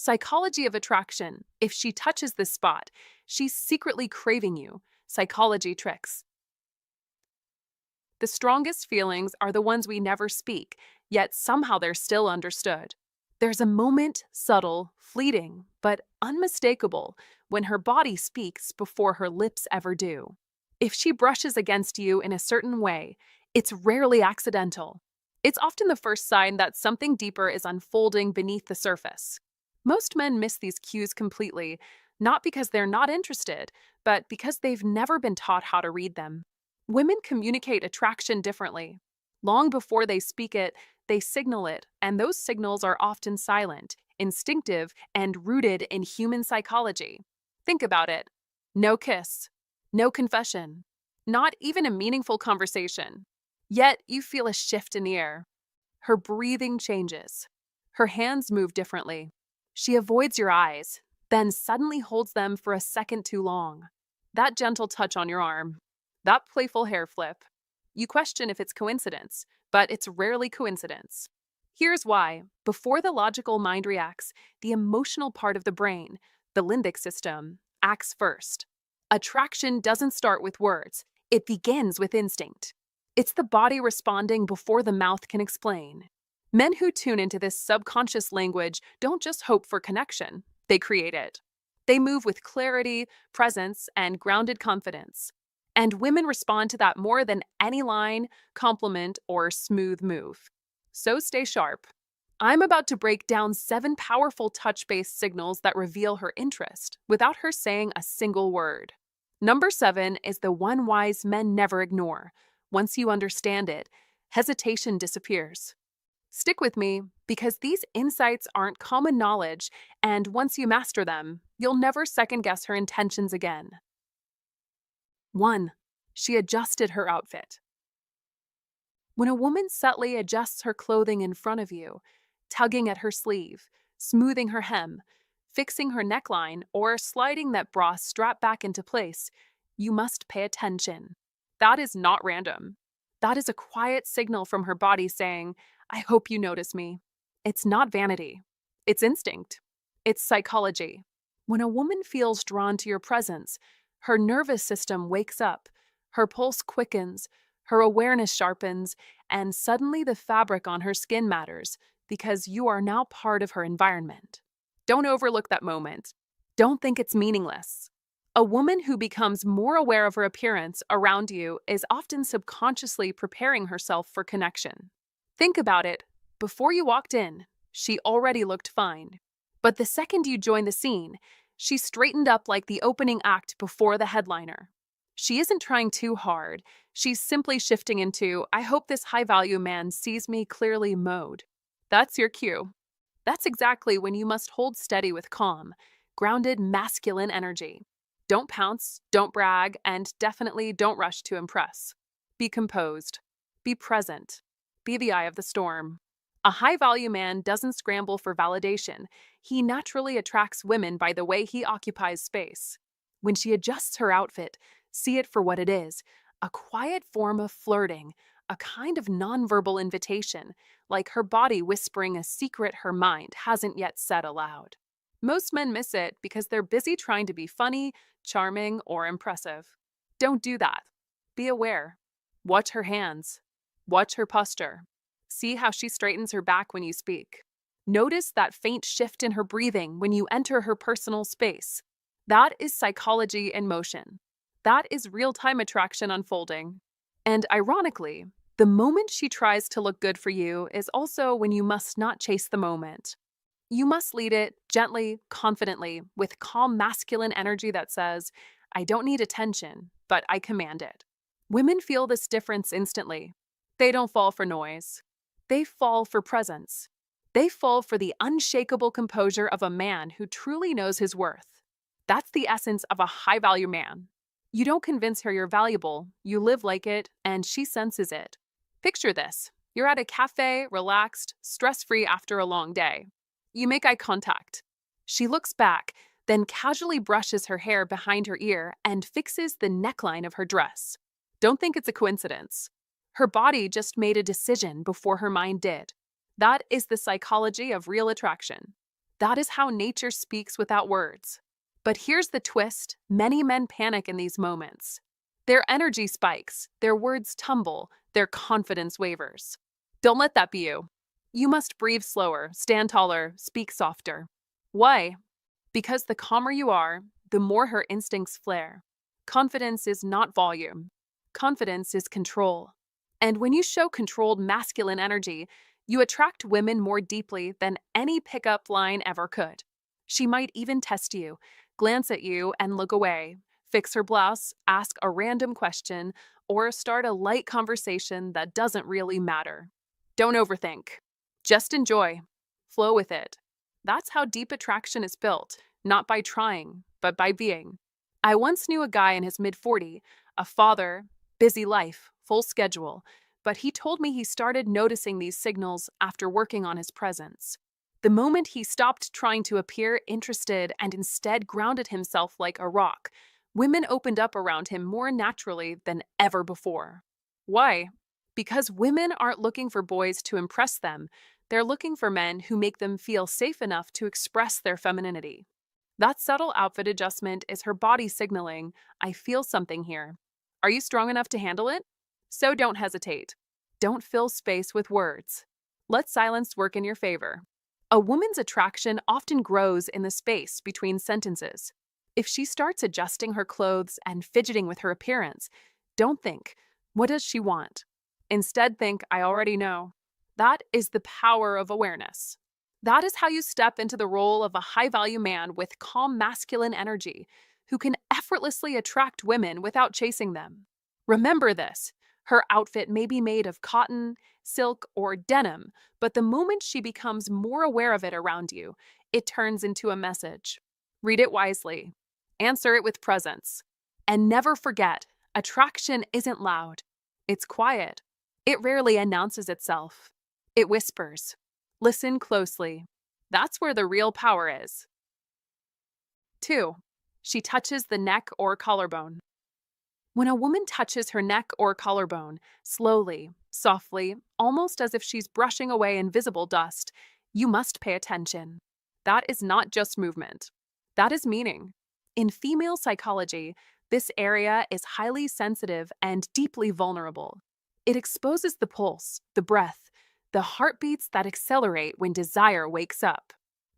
Psychology of attraction. If she touches this spot, she's secretly craving you. Psychology tricks. The strongest feelings are the ones we never speak, yet somehow they're still understood. There's a moment, subtle, fleeting, but unmistakable, when her body speaks before her lips ever do. If she brushes against you in a certain way, it's rarely accidental. It's often the first sign that something deeper is unfolding beneath the surface. Most men miss these cues completely, not because they're not interested, but because they've never been taught how to read them. Women communicate attraction differently. Long before they speak it, they signal it, and those signals are often silent, instinctive, and rooted in human psychology. Think about it. No kiss, no confession, not even a meaningful conversation. Yet you feel a shift in the air. Her breathing changes. Her hands move differently. She avoids your eyes, then suddenly holds them for a second too long. That gentle touch on your arm, that playful hair flip. You question if it's coincidence, but it's rarely coincidence. Here's why. Before the logical mind reacts, the emotional part of the brain, the limbic system, acts first. Attraction doesn't start with words, it begins with instinct. It's the body responding before the mouth can explain. Men who tune into this subconscious language don't just hope for connection, they create it. They move with clarity, presence, and grounded confidence. And women respond to that more than any line, compliment, or smooth move. So stay sharp. I'm about to break down 7 powerful touch-based signals that reveal her interest without her saying a single word. Number 7 is the one wise men never ignore. Once you understand it, hesitation disappears. Stick with me, because these insights aren't common knowledge, and once you master them, you'll never second-guess her intentions again. 1. She adjusted her outfit. When a woman subtly adjusts her clothing in front of you, tugging at her sleeve, smoothing her hem, fixing her neckline, or sliding that bra strap back into place, you must pay attention. That is not random. That is a quiet signal from her body saying, I hope you notice me. It's not vanity. It's instinct. It's psychology. When a woman feels drawn to your presence, her nervous system wakes up, her pulse quickens, her awareness sharpens, and suddenly the fabric on her skin matters because you are now part of her environment. Don't overlook that moment. Don't think it's meaningless. A woman who becomes more aware of her appearance around you is often subconsciously preparing herself for connection. Think about it. Before you walked in, she already looked fine. But the second you joined the scene, she straightened up like the opening act before the headliner. She isn't trying too hard. She's simply shifting into, I hope this high-value man sees me clearly mode. That's your cue. That's exactly when you must hold steady with calm, grounded masculine energy. Don't pounce, don't brag, and definitely don't rush to impress. Be composed. Be present. Be the eye of the storm. A high-value man doesn't scramble for validation. He naturally attracts women by the way he occupies space. When she adjusts her outfit, see it for what it is, a quiet form of flirting, a kind of nonverbal invitation, like her body whispering a secret her mind hasn't yet said aloud. Most men miss it because they're busy trying to be funny, charming, or impressive. Don't do that. Be aware. Watch her hands. Watch her posture. See how she straightens her back when you speak. Notice that faint shift in her breathing when you enter her personal space. That is psychology in motion. That is real-time attraction unfolding. And ironically, the moment she tries to look good for you is also when you must not chase the moment. You must lead it gently, confidently, with calm masculine energy that says, I don't need attention, but I command it. Women feel this difference instantly. They don't fall for noise. They fall for presence. They fall for the unshakable composure of a man who truly knows his worth. That's the essence of a high-value man. You don't convince her you're valuable, you live like it, and she senses it. Picture this. You're at a cafe, relaxed, stress-free after a long day. You make eye contact. She looks back, then casually brushes her hair behind her ear and fixes the neckline of her dress. Don't think it's a coincidence. Her body just made a decision before her mind did. That is the psychology of real attraction. That is how nature speaks without words. But here's the twist: many men panic in these moments. Their energy spikes, their words tumble, their confidence wavers. Don't let that be you. You must breathe slower, stand taller, speak softer. Why? Because the calmer you are, the more her instincts flare. Confidence is not volume. Confidence is control. And when you show controlled masculine energy, you attract women more deeply than any pickup line ever could. She might even test you, glance at you and look away, fix her blouse, ask a random question, or start a light conversation that doesn't really matter. Don't overthink. Just enjoy. Flow with it. That's how deep attraction is built, not by trying, but by being. I once knew a guy in his mid-40s, a father, busy life, full schedule, but he told me he started noticing these signals after working on his presence. The moment he stopped trying to appear interested and instead grounded himself like a rock, women opened up around him more naturally than ever before. Why? Because women aren't looking for boys to impress them, they're looking for men who make them feel safe enough to express their femininity. That subtle outfit adjustment is her body signaling, I feel something here. Are you strong enough to handle it? So don't hesitate. Don't fill space with words. Let silence work in your favor. A woman's attraction often grows in the space between sentences. If she starts adjusting her clothes and fidgeting with her appearance, don't think, what does she want? Instead, think, I already know. That is the power of awareness. That is how you step into the role of a high-value man with calm masculine energy who can effortlessly attract women without chasing them. Remember this: her outfit may be made of cotton, silk, or denim, but the moment she becomes more aware of it around you, it turns into a message. Read it wisely. Answer it with presence. And never forget, attraction isn't loud. It's quiet. It rarely announces itself. It whispers. Listen closely. That's where the real power is. 2. She touches the neck or collarbone. When a woman touches her neck or collarbone, slowly, softly, almost as if she's brushing away invisible dust, you must pay attention. That is not just movement. That is meaning. In female psychology, this area is highly sensitive and deeply vulnerable. It exposes the pulse, the breath, the heartbeats that accelerate when desire wakes up.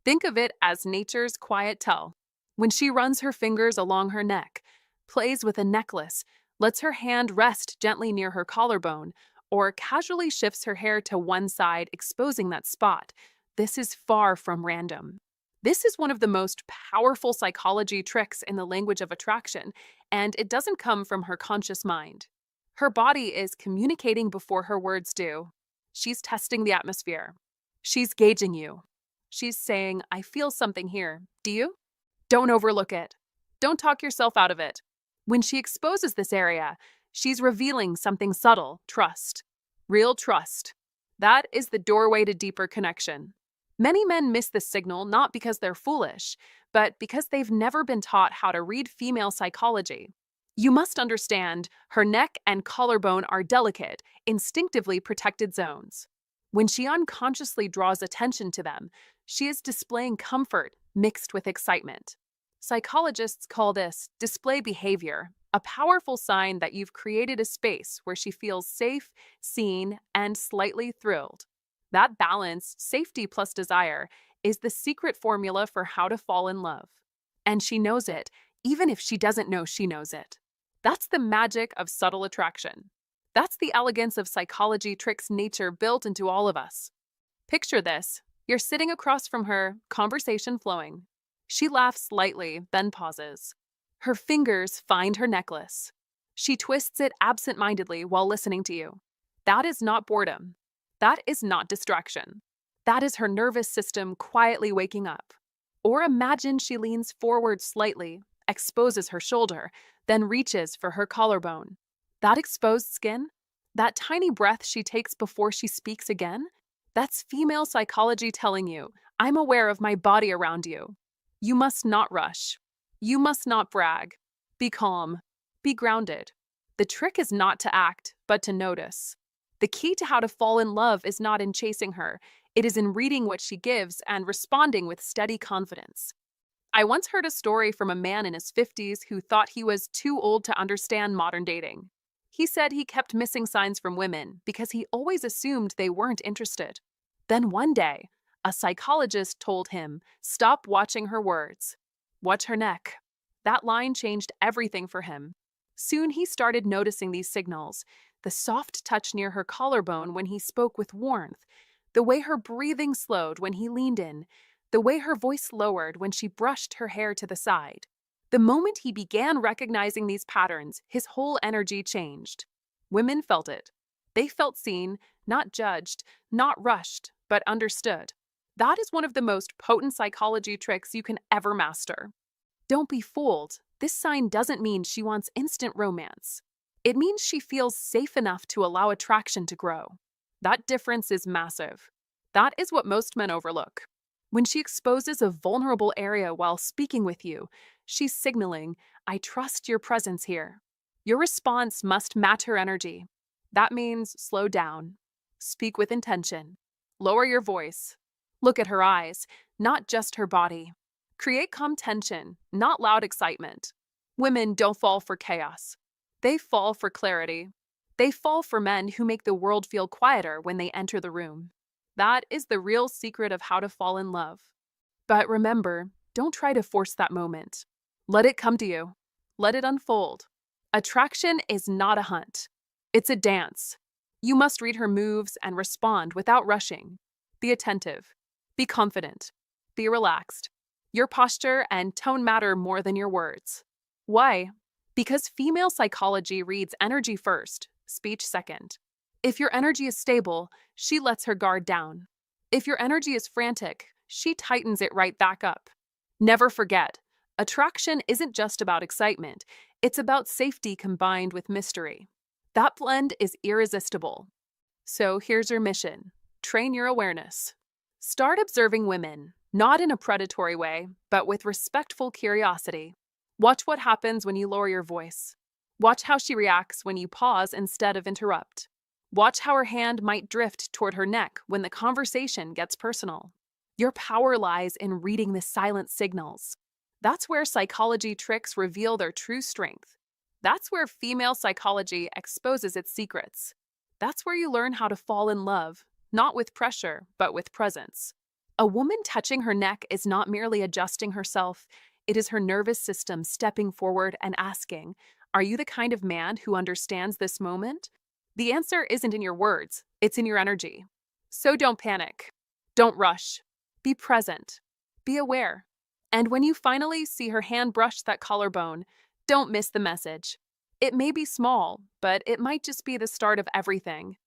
Think of it as nature's quiet tell. When she runs her fingers along her neck, plays with a necklace, lets her hand rest gently near her collarbone, or casually shifts her hair to one side, exposing that spot, this is far from random. This is one of the most powerful psychology tricks in the language of attraction, and it doesn't come from her conscious mind. Her body is communicating before her words do. She's testing the atmosphere. She's gauging you. She's saying, I feel something here. Do you? Don't overlook it. Don't talk yourself out of it. When she exposes this area, she's revealing something subtle: trust. Real trust. That is the doorway to deeper connection. Many men miss this signal not because they're foolish, but because they've never been taught how to read female psychology. You must understand, her neck and collarbone are delicate, instinctively protected zones. When she unconsciously draws attention to them, she is displaying comfort mixed with excitement. Psychologists call this display behavior, a powerful sign that you've created a space where she feels safe, seen, and slightly thrilled. That balance, safety plus desire, is the secret formula for how to fall in love. And she knows it, even if she doesn't know she knows it. That's the magic of subtle attraction. That's the elegance of psychology tricks nature built into all of us. Picture this. You're sitting across from her, conversation flowing. She laughs lightly, then pauses. Her fingers find her necklace. She twists it absent-mindedly while listening to you. That is not boredom. That is not distraction. That is her nervous system quietly waking up. Or imagine she leans forward slightly, exposes her shoulder, then reaches for her collarbone. That exposed skin? That tiny breath she takes before she speaks again? That's female psychology telling you, I'm aware of my body around you. You must not rush. You must not brag. Be calm. Be grounded. The trick is not to act, but to notice. The key to how to fall in love is not in chasing her, It is in reading what she gives and responding with steady confidence. I once heard a story from a man in his 50s who thought he was too old to understand modern dating. He said he kept missing signs from women because he always assumed they weren't interested. Then one day, a psychologist told him, "Stop watching her words. Watch her neck." That line changed everything for him. Soon he started noticing these signals: the soft touch near her collarbone when he spoke with warmth, the way her breathing slowed when he leaned in, the way her voice lowered when she brushed her hair to the side. The moment he began recognizing these patterns, his whole energy changed. Women felt it. They felt seen, not judged, not rushed, but understood. That is one of the most potent psychology tricks you can ever master. Don't be fooled. This sign doesn't mean she wants instant romance. It means she feels safe enough to allow attraction to grow. That difference is massive. That is what most men overlook. When she exposes a vulnerable area while speaking with you, she's signaling, "I trust your presence here." Your response must match her energy. That means slow down. Speak with intention. Lower your voice. Look at her eyes, not just her body. Create calm tension, not loud excitement. Women don't fall for chaos. They fall for clarity. They fall for men who make the world feel quieter when they enter the room. That is the real secret of how to fall in love. But remember, don't try to force that moment. Let it come to you. Let it unfold. Attraction is not a hunt. It's a dance. You must read her moves and respond without rushing. Be attentive. Be confident. Be relaxed. Your posture and tone matter more than your words. Why? Because female psychology reads energy first, speech second. If your energy is stable, she lets her guard down. If your energy is frantic, she tightens it right back up. Never forget, attraction isn't just about excitement, it's about safety combined with mystery. That blend is irresistible. So here's your mission: train your awareness. Start observing women, not in a predatory way, but with respectful curiosity. Watch what happens when you lower your voice. Watch how she reacts when you pause instead of interrupt. Watch how her hand might drift toward her neck when the conversation gets personal. Your power lies in reading the silent signals. That's where psychology tricks reveal their true strength. That's where female psychology exposes its secrets. That's where you learn how to fall in love, not with pressure, but with presence. A woman touching her neck is not merely adjusting herself, it is her nervous system stepping forward and asking, "Are you the kind of man who understands this moment?" The answer isn't in your words, it's in your energy. So don't panic. Don't rush. Be present. Be aware. And when you finally see her hand brush that collarbone, don't miss the message. It may be small, but it might just be the start of everything.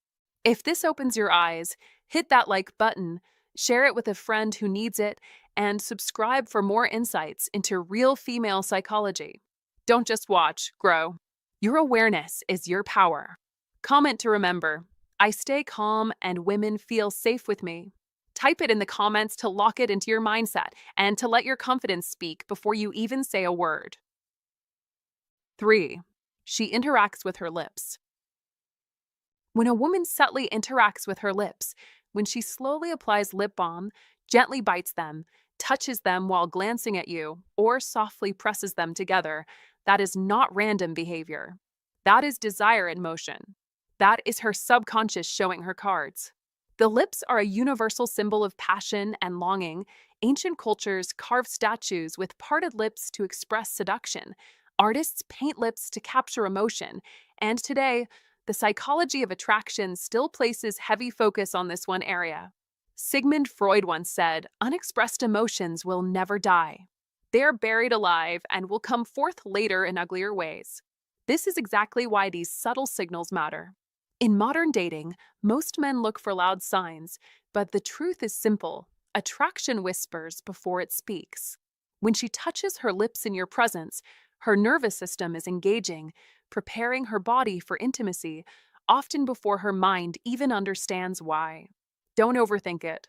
If this opens your eyes, hit that like button, share it with a friend who needs it, and subscribe for more insights into real female psychology. Don't just watch, grow. Your awareness is your power. Comment to remember, "I stay calm and women feel safe with me." Type it in the comments to lock it into your mindset and to let your confidence speak before you even say a word. 3. She interacts with her lips. When a woman subtly interacts with her lips, when she slowly applies lip balm, gently bites them, touches them while glancing at you, or softly presses them together, that is not random behavior. That is desire in motion. That is her subconscious showing her cards. The lips are a universal symbol of passion and longing. Ancient cultures carve statues with parted lips to express seduction. Artists paint lips to capture emotion. And today, the psychology of attraction still places heavy focus on this one area. Sigmund Freud once said, "Unexpressed emotions will never die. They are buried alive and will come forth later in uglier ways." This is exactly why these subtle signals matter. In modern dating, most men look for loud signs, but the truth is simple: attraction whispers before it speaks. When she touches her lips in your presence, her nervous system is engaging, preparing her body for intimacy, often before her mind even understands why. Don't overthink it.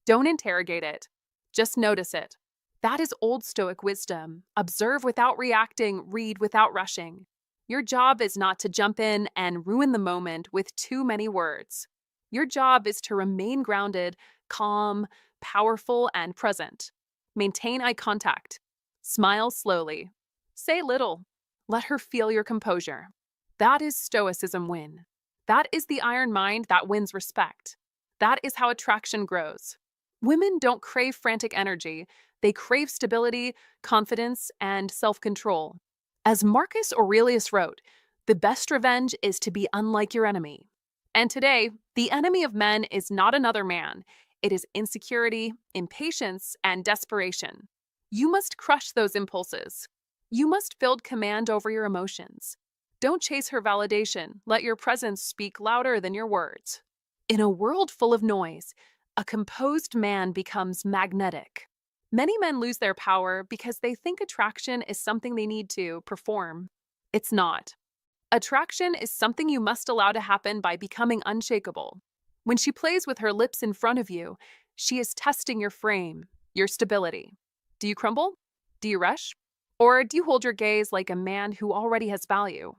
Don't interrogate it. Just notice it. That is Old Stoic wisdom. Observe without reacting, read without rushing. Your job is not to jump in and ruin the moment with too many words. Your job is to remain grounded, calm, powerful, and present. Maintain eye contact. Smile slowly. Say little. Let her feel your composure. That is Stoicism win. That is the iron mind that wins respect. That is how attraction grows. Women don't crave frantic energy, they crave stability, confidence, and self control. As Marcus Aurelius wrote, the best revenge is to be unlike your enemy. And today, the enemy of men is not another man, it is insecurity, impatience, and desperation. You must crush those impulses. You must build command over your emotions. Don't chase her validation. Let your presence speak louder than your words. In a world full of noise, a composed man becomes magnetic. Many men lose their power because they think attraction is something they need to perform. It's not. Attraction is something you must allow to happen by becoming unshakable. When she plays with her lips in front of you, she is testing your frame, your stability. Do you crumble? Do you rush? Or do you hold your gaze like a man who already has value?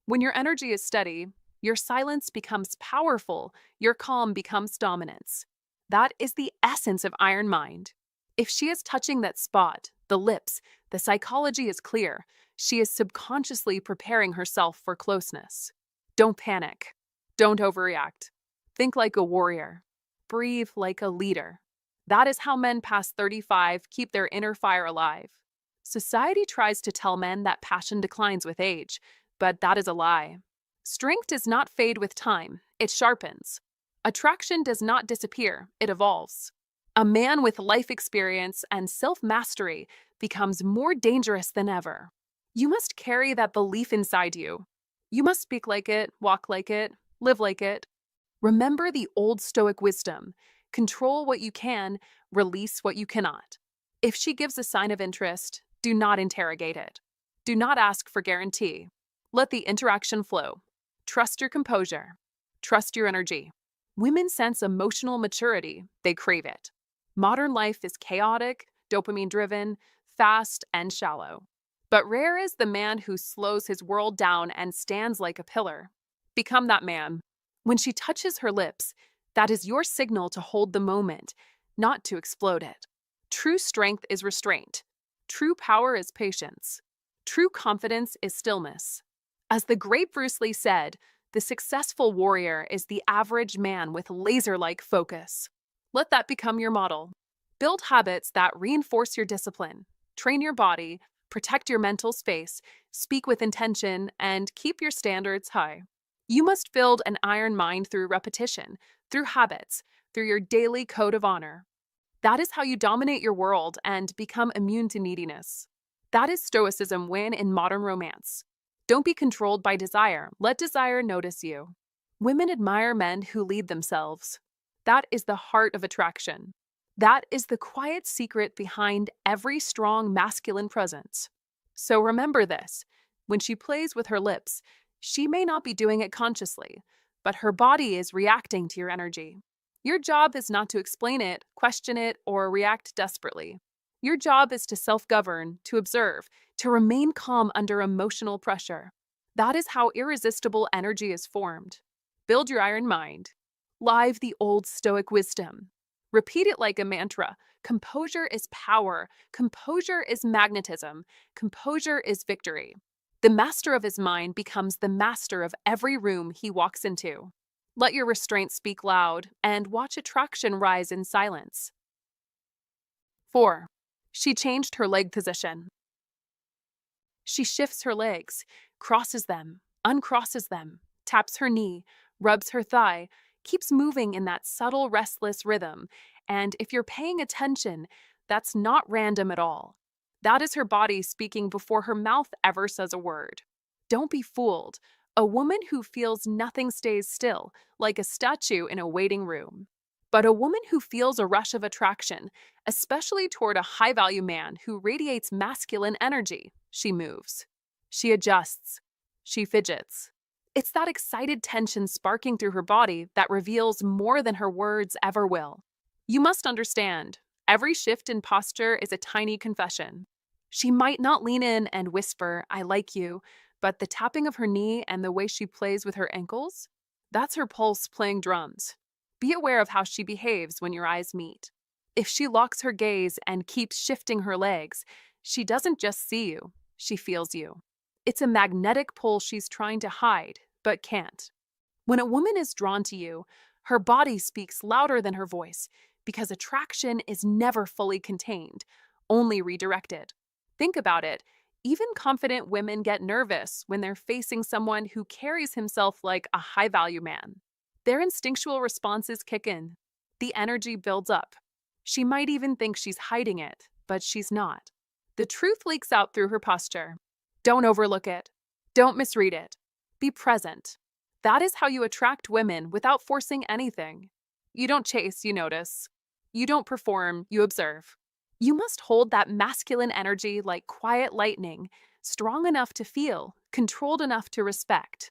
When your energy is steady, your silence becomes powerful, your calm becomes dominance. That is the essence of iron mind. If she is touching that spot, the lips, the psychology is clear. She is subconsciously preparing herself for closeness. Don't panic. Don't overreact. Think like a warrior. Breathe like a leader. That is how men past 35 keep their inner fire alive. Society tries to tell men that passion declines with age, but that is a lie. Strength does not fade with time, it sharpens. Attraction does not disappear, it evolves. A man with life experience and self-mastery becomes more dangerous than ever. You must carry that belief inside you. You must speak like it, walk like it, live like it. Remember the old Stoic wisdom. Control what you can, release what you cannot. If she gives a sign of interest, do not interrogate it. Do not ask for guarantee. Let the interaction flow. Trust your composure. Trust your energy. Women sense emotional maturity, they crave it. Modern life is chaotic, dopamine-driven, fast, and shallow. But rare is the man who slows his world down and stands like a pillar. Become that man. When she touches her lips, that is your signal to hold the moment, not to explode it. True strength is restraint. True power is patience. True confidence is stillness. As the great Bruce Lee said, the successful warrior is the average man with laser-like focus. Let that become your model. Build habits that reinforce your discipline. Train your body, protect your mental space, speak with intention, and keep your standards high. You must build an iron mind through repetition, through habits, through your daily code of honor. That is how you dominate your world and become immune to neediness. That is Stoicism win in modern romance. Don't be controlled by desire. Let desire notice you. Women admire men who lead themselves. That is the heart of attraction. That is the quiet secret behind every strong masculine presence. So remember this. When she plays with her lips, she may not be doing it consciously, but her body is reacting to your energy. Your job is not to explain it, question it, or react desperately. Your job is to self-govern, to observe, to remain calm under emotional pressure. That is how irresistible energy is formed. Build your iron mind. Live the old Stoic wisdom. Repeat it like a mantra. Composure is power. Composure is magnetism. Composure is victory. The master of his mind becomes the master of every room he walks into. Let your restraint speak loud and watch attraction rise in silence. 4. She changed her leg position. She shifts her legs, crosses them, uncrosses them, taps her knee, rubs her thigh, keeps moving in that subtle, restless rhythm. And if you're paying attention, that's not random at all. That is her body speaking before her mouth ever says a word. Don't be fooled. A woman who feels nothing stays still, like a statue in a waiting room. But a woman who feels a rush of attraction, especially toward a high-value man who radiates masculine energy, she moves. She adjusts. She fidgets. It's that excited tension sparking through her body that reveals more than her words ever will. You must understand, every shift in posture is a tiny confession. She might not lean in and whisper, "I like you," but the tapping of her knee and the way she plays with her ankles, that's her pulse playing drums. Be aware of how she behaves when your eyes meet. If she locks her gaze and keeps shifting her legs, she doesn't just see you, she feels you. It's a magnetic pull she's trying to hide, but can't. When a woman is drawn to you, her body speaks louder than her voice because attraction is never fully contained, only redirected. Think about it. Even confident women get nervous when they're facing someone who carries himself like a high value man. Their instinctual responses kick in. The energy builds up. She might even think she's hiding it, but she's not. The truth leaks out through her posture. Don't overlook it. Don't misread it. Be present. That is how you attract women without forcing anything. You don't chase, you notice. You don't perform, you observe. You must hold that masculine energy like quiet lightning, strong enough to feel, controlled enough to respect.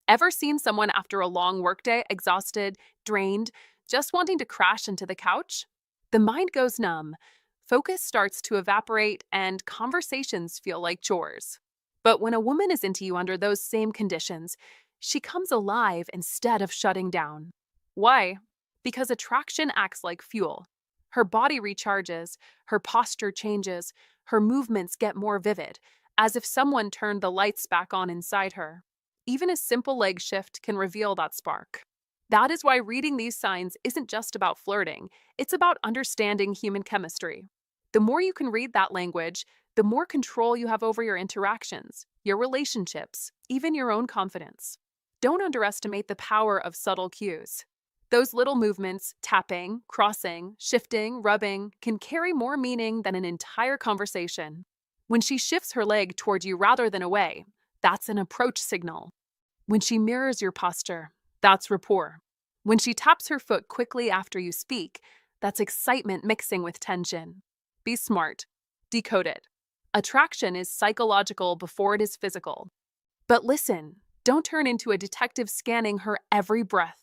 Ever seen someone after a long workday, exhausted, drained, just wanting to crash into the couch? The mind goes numb, focus starts to evaporate, and conversations feel like chores. But when a woman is into you under those same conditions, she comes alive instead of shutting down. Why? Because attraction acts like fuel. Her body recharges, her posture changes, her movements get more vivid, as if someone turned the lights back on inside her. Even a simple leg shift can reveal that spark. That is why reading these signs isn't just about flirting, it's about understanding human chemistry. The more you can read that language, the more control you have over your interactions, your relationships, even your own confidence. Don't underestimate the power of subtle cues. Those little movements, tapping, crossing, shifting, rubbing, can carry more meaning than an entire conversation. When she shifts her leg toward you rather than away, that's an approach signal. When she mirrors your posture, that's rapport. When she taps her foot quickly after you speak, that's excitement mixing with tension. Be smart. Decode it. Attraction is psychological before it is physical. But listen, don't turn into a detective scanning her every breath.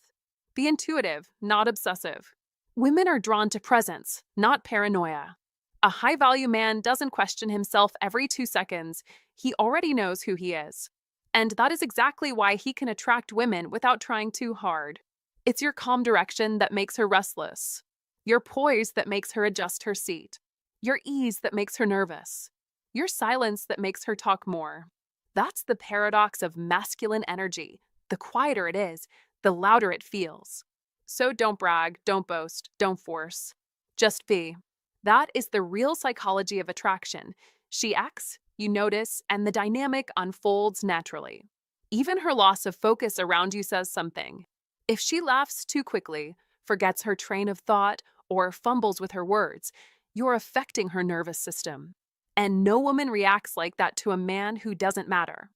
Be intuitive, not obsessive. Women are drawn to presence, not paranoia. A high-value man doesn't question himself every 2 seconds. He already knows who he is. And that is exactly why he can attract women without trying too hard. It's your calm direction that makes her restless. Your poise that makes her adjust her seat. Your ease that makes her nervous. Your silence that makes her talk more. That's the paradox of masculine energy. The quieter it is, the louder it feels. So don't brag, don't boast, don't force. Just be. That is the real psychology of attraction. She acts, you notice, and the dynamic unfolds naturally. Even her loss of focus around you says something. If she laughs too quickly, forgets her train of thought, or fumbles with her words, you're affecting her nervous system. And no woman reacts like that to a man who doesn't matter.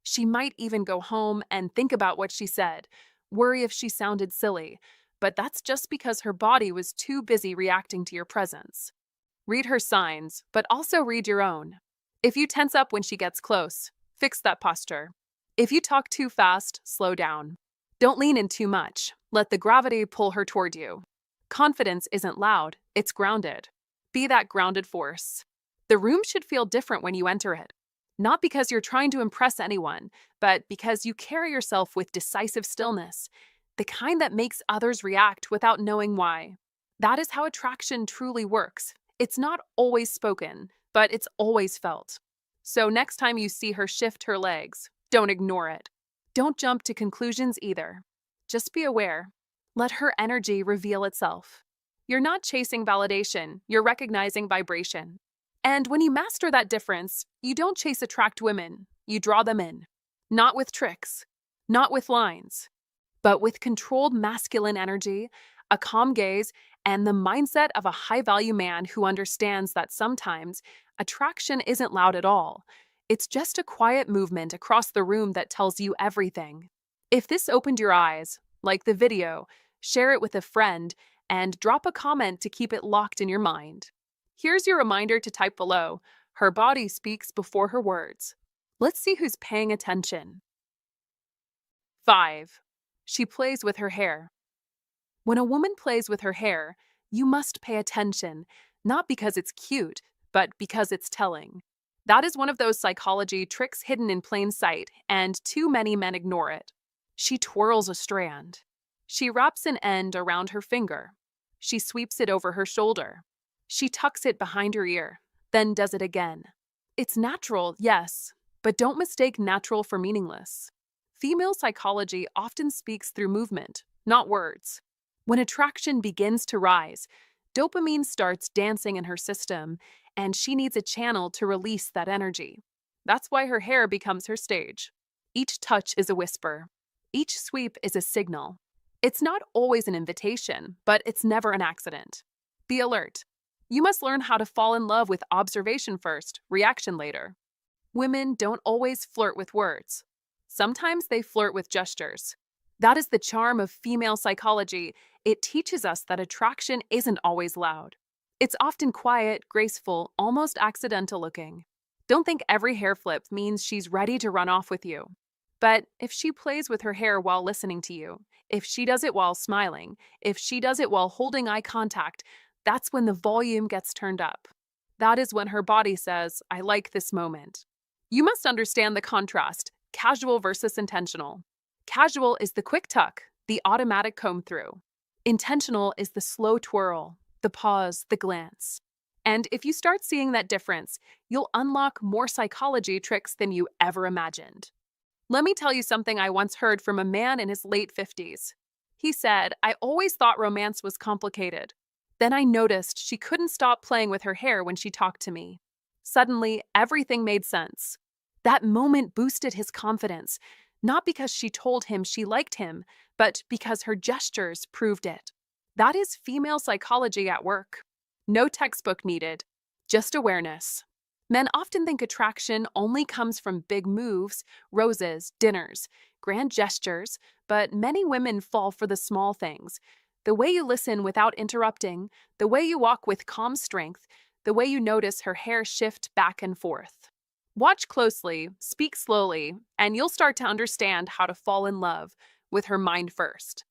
She might even go home and think about what she said, worry if she sounded silly, but that's just because her body was too busy reacting to your presence. Read her signs, but also read your own. If you tense up when she gets close, fix that posture. If you talk too fast, slow down. Don't lean in too much. Let the gravity pull her toward you. Confidence isn't loud, it's grounded. Be that grounded force. The room should feel different when you enter it. Not because you're trying to impress anyone, but because you carry yourself with decisive stillness, the kind that makes others react without knowing why. That is how attraction truly works. It's not always spoken, but it's always felt. So next time you see her shift her legs, don't ignore it. Don't jump to conclusions either. Just be aware. Let her energy reveal itself. You're not chasing validation, you're recognizing vibration. And when you master that difference, you don't chase attract women, you draw them in. Not with tricks, not with lines, but with controlled masculine energy, a calm gaze, and the mindset of a high-value man who understands that sometimes attraction isn't loud at all. It's just a quiet movement across the room that tells you everything. If this opened your eyes, like the video, share it with a friend, and drop a comment to keep it locked in your mind. Here's your reminder to type below. Her body speaks before her words. Let's see who's paying attention. 5. She plays with her hair. When a woman plays with her hair, you must pay attention, not because it's cute, but because it's telling. That is one of those psychology tricks hidden in plain sight, and too many men ignore it. She twirls a strand. She wraps an end around her finger. She sweeps it over her shoulder. She tucks it behind her ear, then does it again. It's natural, yes, but don't mistake natural for meaningless. Female psychology often speaks through movement, not words. When attraction begins to rise, dopamine starts dancing in her system, and she needs a channel to release that energy. That's why her hair becomes her stage. Each touch is a whisper. Each sweep is a signal. It's not always an invitation, but it's never an accident. Be alert. You must learn how to fall in love with observation first, reaction later. Women don't always flirt with words. Sometimes they flirt with gestures. That is the charm of female psychology. It teaches us that attraction isn't always loud. It's often quiet, graceful, almost accidental looking. Don't think every hair flip means she's ready to run off with you. But if she plays with her hair while listening to you, if she does it while smiling, if she does it while holding eye contact, that's when the volume gets turned up. That is when her body says, I like this moment. You must understand the contrast, casual versus intentional. Casual is the quick tuck, the automatic comb through. Intentional is the slow twirl, the pause, the glance. And if you start seeing that difference, you'll unlock more psychology tricks than you ever imagined. Let me tell you something I once heard from a man in his late 50s. He said, I always thought romance was complicated. Then I noticed she couldn't stop playing with her hair when she talked to me. Suddenly, everything made sense. That moment boosted his confidence, not because she told him she liked him, but because her gestures proved it. That is female psychology at work. No textbook needed, just awareness. Men often think attraction only comes from big moves, roses, dinners, grand gestures, but many women fall for the small things. The way you listen without interrupting, the way you walk with calm strength, the way you notice her hair shift back and forth. Watch closely, speak slowly, and you'll start to understand how to fall in love with her mind first.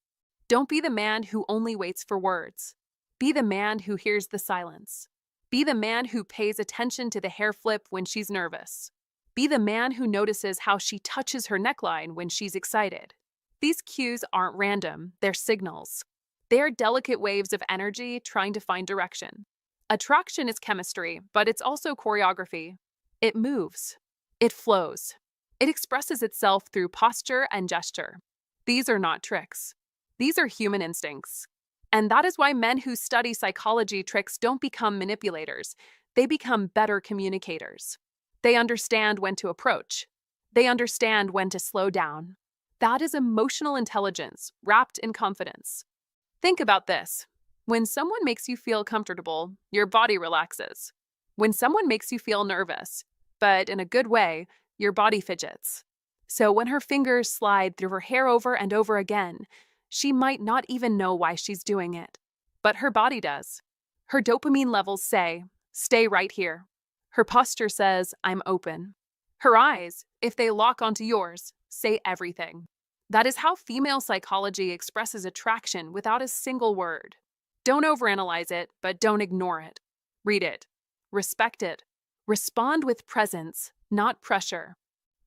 Don't be the man who only waits for words. Be the man who hears the silence. Be the man who pays attention to the hair flip when she's nervous. Be the man who notices how she touches her neckline when she's excited. These cues aren't random, they're signals. They are delicate waves of energy trying to find direction. Attraction is chemistry, but it's also choreography. It moves. It flows. It expresses itself through posture and gesture. These are not tricks. These are human instincts. And that is why men who study psychology tricks don't become manipulators. They become better communicators. They understand when to approach. They understand when to slow down. That is emotional intelligence wrapped in confidence. Think about this. When someone makes you feel comfortable, your body relaxes. When someone makes you feel nervous, but in a good way, your body fidgets. So when her fingers slide through her hair over and over again, she might not even know why she's doing it. But her body does. Her dopamine levels say, stay right here. Her posture says, I'm open. Her eyes, if they lock onto yours, say everything. That is how female psychology expresses attraction without a single word. Don't overanalyze it, but don't ignore it. Read it. Respect it. Respond with presence, not pressure.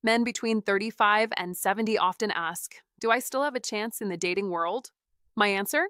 Men between 35 and 70 often ask, do I still have a chance in the dating world? My answer?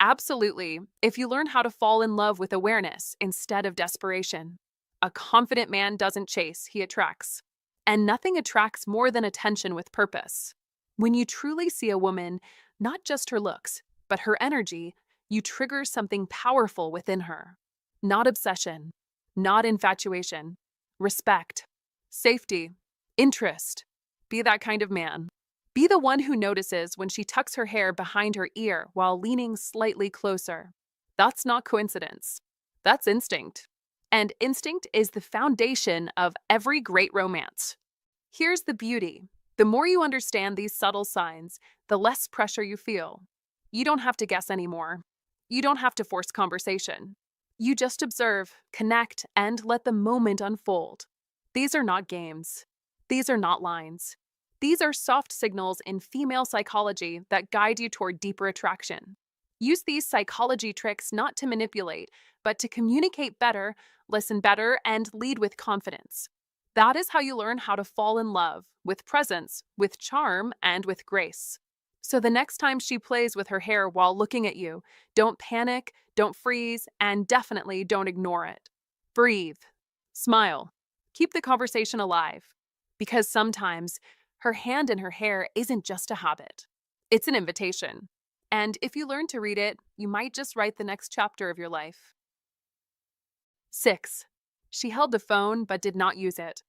Absolutely, if you learn how to fall in love with awareness instead of desperation. A confident man doesn't chase, he attracts. And nothing attracts more than attention with purpose. When you truly see a woman, not just her looks, but her energy, you trigger something powerful within her. Not obsession, not infatuation, respect, safety, interest. Be that kind of man. Be the one who notices when she tucks her hair behind her ear while leaning slightly closer. That's not coincidence. That's instinct. And instinct is the foundation of every great romance. Here's the beauty. The more you understand these subtle signs, the less pressure you feel. You don't have to guess anymore. You don't have to force conversation. You just observe, connect, and let the moment unfold. These are not games. These are not lines. These are soft signals in female psychology that guide you toward deeper attraction. Use these psychology tricks not to manipulate, but to communicate better, listen better, and lead with confidence. That is how you learn how to fall in love, with presence, with charm, and with grace. So the next time she plays with her hair while looking at you, don't panic, don't freeze, and definitely don't ignore it. Breathe. Smile. Keep the conversation alive. Because sometimes her hand in her hair isn't just a habit, it's an invitation. And if you learn to read it, you might just write the next chapter of your life. 6. She held the phone but did not use it.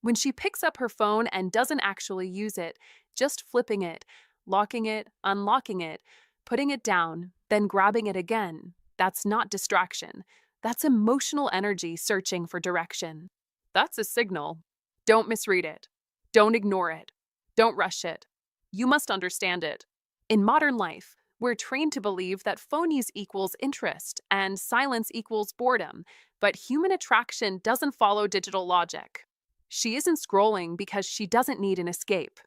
When she picks up her phone and doesn't actually use it, just flipping it, locking it, unlocking it, putting it down, then grabbing it again, that's not distraction. That's emotional energy searching for direction. That's a signal. Don't misread it. Don't ignore it. Don't rush it. You must understand it. In modern life, we're trained to believe that phone use equals interest and silence equals boredom, but human attraction doesn't follow digital logic. She isn't scrolling because she doesn't need an escape.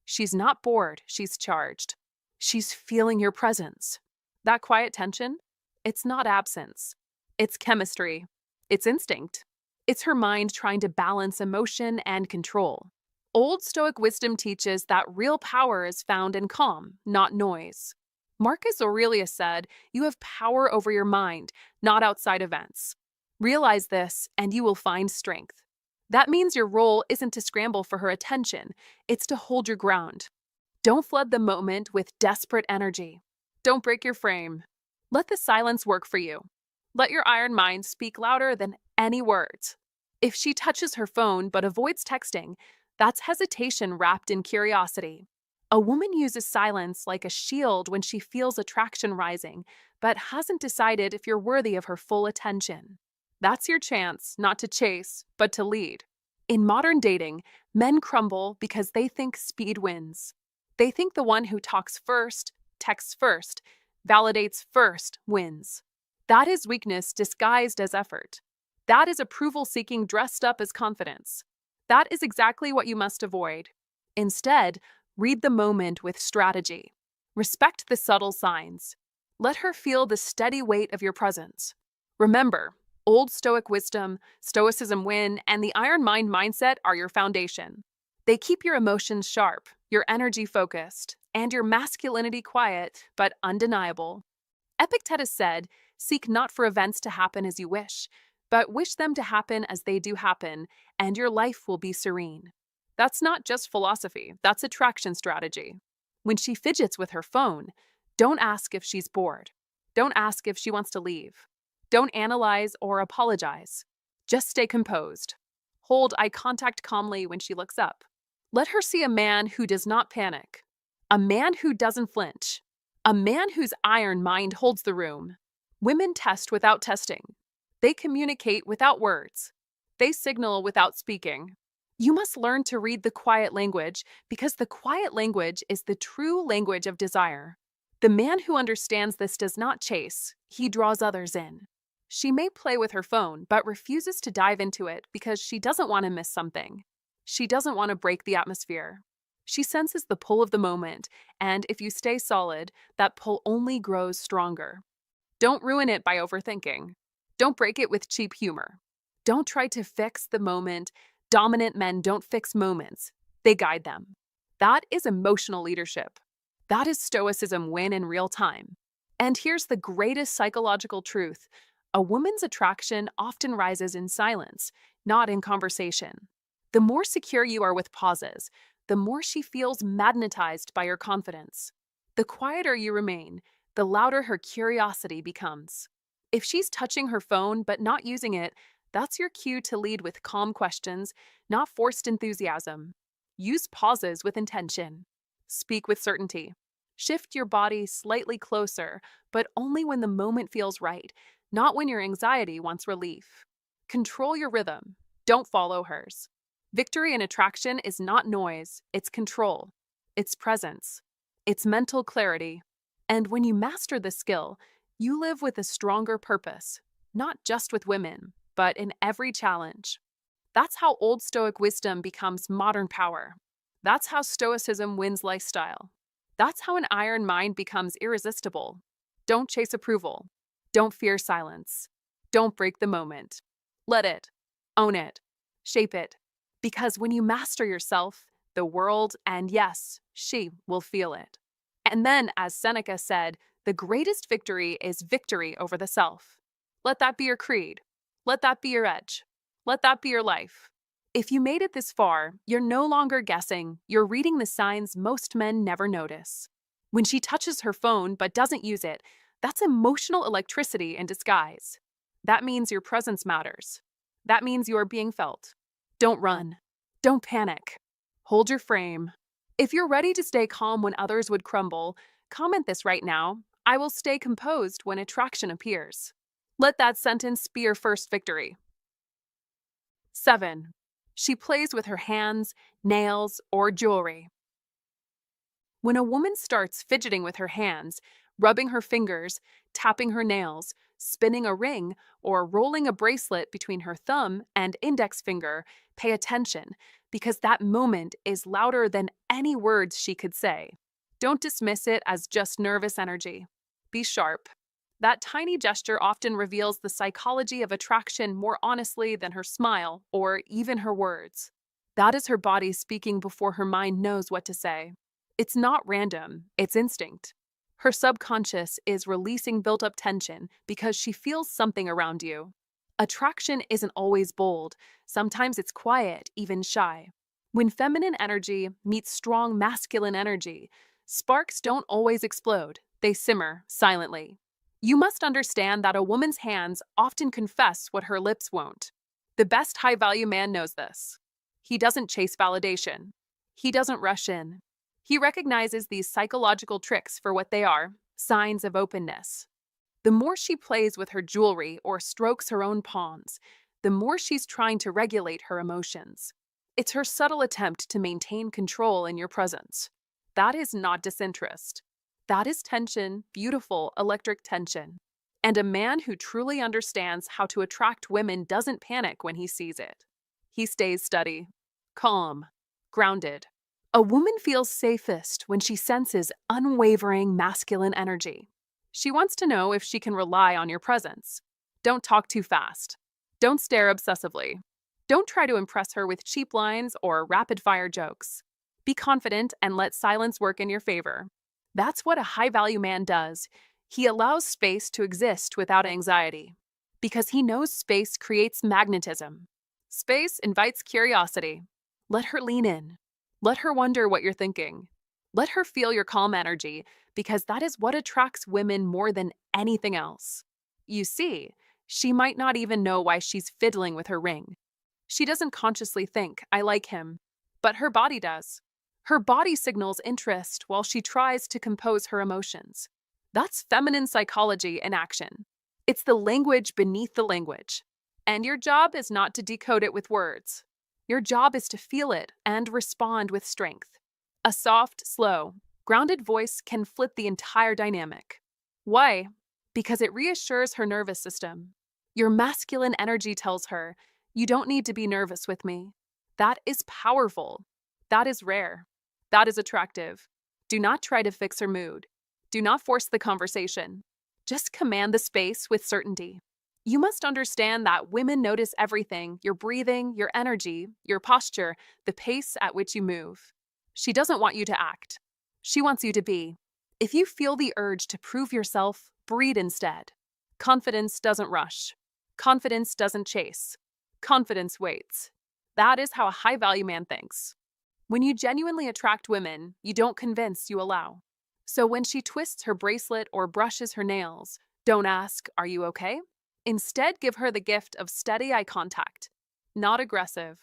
She's not bored, she's charged. She's feeling your presence. That quiet tension? It's not absence. It's chemistry. It's instinct. It's her mind trying to balance emotion and control. Old Stoic wisdom teaches that real power is found in calm, not noise. Marcus Aurelius said, "You have power over your mind, not outside events." Realize this, and you will find strength. That means your role isn't to scramble for her attention, it's to hold your ground. Don't flood the moment with desperate energy. Don't break your frame. Let the silence work for you. Let your iron mind speak louder than any words. If she touches her phone but avoids texting, that's hesitation wrapped in curiosity. A woman uses silence like a shield when she feels attraction rising, but hasn't decided if you're worthy of her full attention. That's your chance, not to chase, but to lead. In modern dating, men crumble because they think speed wins. They think the one who talks first, texts first, validates first, wins. That is weakness disguised as effort. That is approval seeking dressed up as confidence. That is exactly what you must avoid. Instead, read the moment with strategy. Respect the subtle signs. Let her feel the steady weight of your presence. Remember, Old Stoic wisdom, Stoicism win, and the iron mind mindset are your foundation. They keep your emotions sharp, your energy focused, and your masculinity quiet but undeniable. Epictetus said, "Seek not for events to happen as you wish, but wish them to happen as they do happen, and your life will be serene." That's not just philosophy, that's attraction strategy. When she fidgets with her phone, don't ask if she's bored. Don't ask if she wants to leave. Don't analyze or apologize. Just stay composed. Hold eye contact calmly when she looks up. Let her see a man who does not panic, a man who doesn't flinch, a man whose iron mind holds the room. Women test without testing. They communicate without words. They signal without speaking. You must learn to read the quiet language because the quiet language is the true language of desire. The man who understands this does not chase, he draws others in. She may play with her phone, but refuses to dive into it because she doesn't want to miss something. She doesn't want to break the atmosphere. She senses the pull of the moment, and if you stay solid, that pull only grows stronger. Don't ruin it by overthinking. Don't break it with cheap humor. Don't try to fix the moment. Dominant men don't fix moments, they guide them. That is emotional leadership. That is Stoicism win in real time. And here's the greatest psychological truth. A woman's attraction often rises in silence, not in conversation. The more secure you are with pauses, the more she feels magnetized by your confidence. The quieter you remain, the louder her curiosity becomes. If she's touching her phone but not using it, that's your cue to lead with calm questions, not forced enthusiasm. Use pauses with intention. Speak with certainty. Shift your body slightly closer, but only when the moment feels right, not when your anxiety wants relief. Control your rhythm. Don't follow hers. Victory in attraction is not noise, it's control. It's presence. It's mental clarity. And when you master the skill, you live with a stronger purpose, not just with women, but in every challenge. That's how Old Stoic wisdom becomes modern power. That's how Stoicism wins lifestyle. That's how an iron mind becomes irresistible. Don't chase approval. Don't fear silence. Don't break the moment. Let it. Own it. Shape it. Because when you master yourself, the world, and yes, she will feel it. And then, as Seneca said, the greatest victory is victory over the self. Let that be your creed. Let that be your edge. Let that be your life. If you made it this far, you're no longer guessing, you're reading the signs most men never notice. When she touches her phone but doesn't use it, that's emotional electricity in disguise. That means your presence matters. That means you are being felt. Don't run. Don't panic. Hold your frame. If you're ready to stay calm when others would crumble, comment this right now. I will stay composed when attraction appears. Let that sentence be your first victory. 7. She plays with her hands, nails, or jewelry. When a woman starts fidgeting with her hands, rubbing her fingers, tapping her nails, spinning a ring, or rolling a bracelet between her thumb and index finger, pay attention, because that moment is louder than any words she could say. Don't dismiss it as just nervous energy. Be sharp. That tiny gesture often reveals the psychology of attraction more honestly than her smile or even her words. That is her body speaking before her mind knows what to say. It's not random, it's instinct. Her subconscious is releasing built-up tension because she feels something around you. Attraction isn't always bold. Sometimes it's quiet, even shy. When feminine energy meets strong masculine energy, sparks don't always explode. They simmer silently. You must understand that a woman's hands often confess what her lips won't. The best high-value man knows this. He doesn't chase validation. He doesn't rush in. He recognizes these psychological tricks for what they are, signs of openness. The more she plays with her jewelry or strokes her own palms, the more she's trying to regulate her emotions. It's her subtle attempt to maintain control in your presence. That is not disinterest. That is tension, beautiful electric tension. And a man who truly understands how to attract women doesn't panic when he sees it. He stays steady, calm, grounded. A woman feels safest when she senses unwavering masculine energy. She wants to know if she can rely on your presence. Don't talk too fast. Don't stare obsessively. Don't try to impress her with cheap lines or rapid-fire jokes. Be confident and let silence work in your favor. That's what a high-value man does. He allows space to exist without anxiety, because he knows space creates magnetism. Space invites curiosity. Let her lean in. Let her wonder what you're thinking. Let her feel your calm energy, because that is what attracts women more than anything else. You see, she might not even know why she's fiddling with her ring. She doesn't consciously think, I like him, but her body does. Her body signals interest while she tries to compose her emotions. That's feminine psychology in action. It's the language beneath the language. And your job is not to decode it with words. Your job is to feel it and respond with strength. A soft, slow, grounded voice can flip the entire dynamic. Why? Because it reassures her nervous system. Your masculine energy tells her, you don't need to be nervous with me. That is powerful. That is rare. That is attractive. Do not try to fix her mood. Do not force the conversation. Just command the space with certainty. You must understand that women notice everything: your breathing, your energy, your posture, the pace at which you move. She doesn't want you to act. She wants you to be. If you feel the urge to prove yourself, breathe instead. Confidence doesn't rush. Confidence doesn't chase. Confidence waits. That is how a high-value man thinks. When you genuinely attract women, you don't convince, you allow. So when she twists her bracelet or brushes her nails, don't ask, are you okay? Instead, give her the gift of steady eye contact. Not aggressive,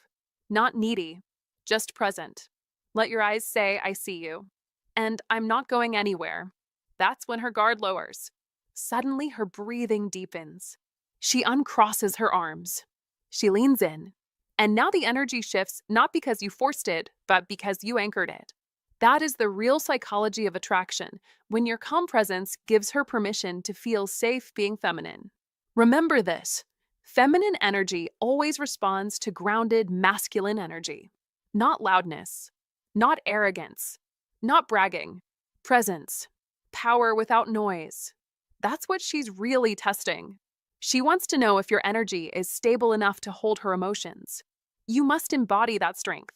not needy, just present. Let your eyes say, I see you. And I'm not going anywhere. That's when her guard lowers. Suddenly, her breathing deepens. She uncrosses her arms. She leans in. And now the energy shifts not because you forced it, but because you anchored it. That is the real psychology of attraction, when your calm presence gives her permission to feel safe being feminine. Remember this: feminine energy always responds to grounded masculine energy. Not loudness, not arrogance, not bragging. Presence, power without noise. That's what she's really testing. She wants to know if your energy is stable enough to hold her emotions. You must embody that strength.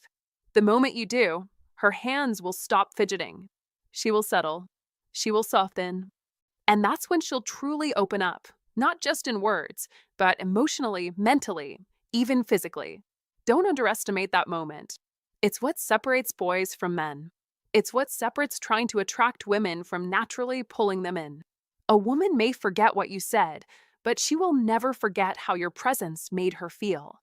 The moment you do, her hands will stop fidgeting. She will settle. She will soften. And that's when she'll truly open up, not just in words, but emotionally, mentally, even physically. Don't underestimate that moment. It's what separates boys from men. It's what separates trying to attract women from naturally pulling them in. A woman may forget what you said, but she will never forget how your presence made her feel.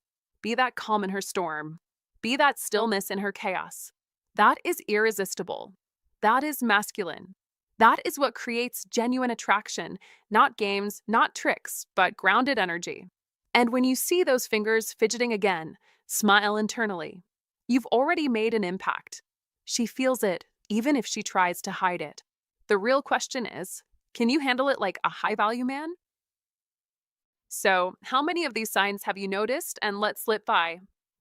Be that calm in her storm. Be that stillness in her chaos. That is irresistible. That is masculine. That is what creates genuine attraction, not games, not tricks, but grounded energy. And when you see those fingers fidgeting again, smile internally. You've already made an impact. She feels it, even if she tries to hide it. The real question is, can you handle it like a high-value man? So, how many of these signs have you noticed and let slip by?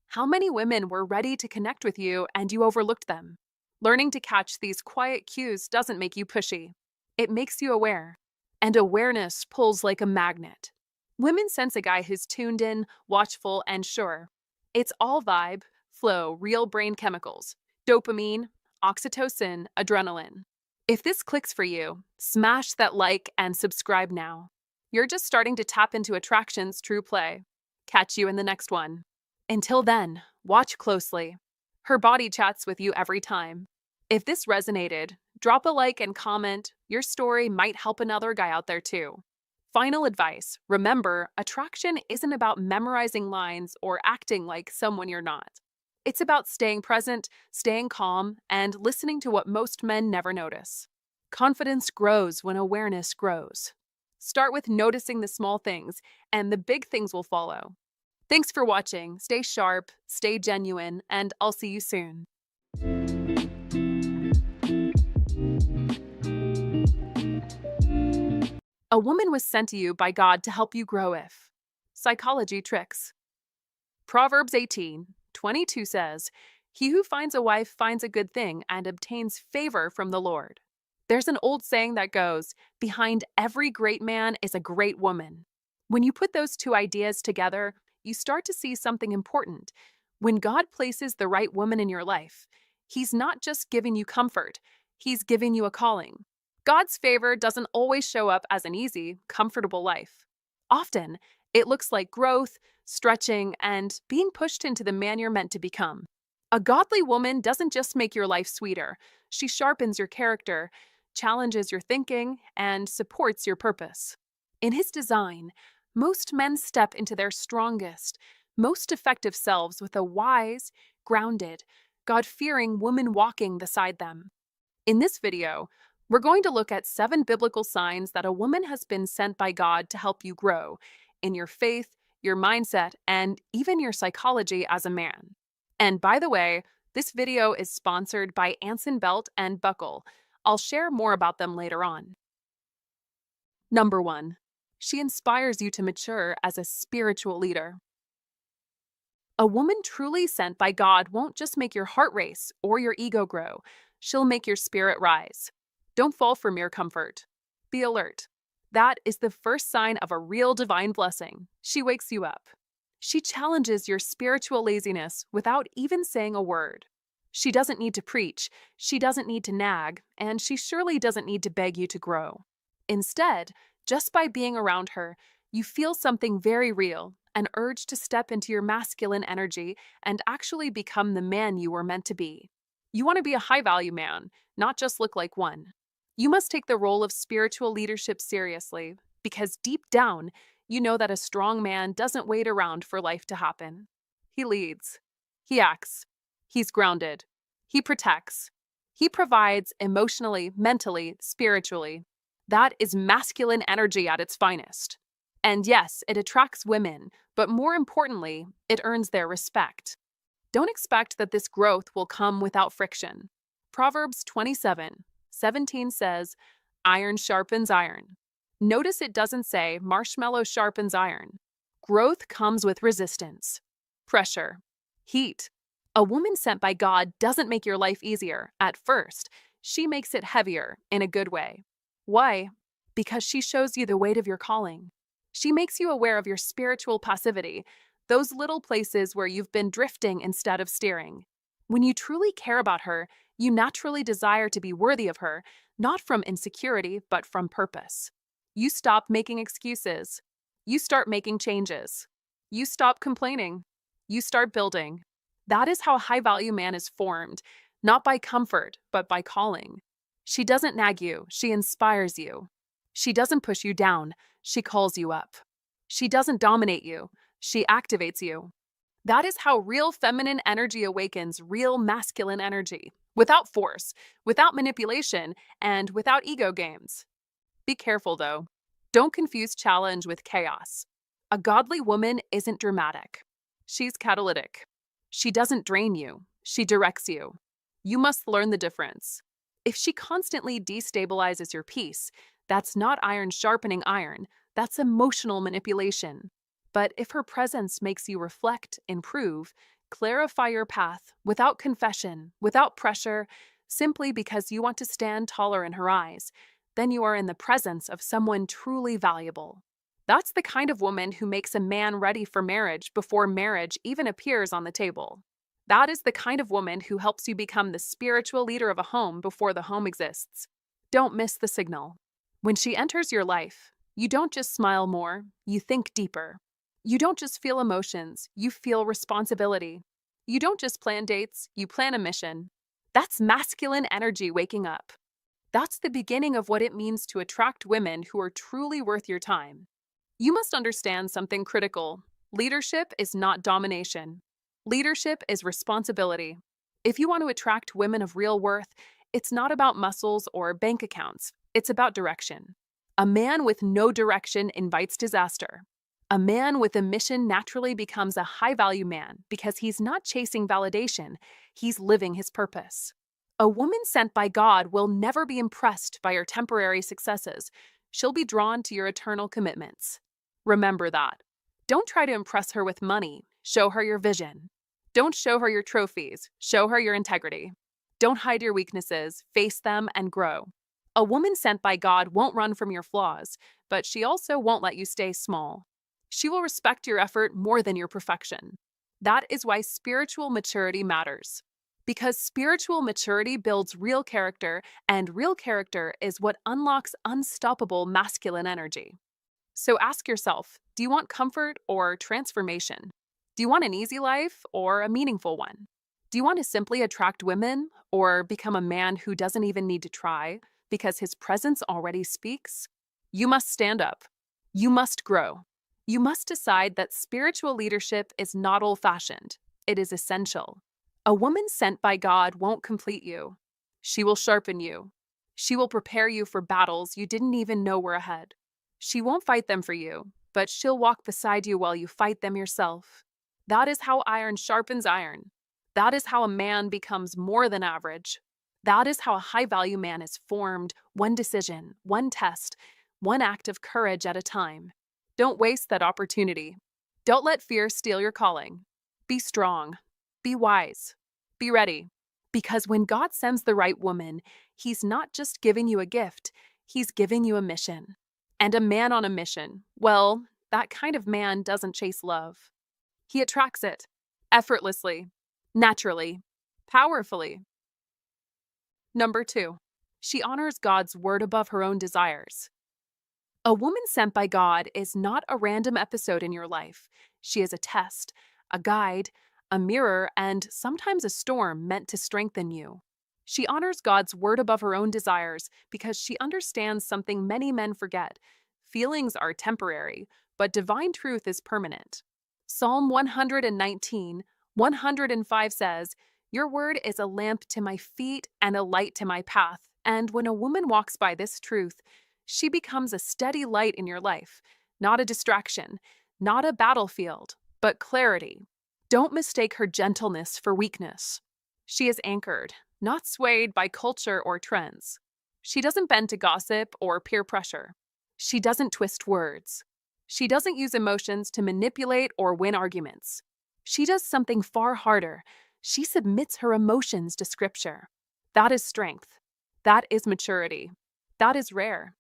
How many women were ready to connect with you and you overlooked them? Learning to catch these quiet cues doesn't make you pushy. It makes you aware. And awareness pulls like a magnet. Women sense a guy who's tuned in, watchful, and sure. It's all vibe, flow, real brain chemicals, dopamine, oxytocin, adrenaline. If this clicks for you, smash that like and subscribe now. You're just starting to tap into attraction's true play. Catch you in the next one. Until then, watch closely. Her body chats with you every time. If this resonated, drop a like and comment. Your story might help another guy out there too. Final advice: remember, attraction isn't about memorizing lines or acting like someone you're not. It's about staying present, staying calm, and listening to what most men never notice. Confidence grows when awareness grows. Start with noticing the small things, and the big things will follow. Thanks for watching. Stay sharp, stay genuine, and I'll see you soon. A woman was sent to you by God to help you grow if. Psychology tricks. Proverbs 18:22 says, "He who finds a wife finds a good thing and obtains favor from the Lord." There's an old saying that goes, "Behind every great man is a great woman." When you put those two ideas together, you start to see something important. When God places the right woman in your life, He's not just giving you comfort, He's giving you a calling. God's favor doesn't always show up as an easy, comfortable life. Often, it looks like growth, stretching, and being pushed into the man you're meant to become. A godly woman doesn't just make your life sweeter, she sharpens your character, challenges your thinking, and supports your purpose. In His design, most men step into their strongest, most effective selves with a wise, grounded, God-fearing woman walking beside them. In this video, we're going to look at 7 biblical signs that a woman has been sent by God to help you grow in your faith, your mindset, and even your psychology as a man. And by the way, this video is sponsored by Anson Belt and Buckle. I'll share more about them later on. Number 1. She inspires you to mature as a spiritual leader. A woman truly sent by God won't just make your heart race or your ego grow. She'll make your spirit rise. Don't fall for mere comfort. Be alert. That is the first sign of a real divine blessing. She wakes you up. She challenges your spiritual laziness without even saying a word. She doesn't need to preach, she doesn't need to nag, and she surely doesn't need to beg you to grow. Instead, just by being around her, you feel something very real, an urge to step into your masculine energy and actually become the man you were meant to be. You want to be a high-value man, not just look like one. You must take the role of spiritual leadership seriously, because deep down, you know that a strong man doesn't wait around for life to happen. He leads. He acts. He's grounded. He protects. He provides emotionally, mentally, spiritually. That is masculine energy at its finest. And yes, it attracts women, but more importantly, it earns their respect. Don't expect that this growth will come without friction. Proverbs 27:17 says, "Iron sharpens iron." Notice it doesn't say marshmallow sharpens iron. Growth comes with resistance, pressure, heat. A woman sent by God doesn't make your life easier at first. She makes it heavier in a good way. Why? Because she shows you the weight of your calling. She makes you aware of your spiritual passivity, those little places where you've been drifting instead of steering. When you truly care about her, you naturally desire to be worthy of her, not from insecurity, but from purpose. You stop making excuses. You start making changes. You stop complaining. You start building. That is how a high value man is formed, not by comfort, but by calling. She doesn't nag you, she inspires you. She doesn't push you down, she calls you up. She doesn't dominate you, she activates you. That is how real feminine energy awakens real masculine energy, without force, without manipulation, and without ego games. Be careful, though. Don't confuse challenge with chaos. A godly woman isn't dramatic. She's catalytic. She doesn't drain you, she directs you. You must learn the difference. If she constantly destabilizes your peace, that's not iron sharpening iron, that's emotional manipulation. But if her presence makes you reflect, improve, clarify your path without confession, without pressure, simply because you want to stand taller in her eyes, then you are in the presence of someone truly valuable. That's the kind of woman who makes a man ready for marriage before marriage even appears on the table. That is the kind of woman who helps you become the spiritual leader of a home before the home exists. Don't miss the signal. When she enters your life, you don't just smile more, you think deeper. You don't just feel emotions, you feel responsibility. You don't just plan dates, you plan a mission. That's masculine energy waking up. That's the beginning of what it means to attract women who are truly worth your time. You must understand something critical. Leadership is not domination. Leadership is responsibility. If you want to attract women of real worth, it's not about muscles or bank accounts. It's about direction. A man with no direction invites disaster. A man with a mission naturally becomes a high-value man because he's not chasing validation, he's living his purpose. A woman sent by God will never be impressed by your temporary successes. She'll be drawn to your eternal commitments. Remember that. Don't try to impress her with money. Show her your vision. Don't show her your trophies. Show her your integrity. Don't hide your weaknesses. Face them and grow. A woman sent by God won't run from your flaws, but she also won't let you stay small. She will respect your effort more than your perfection. That is why spiritual maturity matters. Because spiritual maturity builds real character, and real character is what unlocks unstoppable masculine energy. So ask yourself, do you want comfort or transformation? Do you want an easy life or a meaningful one? Do you want to simply attract women or become a man who doesn't even need to try because his presence already speaks? You must stand up. You must grow. You must decide that spiritual leadership is not old-fashioned. It is essential. A woman sent by God won't complete you. She will sharpen you. She will prepare you for battles you didn't even know were ahead. She won't fight them for you, but she'll walk beside you while you fight them yourself. That is how iron sharpens iron. That is how a man becomes more than average. That is how a high-value man is formed, one decision, one test, one act of courage at a time. Don't waste that opportunity. Don't let fear steal your calling. Be strong. Be wise. Be ready. Because when God sends the right woman, he's not just giving you a gift, he's giving you a mission. And a man on a mission, well, that kind of man doesn't chase love. He attracts it, effortlessly, naturally, powerfully. Number 2, she honors God's word above her own desires. A woman sent by God is not a random episode in your life. She is a test, a guide, a mirror, and sometimes a storm meant to strengthen you. She honors God's word above her own desires because she understands something many men forget. Feelings are temporary, but divine truth is permanent. Psalm 119, 105 says, "Your word is a lamp to my feet and a light to my path." And when a woman walks by this truth, she becomes a steady light in your life, not a distraction, not a battlefield, but clarity. Don't mistake her gentleness for weakness. She is anchored, not swayed by culture or trends. She doesn't bend to gossip or peer pressure. She doesn't twist words. She doesn't use emotions to manipulate or win arguments. She does something far harder. She submits her emotions to Scripture. That is strength. That is maturity. That is rare.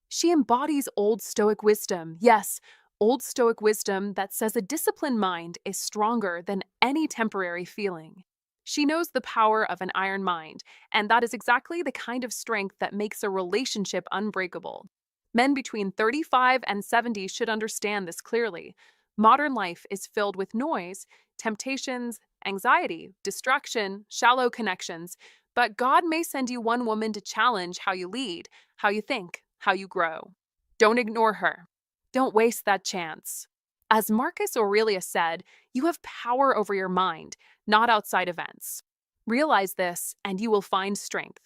She embodies Old Stoic wisdom. Yes, Old Stoic wisdom that says a disciplined mind is stronger than any temporary feeling. She knows the power of an iron mind, and that is exactly the kind of strength that makes a relationship unbreakable. Men between 35 and 70 should understand this clearly. Modern life is filled with noise, temptations, anxiety, distraction, shallow connections, but God may send you one woman to challenge how you lead, how you think, how you grow. Don't ignore her. Don't waste that chance. As Marcus Aurelius said, you have power over your mind, not outside events. Realize this, and you will find strength.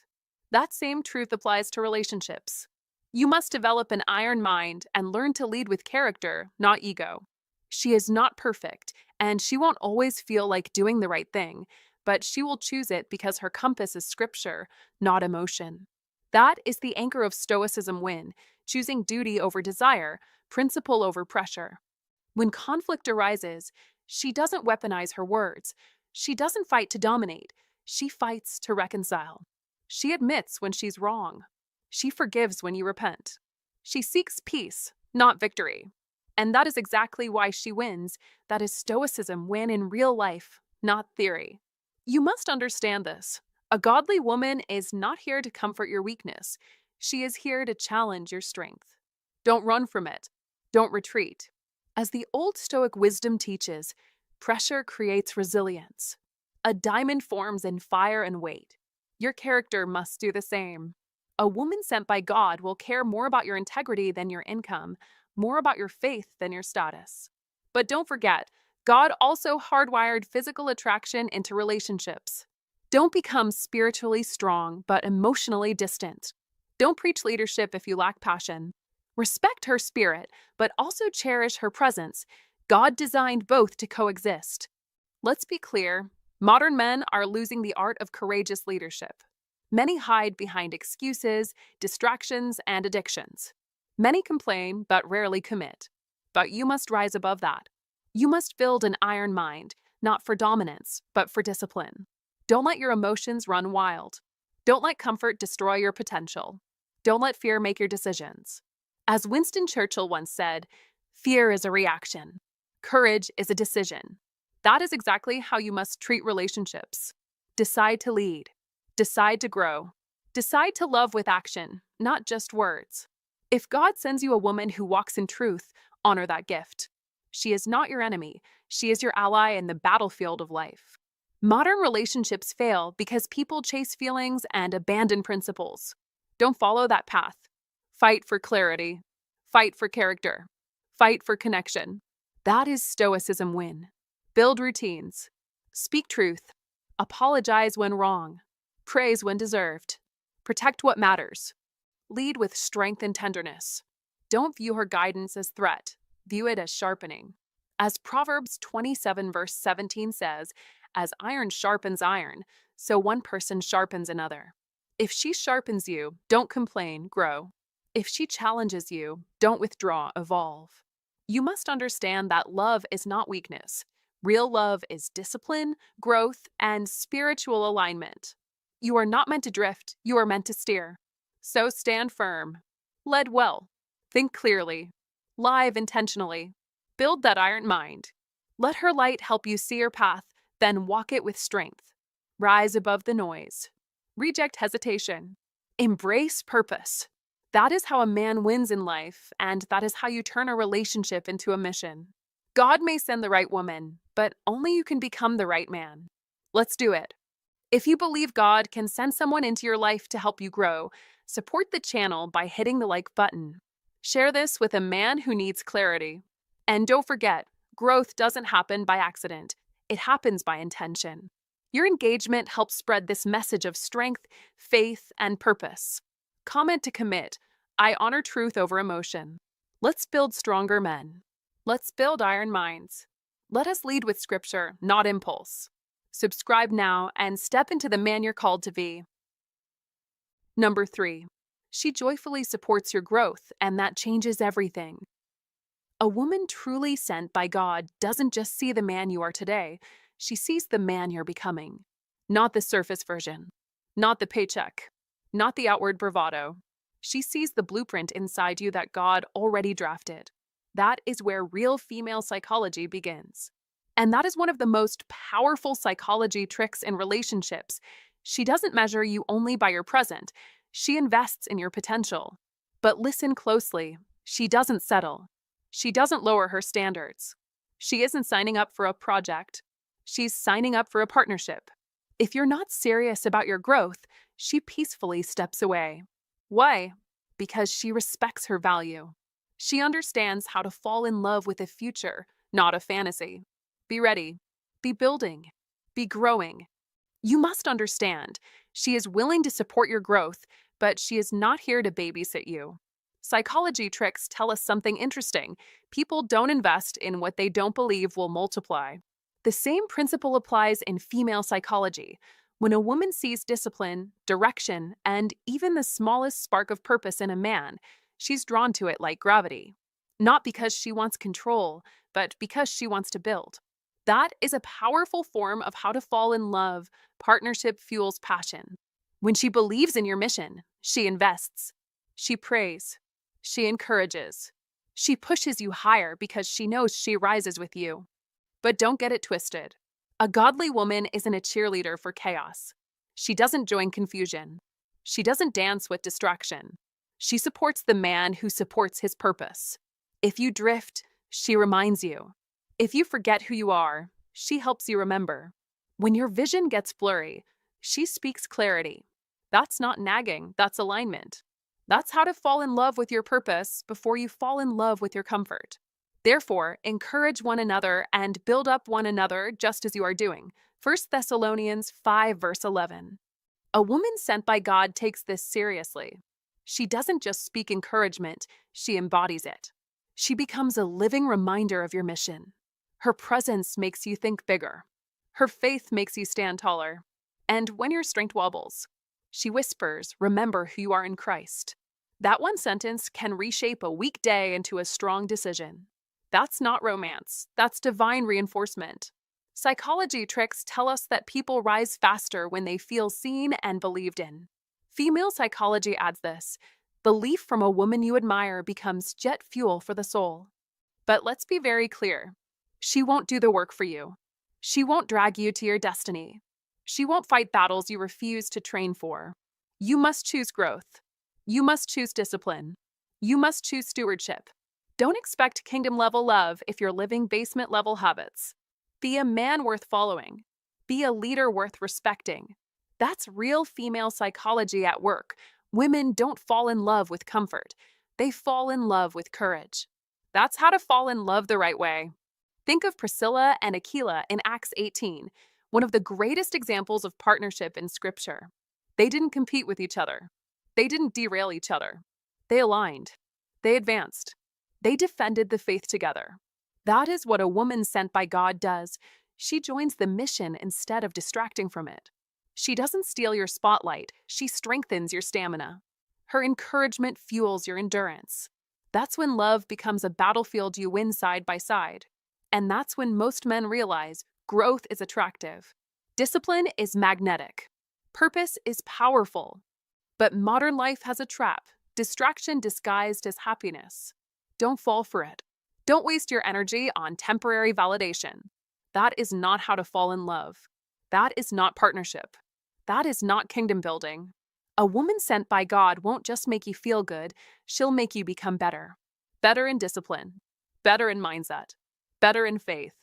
That same truth applies to relationships. You must develop an iron mind and learn to lead with character, not ego. She is not perfect, and she won't always feel like doing the right thing, but she will choose it because her compass is scripture, not emotion. That is the anchor of Stoicism win, choosing duty over desire, principle over pressure. When conflict arises, she doesn't weaponize her words. She doesn't fight to dominate. She fights to reconcile. She admits when she's wrong. She forgives when you repent. She seeks peace, not victory. And that is exactly why she wins. That is Stoicism win in real life, not theory. You must understand this. A godly woman is not here to comfort your weakness. She is here to challenge your strength. Don't run from it. Don't retreat. As the Old Stoic wisdom teaches, pressure creates resilience. A diamond forms in fire and weight. Your character must do the same. A woman sent by God will care more about your integrity than your income, more about your faith than your status. But don't forget, God also hardwired physical attraction into relationships. Don't become spiritually strong but emotionally distant. Don't preach leadership if you lack passion. Respect her spirit, but also cherish her presence. God designed both to coexist. Let's be clear, modern men are losing the art of courageous leadership. Many hide behind excuses, distractions, and addictions. Many complain, but rarely commit. But you must rise above that. You must build an iron mind, not for dominance, but for discipline. Don't let your emotions run wild. Don't let comfort destroy your potential. Don't let fear make your decisions. As Winston Churchill once said, fear is a reaction. Courage is a decision. That is exactly how you must treat relationships. Decide to lead. Decide to grow. Decide to love with action, not just words. If God sends you a woman who walks in truth, honor that gift. She is not your enemy. She is your ally in the battlefield of life. Modern relationships fail because people chase feelings and abandon principles. Don't follow that path. Fight for clarity. Fight for character. Fight for connection. That is Stoicism win. Build routines. Speak truth. Apologize when wrong. Praise when deserved. Protect what matters. Lead with strength and tenderness. Don't view her guidance as threat. View it as sharpening. As Proverbs 27 verse 17 says, as iron sharpens iron, so one person sharpens another. If she sharpens you, don't complain, grow. If she challenges you, don't withdraw, evolve. You must understand that love is not weakness. Real love is discipline, growth, and spiritual alignment. You are not meant to drift, you are meant to steer. So stand firm. Lead well. Think clearly. Live intentionally. Build that iron mind. Let her light help you see your path, then walk it with strength. Rise above the noise. Reject hesitation. Embrace purpose. That is how a man wins in life, and that is how you turn a relationship into a mission. God may send the right woman, but only you can become the right man. Let's do it. If you believe God can send someone into your life to help you grow, support the channel by hitting the like button. Share this with a man who needs clarity. And don't forget, growth doesn't happen by accident. It happens by intention. Your engagement helps spread this message of strength, faith, and purpose. Comment to commit. I honor truth over emotion. Let's build stronger men. Let's build iron minds. Let us lead with scripture, not impulse. Subscribe now and step into the man you're called to be. Number 3. She joyfully supports your growth, and that changes everything. A woman truly sent by God doesn't just see the man you are today, she sees the man you're becoming. Not the surface version, not the paycheck, not the outward bravado. She sees the blueprint inside you that God already drafted. That is where real female psychology begins. And that is one of the most powerful psychology tricks in relationships. She doesn't measure you only by your present, she invests in your potential. But listen closely, she doesn't settle. She doesn't lower her standards. She isn't signing up for a project, she's signing up for a partnership. If you're not serious about your growth, she peacefully steps away. Why? Because she respects her value. She understands how to fall in love with a future, not a fantasy. Be ready. Be building. Be growing. You must understand, she is willing to support your growth, but she is not here to babysit you. Psychology tricks tell us something interesting. People don't invest in what they don't believe will multiply. The same principle applies in female psychology. When a woman sees discipline, direction, and even the smallest spark of purpose in a man, she's drawn to it like gravity. Not because she wants control, but because she wants to build. That is a powerful form of how to fall in love. Partnership fuels passion. When she believes in your mission, she invests. She prays. She encourages. She pushes you higher because she knows she rises with you. But don't get it twisted. A godly woman isn't a cheerleader for chaos. She doesn't join confusion. She doesn't dance with distraction. She supports the man who supports his purpose. If you drift, she reminds you. If you forget who you are, she helps you remember. When your vision gets blurry, she speaks clarity. That's not nagging, that's alignment. That's how to fall in love with your purpose before you fall in love with your comfort. Therefore, encourage one another and build up one another just as you are doing. 1 Thessalonians 5 verse 11. A woman sent by God takes this seriously. She doesn't just speak encouragement, she embodies it. She becomes a living reminder of your mission. Her presence makes you think bigger. Her faith makes you stand taller. And when your strength wobbles, she whispers, remember who you are in Christ. That one sentence can reshape a weak day into a strong decision. That's not romance, that's divine reinforcement. Psychology tricks tell us that people rise faster when they feel seen and believed in. Female psychology adds this. Belief from a woman you admire becomes jet fuel for the soul. But let's be very clear. She won't do the work for you. She won't drag you to your destiny. She won't fight battles you refuse to train for. You must choose growth. You must choose discipline. You must choose stewardship. Don't expect kingdom-level love if you're living basement-level habits. Be a man worth following. Be a leader worth respecting. That's real female psychology at work. Women don't fall in love with comfort. They fall in love with courage. That's how to fall in love the right way. Think of Priscilla and Aquila in Acts 18, one of the greatest examples of partnership in Scripture. They didn't compete with each other. They didn't derail each other. They aligned. They advanced. They defended the faith together. That is what a woman sent by God does. She joins the mission instead of distracting from it. She doesn't steal your spotlight, she strengthens your stamina. Her encouragement fuels your endurance. That's when love becomes a battlefield you win side by side. And that's when most men realize growth is attractive. Discipline is magnetic. Purpose is powerful. But modern life has a trap, distraction disguised as happiness. Don't fall for it. Don't waste your energy on temporary validation. That is not how to fall in love. That is not partnership. That is not kingdom building. A woman sent by God won't just make you feel good, she'll make you become better. Better in discipline. Better in mindset. Better in faith.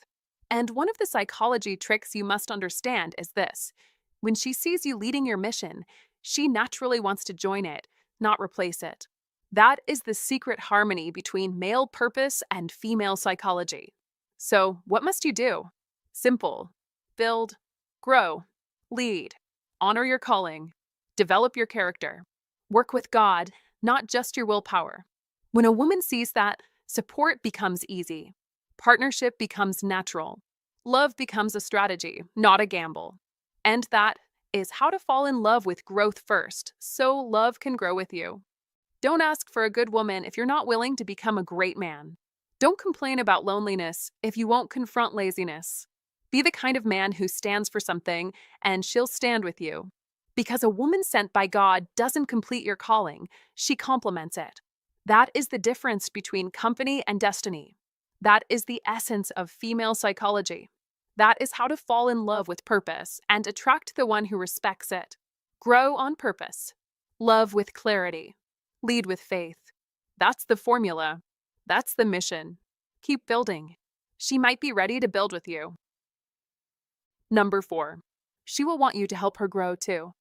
And one of the psychology tricks you must understand is this. When she sees you leading your mission, she naturally wants to join it, not replace it. That is the secret harmony between male purpose and female psychology. So, what must you do? Simple. Build, grow, lead, honor your calling, develop your character. Work with God, not just your willpower. When a woman sees that, support becomes easy. Partnership becomes natural. Love becomes a strategy, not a gamble. And that is how to fall in love with growth first, so love can grow with you. Don't ask for a good woman if you're not willing to become a great man. Don't complain about loneliness if you won't confront laziness. Be the kind of man who stands for something, and she'll stand with you. Because a woman sent by God doesn't complete your calling, she complements it. That is the difference between company and destiny. That is the essence of female psychology. That is how to fall in love with purpose and attract the one who respects it. Grow on purpose. Love with clarity. Lead with faith. That's the formula. That's the mission. Keep building. She might be ready to build with you. Number 4. She will want you to help her grow too.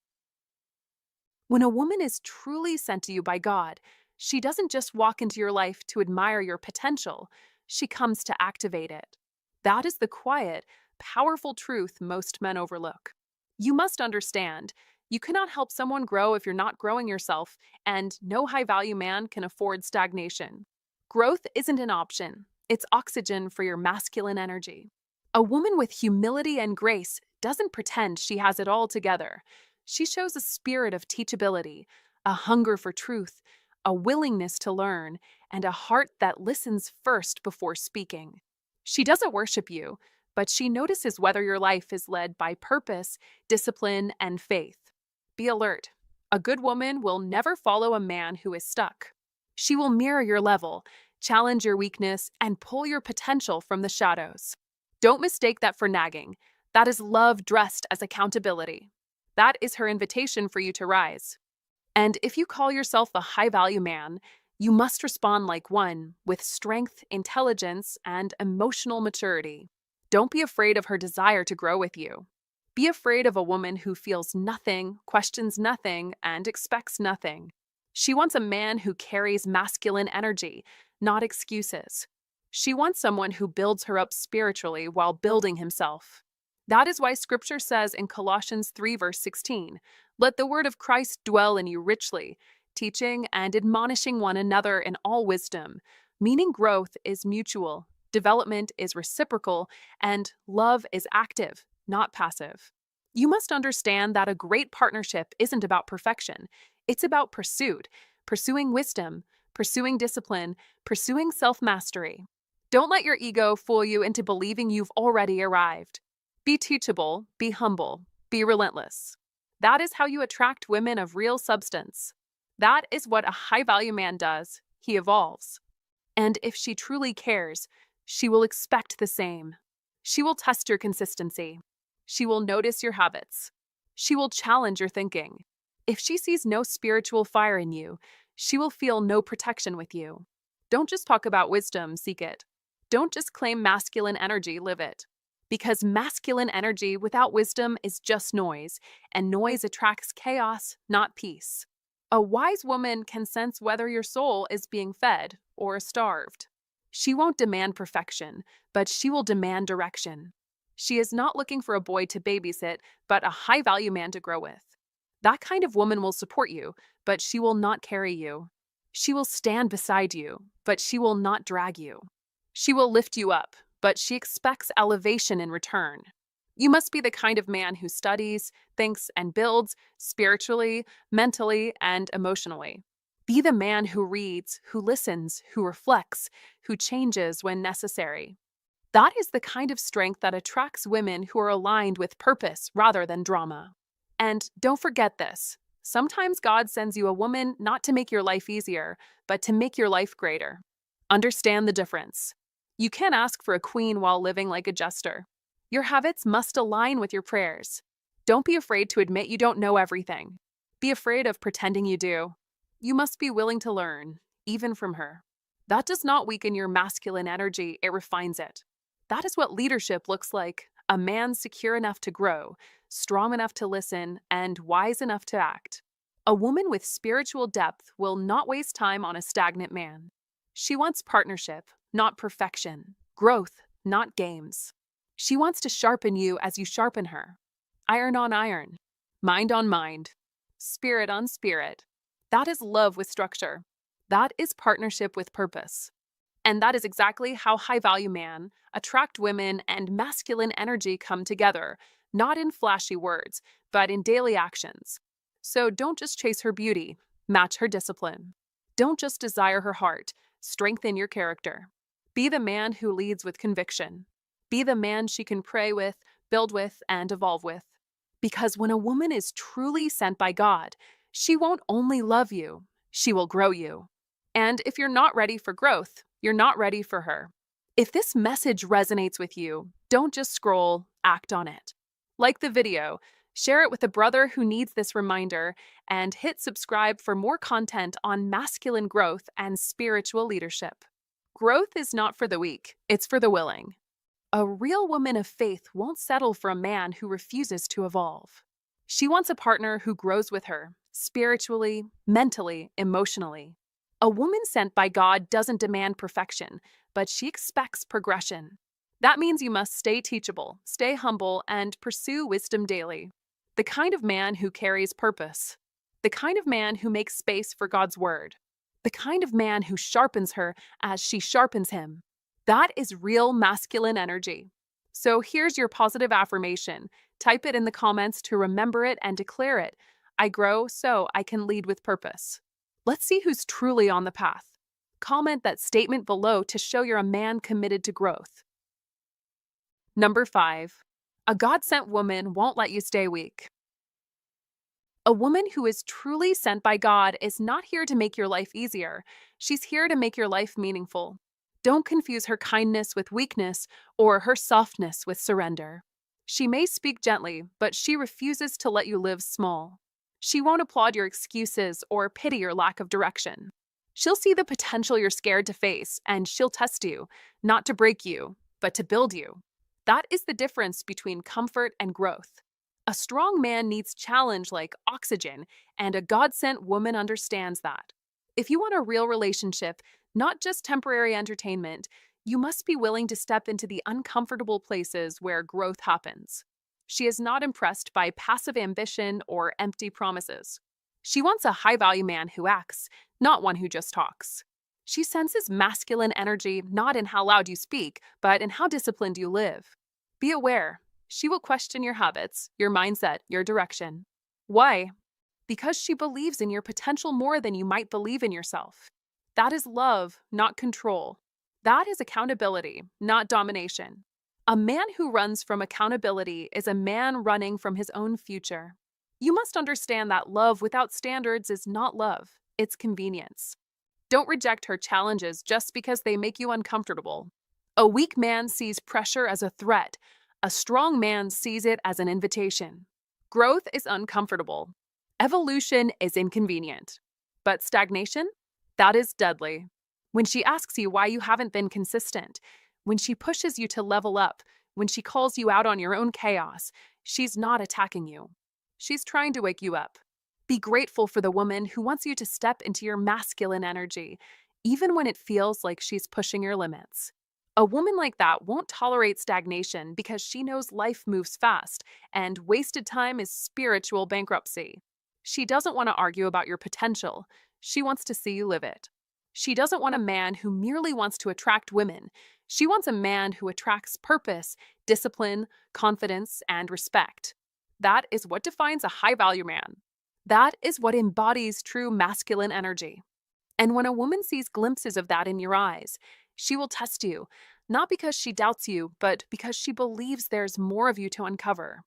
When a woman is truly sent to you by God, she doesn't just walk into your life to admire your potential, she comes to activate it. That is the quiet, powerful truth most men overlook. You must understand, you cannot help someone grow if you're not growing yourself, and no high value man can afford stagnation. Growth isn't an option, it's oxygen for your masculine energy. A woman with humility and grace doesn't pretend she has it all together. She shows a spirit of teachability, a hunger for truth, a willingness to learn, and a heart that listens first before speaking. She doesn't worship you, but she notices whether your life is led by purpose, discipline, and faith. Be alert. A good woman will never follow a man who is stuck. She will mirror your level, challenge your weakness, and pull your potential from the shadows. Don't mistake that for nagging. That is love dressed as accountability. That is her invitation for you to rise. And if you call yourself a high-value man, you must respond like one with strength, intelligence, and emotional maturity. Don't be afraid of her desire to grow with you. Be afraid of a woman who feels nothing, questions nothing, and expects nothing. She wants a man who carries masculine energy, not excuses. She wants someone who builds her up spiritually while building himself. That is why Scripture says in Colossians 3, verse 16, "Let the word of Christ dwell in you richly, teaching and admonishing one another in all wisdom," meaning growth is mutual, development is reciprocal, and love is active, not passive. You must understand that a great partnership isn't about perfection. It's about pursuit, pursuing wisdom, pursuing discipline, pursuing self-mastery. Don't let your ego fool you into believing you've already arrived. Be teachable, be humble, be relentless. That is how you attract women of real substance. That is what a high-value man does. He evolves. And if she truly cares, she will expect the same. She will test your consistency. She will notice your habits. She will challenge your thinking. If she sees no spiritual fire in you, she will feel no protection with you. Don't just talk about wisdom, seek it. Don't just claim masculine energy, live it. Because masculine energy without wisdom is just noise, and noise attracts chaos, not peace. A wise woman can sense whether your soul is being fed or starved. She won't demand perfection, but she will demand direction. She is not looking for a boy to babysit, but a high-value man to grow with. That kind of woman will support you, but she will not carry you. She will stand beside you, but she will not drag you. She will lift you up, but she expects elevation in return. You must be the kind of man who studies, thinks, and builds spiritually, mentally, and emotionally. Be the man who reads, who listens, who reflects, who changes when necessary. That is the kind of strength that attracts women who are aligned with purpose rather than drama. And don't forget this. Sometimes God sends you a woman not to make your life easier, but to make your life greater. Understand the difference. You can't ask for a queen while living like a jester. Your habits must align with your prayers. Don't be afraid to admit you don't know everything. Be afraid of pretending you do. You must be willing to learn, even from her. That does not weaken your masculine energy, it refines it. That is what leadership looks like, a man secure enough to grow, strong enough to listen, and wise enough to act. A woman with spiritual depth will not waste time on a stagnant man. She wants partnership, not perfection, growth, not games. She wants to sharpen you as you sharpen her. Iron on iron, mind on mind, spirit on spirit. That is love with structure. That is partnership with purpose. And that is exactly how high-value man, attract women, and masculine energy come together, not in flashy words, but in daily actions. So don't just chase her beauty, match her discipline. Don't just desire her heart, strengthen your character. Be the man who leads with conviction. Be the man she can pray with, build with, and evolve with. Because when a woman is truly sent by God, she won't only love you, she will grow you. And if you're not ready for growth, you're not ready for her. If this message resonates with you, don't just scroll, act on it. Like the video, share it with a brother who needs this reminder, and hit subscribe for more content on masculine growth and spiritual leadership. Growth is not for the weak, it's for the willing. A real woman of faith won't settle for a man who refuses to evolve. She wants a partner who grows with her, spiritually, mentally, emotionally. A woman sent by God doesn't demand perfection, but she expects progression. That means you must stay teachable, stay humble, and pursue wisdom daily. The kind of man who carries purpose. The kind of man who makes space for God's word. The kind of man who sharpens her as she sharpens him. That is real masculine energy. So here's your positive affirmation. Type it in the comments to remember it and declare it. I grow so I can lead with purpose. Let's see who's truly on the path. Comment that statement below to show you're a man committed to growth. Number 5. A God-sent woman won't let you stay weak. A woman who is truly sent by God is not here to make your life easier. She's here to make your life meaningful. Don't confuse her kindness with weakness or her softness with surrender. She may speak gently, but she refuses to let you live small. She won't applaud your excuses or pity your lack of direction. She'll see the potential you're scared to face, and she'll test you, not to break you, but to build you. That is the difference between comfort and growth. A strong man needs challenge like oxygen, and a God-sent woman understands that. If you want a real relationship, not just temporary entertainment, you must be willing to step into the uncomfortable places where growth happens. She is not impressed by passive ambition or empty promises. She wants a high-value man who acts, not one who just talks. She senses masculine energy not in how loud you speak, but in how disciplined you live. Be aware, she will question your habits, your mindset, your direction. Why? Because she believes in your potential more than you might believe in yourself. That is love, not control. That is accountability, not domination. A man who runs from accountability is a man running from his own future. You must understand that love without standards is not love, it's convenience. Don't reject her challenges just because they make you uncomfortable. A weak man sees pressure as a threat. A strong man sees it as an invitation. Growth is uncomfortable. Evolution is inconvenient. But stagnation? That is deadly. When she asks you why you haven't been consistent, when she pushes you to level up, when she calls you out on your own chaos, she's not attacking you. She's trying to wake you up. Be grateful for the woman who wants you to step into your masculine energy, even when it feels like she's pushing your limits. A woman like that won't tolerate stagnation because she knows life moves fast, and wasted time is spiritual bankruptcy. She doesn't want to argue about your potential. She wants to see you live it. She doesn't want a man who merely wants to attract women. She wants a man who attracts purpose, discipline, confidence, and respect. That is what defines a high-value man. That is what embodies true masculine energy. And when a woman sees glimpses of that in your eyes, she will test you, not because she doubts you, but because she believes there's more of you to uncover.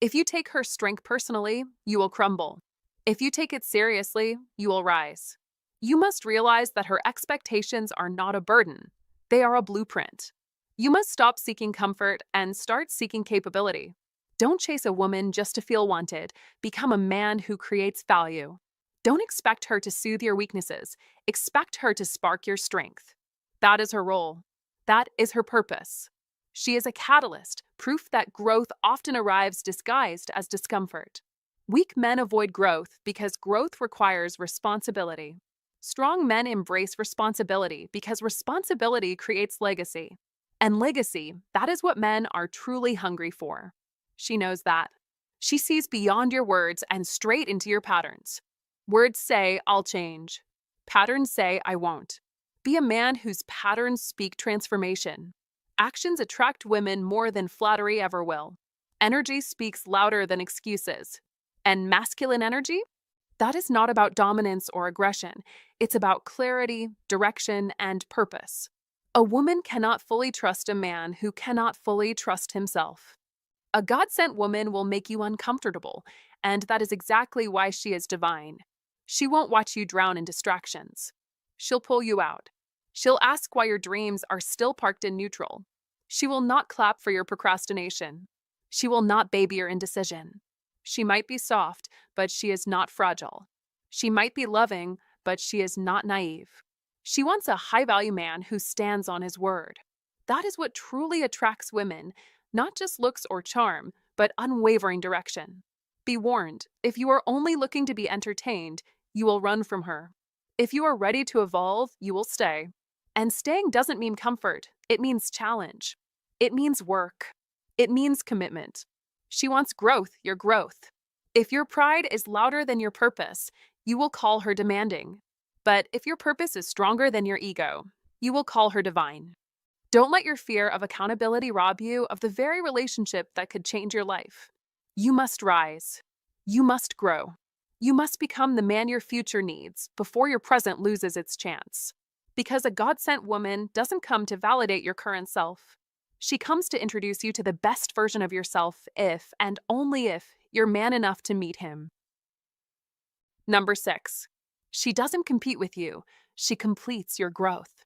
If you take her strength personally, you will crumble. If you take it seriously, you will rise. You must realize that her expectations are not a burden. They are a blueprint. You must stop seeking comfort and start seeking capability. Don't chase a woman just to feel wanted. Become a man who creates value. Don't expect her to soothe your weaknesses. Expect her to spark your strength. That is her role. That is her purpose. She is a catalyst, proof that growth often arrives disguised as discomfort. Weak men avoid growth because growth requires responsibility. Strong men embrace responsibility because responsibility creates legacy. And legacy, that is what men are truly hungry for. She knows that. She sees beyond your words and straight into your patterns. Words say, I'll change. Patterns say, I won't. Be a man whose patterns speak transformation. Actions attract women more than flattery ever will. Energy speaks louder than excuses. And masculine energy? That is not about dominance or aggression. It's about clarity, direction, and purpose. A woman cannot fully trust a man who cannot fully trust himself. A God-sent woman will make you uncomfortable, and that is exactly why she is divine. She won't watch you drown in distractions. She'll pull you out. She'll ask why your dreams are still parked in neutral. She will not clap for your procrastination. She will not baby your indecision. She might be soft, but she is not fragile. She might be loving, but she is not naive. She wants a high-value man who stands on his word. That is what truly attracts women, not just looks or charm, but unwavering direction. Be warned, if you are only looking to be entertained, you will run from her. If you are ready to evolve, you will stay. And staying doesn't mean comfort, it means challenge. It means work. It means commitment. She wants growth, your growth. If your pride is louder than your purpose, you will call her demanding. But if your purpose is stronger than your ego, you will call her divine. Don't let your fear of accountability rob you of the very relationship that could change your life. You must rise. You must grow. You must become the man your future needs before your present loses its chance. Because a God-sent woman doesn't come to validate your current self. She comes to introduce you to the best version of yourself if, and only if, you're man enough to meet him. Number 6. She doesn't compete with you. She completes your growth.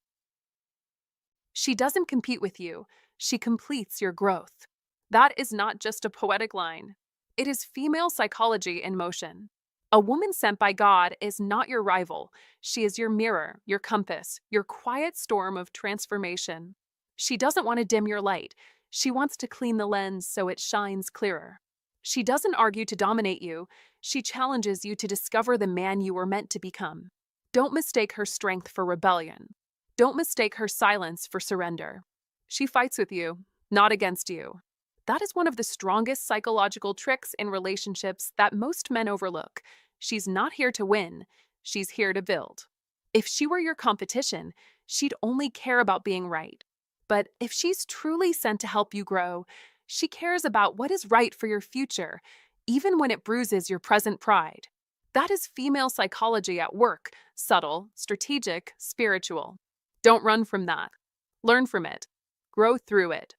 She doesn't compete with you. She completes your growth. That is not just a poetic line. It is female psychology in motion. A woman sent by God is not your rival. She is your mirror, your compass, your quiet storm of transformation. She doesn't want to dim your light. She wants to clean the lens so it shines clearer. She doesn't argue to dominate you. She challenges you to discover the man you were meant to become. Don't mistake her strength for rebellion. Don't mistake her silence for surrender. She fights with you, not against you. That is one of the strongest psychological tricks in relationships that most men overlook. She's not here to win. She's here to build. If she were your competition, she'd only care about being right. But if she's truly sent to help you grow, she cares about what is right for your future, even when it bruises your present pride. That is female psychology at work, subtle, strategic, spiritual. Don't run from that. Learn from it. Grow through it.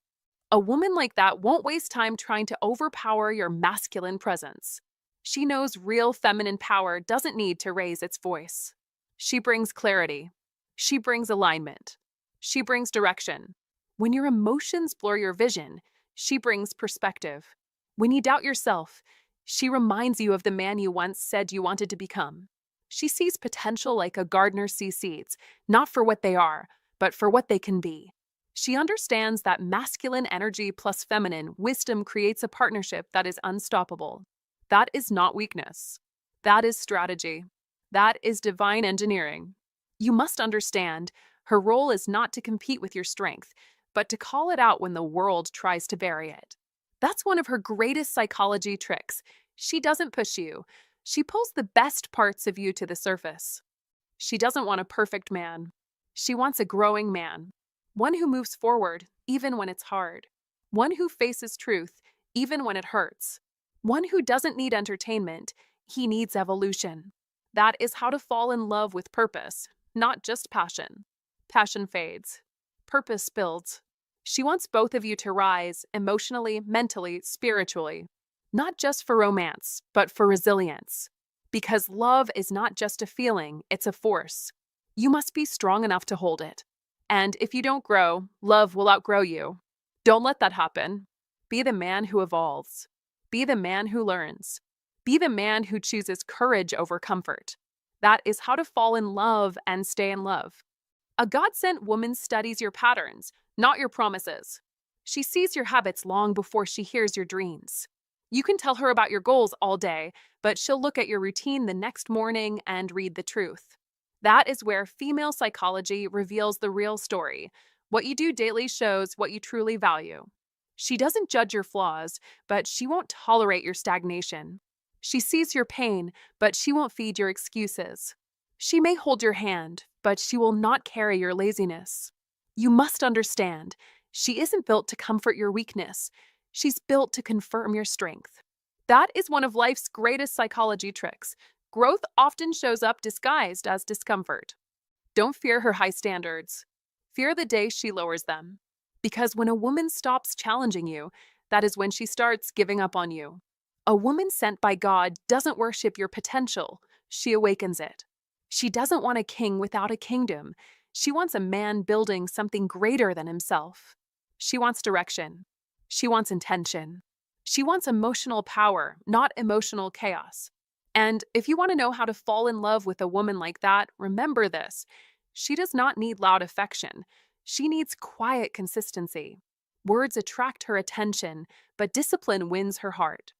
A woman like that won't waste time trying to overpower your masculine presence. She knows real feminine power doesn't need to raise its voice. She brings clarity. She brings alignment. She brings direction. When your emotions blur your vision, she brings perspective. When you doubt yourself, she reminds you of the man you once said you wanted to become. She sees potential like a gardener sees seeds, not for what they are, but for what they can be. She understands that masculine energy plus feminine wisdom creates a partnership that is unstoppable. That is not weakness. That is strategy. That is divine engineering. You must understand, her role is not to compete with your strength, but to call it out when the world tries to bury it. That's one of her greatest psychology tricks. She doesn't push you. She pulls the best parts of you to the surface. She doesn't want a perfect man. She wants a growing man. One who moves forward, even when it's hard. One who faces truth, even when it hurts. One who doesn't need entertainment, he needs evolution. That is how to fall in love with purpose, not just passion. Passion fades. Purpose builds. She wants both of you to rise, emotionally, mentally, spiritually. Not just for romance, but for resilience. Because love is not just a feeling, it's a force. You must be strong enough to hold it. And if you don't grow, love will outgrow you. Don't let that happen. Be the man who evolves. Be the man who learns. Be the man who chooses courage over comfort. That is how to fall in love and stay in love. A God-sent woman studies your patterns, not your promises. She sees your habits long before she hears your dreams. You can tell her about your goals all day, but she'll look at your routine the next morning and read the truth. That is where female psychology reveals the real story. What you do daily shows what you truly value. She doesn't judge your flaws, but she won't tolerate your stagnation. She sees your pain, but she won't feed your excuses. She may hold your hand, but she will not carry your laziness. You must understand, she isn't built to comfort your weakness. She's built to confirm your strength. That is one of life's greatest psychology tricks. Growth often shows up disguised as discomfort. Don't fear her high standards. Fear the day she lowers them. Because when a woman stops challenging you, that is when she starts giving up on you. A woman sent by God doesn't worship your potential, she awakens it. She doesn't want a king without a kingdom. She wants a man building something greater than himself. She wants direction. She wants intention. She wants emotional power, not emotional chaos. And if you want to know how to fall in love with a woman like that, remember this. She does not need loud affection. She needs quiet consistency. Words attract her attention, but discipline wins her heart.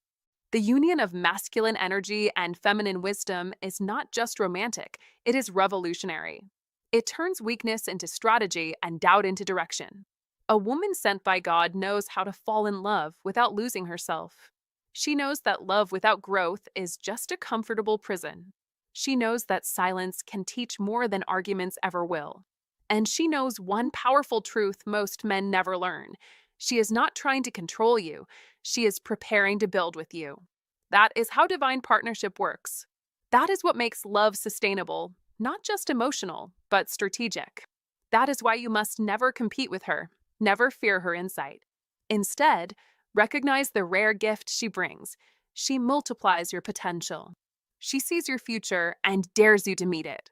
The union of masculine energy and feminine wisdom is not just romantic, it is revolutionary. It turns weakness into strategy and doubt into direction. A woman sent by God knows how to fall in love without losing herself. She knows that love without growth is just a comfortable prison. She knows that silence can teach more than arguments ever will. And she knows one powerful truth most men never learn. She is not trying to control you, she is preparing to build with you. That is how divine partnership works. That is what makes love sustainable, not just emotional, but strategic. That is why you must never compete with her, never fear her insight. Instead, recognize the rare gift she brings. She multiplies your potential. She sees your future and dares you to meet it.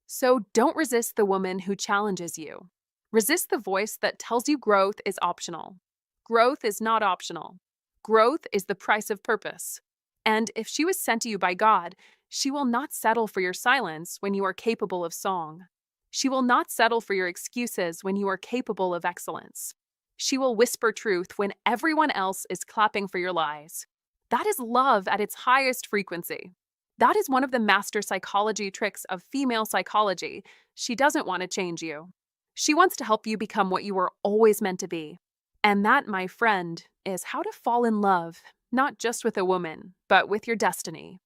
So don't resist the woman who challenges you. Resist the voice that tells you growth is optional. Growth is not optional. Growth is the price of purpose. And if she was sent to you by God, she will not settle for your silence when you are capable of song. She will not settle for your excuses when you are capable of excellence. She will whisper truth when everyone else is clapping for your lies. That is love at its highest frequency. That is one of the master psychology tricks of female psychology. She doesn't want to change you. She wants to help you become what you were always meant to be. And that, my friend, is how to fall in love, not just with a woman, but with your destiny.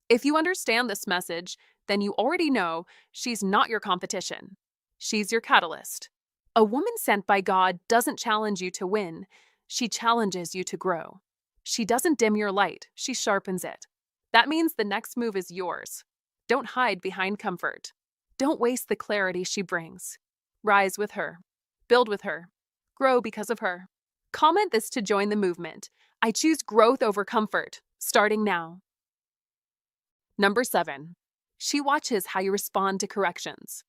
If you understand this message, then you already know she's not your competition. She's your catalyst. A woman sent by God doesn't challenge you to win. She challenges you to grow. She doesn't dim your light. She sharpens it. That means the next move is yours. Don't hide behind comfort. Don't waste the clarity she brings. Rise with her. Build with her. Grow because of her. Comment this to join the movement. I choose growth over comfort, starting now. Number 7. She watches how you respond to corrections.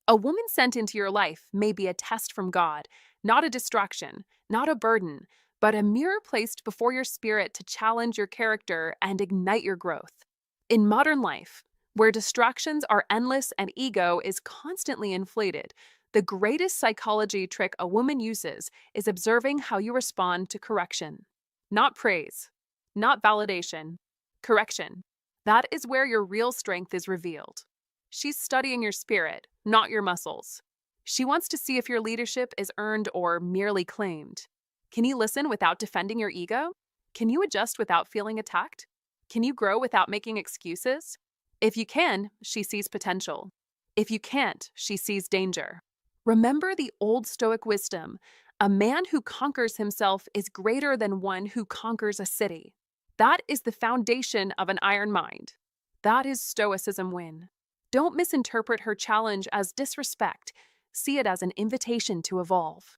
A woman sent into your life may be a test from God, not a distraction, not a burden, but a mirror placed before your spirit to challenge your character and ignite your growth. In modern life, where distractions are endless and ego is constantly inflated, the greatest psychology trick a woman uses is observing how you respond to correction. Not praise, not validation, correction. That is where your real strength is revealed. She's studying your spirit, not your muscles. She wants to see if your leadership is earned or merely claimed. Can you listen without defending your ego? Can you adjust without feeling attacked? Can you grow without making excuses? If you can, she sees potential. If you can't, she sees danger. Remember the old Stoic wisdom. A man who conquers himself is greater than one who conquers a city. That is the foundation of an iron mind. That is Stoicism win. Don't misinterpret her challenge as disrespect. See it as an invitation to evolve.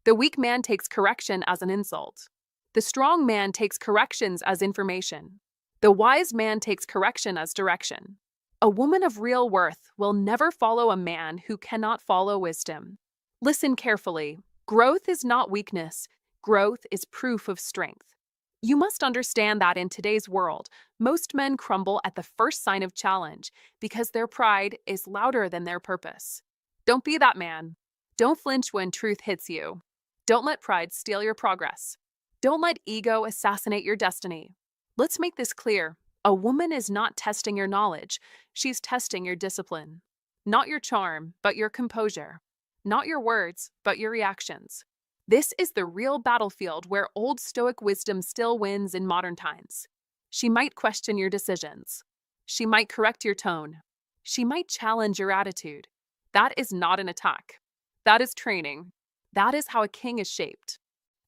The weak man takes correction as an insult. The strong man takes corrections as information. The wise man takes correction as direction. A woman of real worth will never follow a man who cannot follow wisdom. Listen carefully. Growth is not weakness. Growth is proof of strength. You must understand that in today's world, most men crumble at the first sign of challenge because their pride is louder than their purpose. Don't be that man. Don't flinch when truth hits you. Don't let pride steal your progress. Don't let ego assassinate your destiny. Let's make this clear. A woman is not testing your knowledge. She's testing your discipline. Not your charm, but your composure. Not your words, but your reactions. This is the real battlefield where old Stoic wisdom still wins in modern times. She might question your decisions. She might correct your tone. She might challenge your attitude. That is not an attack. That is training. That is how a king is shaped.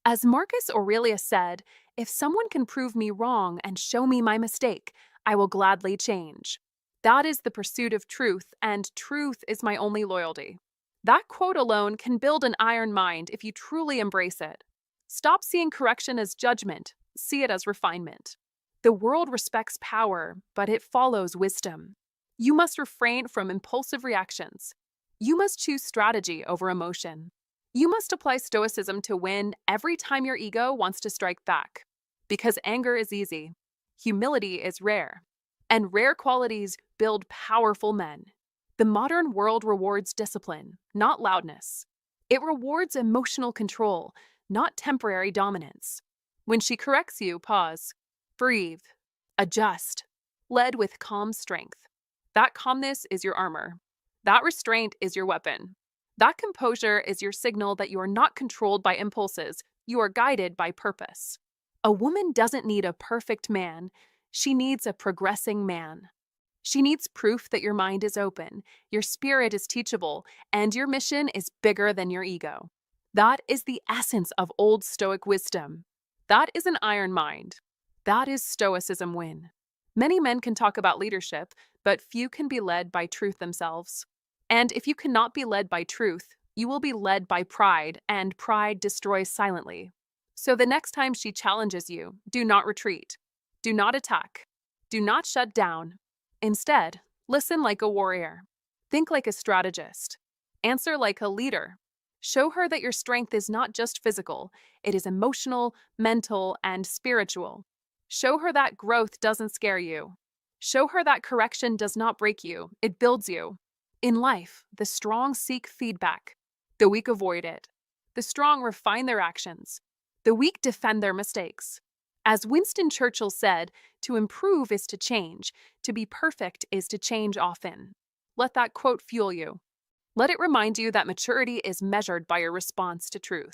As Marcus Aurelius said, if someone can prove me wrong and show me my mistake, I will gladly change. That is the pursuit of truth, and truth is my only loyalty. That quote alone can build an iron mind if you truly embrace it. Stop seeing correction as judgment, see it as refinement. The world respects power, but it follows wisdom. You must refrain from impulsive reactions. You must choose strategy over emotion. You must apply stoicism to win every time your ego wants to strike back. Because anger is easy, humility is rare, and rare qualities build powerful men. The modern world rewards discipline, not loudness. It rewards emotional control, not temporary dominance. When she corrects you, pause, breathe, adjust, lead with calm strength. That calmness is your armor. That restraint is your weapon. That composure is your signal that you are not controlled by impulses, you are guided by purpose. A woman doesn't need a perfect man, she needs a progressing man. She needs proof that your mind is open, your spirit is teachable, and your mission is bigger than your ego. That is the essence of Old Stoic wisdom. That is an iron mind. That is Stoicism win. Many men can talk about leadership, but few can be led by truth themselves. And if you cannot be led by truth, you will be led by pride, and pride destroys silently. So the next time she challenges you, do not retreat. Do not attack. Do not shut down. Instead, listen like a warrior. Think like a strategist. Answer like a leader. Show her that your strength is not just physical, it is emotional, mental, and spiritual. Show her that growth doesn't scare you. Show her that correction does not break you, it builds you. In life, the strong seek feedback. The weak avoid it. The strong refine their actions. The weak defend their mistakes. As Winston Churchill said, to improve is to change. To be perfect is to change often. Let that quote fuel you. Let it remind you that maturity is measured by your response to truth.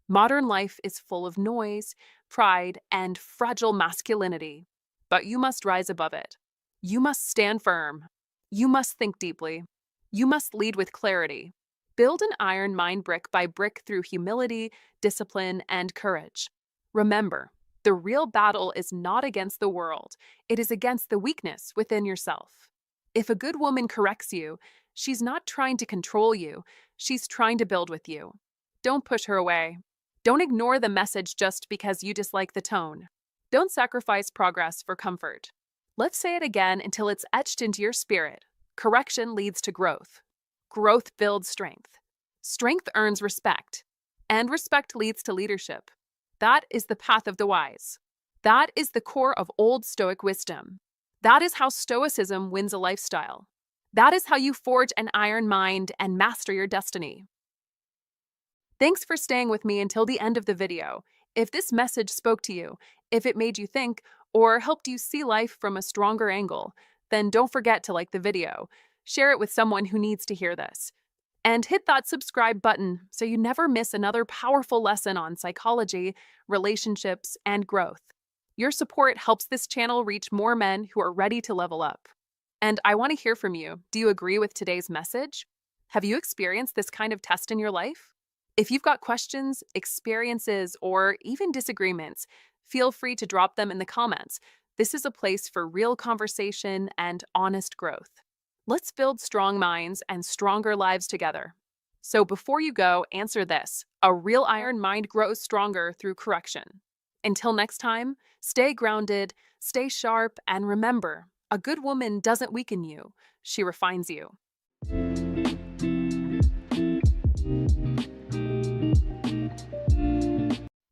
Modern life is full of noise, pride, and fragile masculinity. But you must rise above it. You must stand firm. You must think deeply. You must lead with clarity. Build an iron mind brick by brick through humility, discipline, and courage. Remember, the real battle is not against the world, it is against the weakness within yourself. If a good woman corrects you, she's not trying to control you, she's trying to build with you. Don't push her away. Don't ignore the message just because you dislike the tone. Don't sacrifice progress for comfort. Let's say it again until it's etched into your spirit. Correction leads to growth. Growth builds strength. Strength earns respect. And respect leads to leadership. That is the path of the wise. That is the core of Old Stoic wisdom. That is how Stoicism wins a lifestyle. That is how you forge an iron mind and master your destiny. Thanks for staying with me until the end of the video. If this message spoke to you, if it made you think, or helped you see life from a stronger angle, then don't forget to like the video, share it with someone who needs to hear this, and hit that subscribe button so you never miss another powerful lesson on psychology, relationships, and growth. Your support helps this channel reach more men who are ready to level up. And I want to hear from you. Do you agree with today's message? Have you experienced this kind of test in your life? If you've got questions, experiences, or even disagreements, feel free to drop them in the comments. This is a place for real conversation and honest growth. Let's build strong minds and stronger lives together. So before you go, answer this. A real iron mind grows stronger through correction. Until next time, stay grounded, stay sharp, and remember, a good woman doesn't weaken you, she refines you.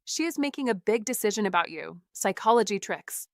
She is making a big decision about you. Psychology tricks.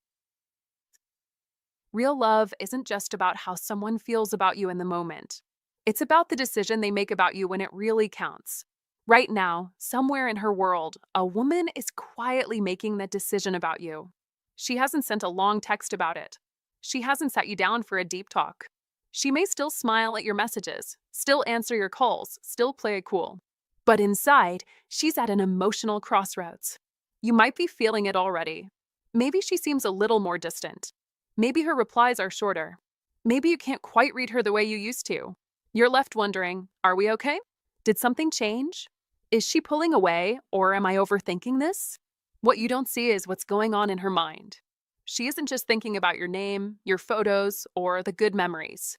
Real love isn't just about how someone feels about you in the moment. It's about the decision they make about you when it really counts. Right now, somewhere in her world, a woman is quietly making that decision about you. She hasn't sent a long text about it. She hasn't sat you down for a deep talk. She may still smile at your messages, still answer your calls, still play it cool. But inside, she's at an emotional crossroads. You might be feeling it already. Maybe she seems a little more distant. Maybe her replies are shorter. Maybe you can't quite read her the way you used to. You're left wondering, are we okay? Did something change? Is she pulling away, or am I overthinking this? What you don't see is what's going on in her mind. She isn't just thinking about your name, your photos, or the good memories.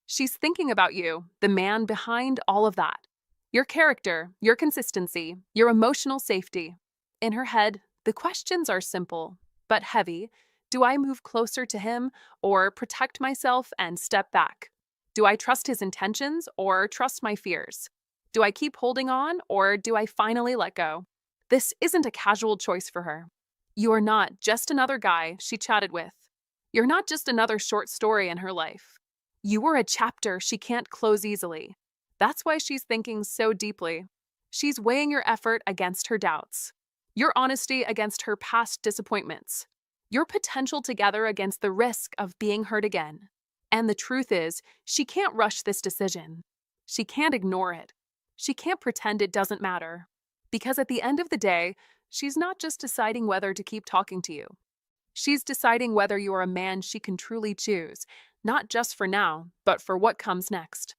She's thinking about you, the man behind all of that. Your character, your consistency, your emotional safety. In her head, the questions are simple, but heavy. Do I move closer to him or protect myself and step back? Do I trust his intentions or trust my fears? Do I keep holding on or do I finally let go? This isn't a casual choice for her. You are not just another guy she chatted with. You're not just another short story in her life. You are a chapter she can't close easily. That's why she's thinking so deeply. She's weighing your effort against her doubts, your honesty against her past disappointments, your potential together against the risk of being hurt again. And the truth is, she can't rush this decision. She can't ignore it. She can't pretend it doesn't matter. Because at the end of the day, she's not just deciding whether to keep talking to you. She's deciding whether you are a man she can truly choose, not just for now, but for what comes next.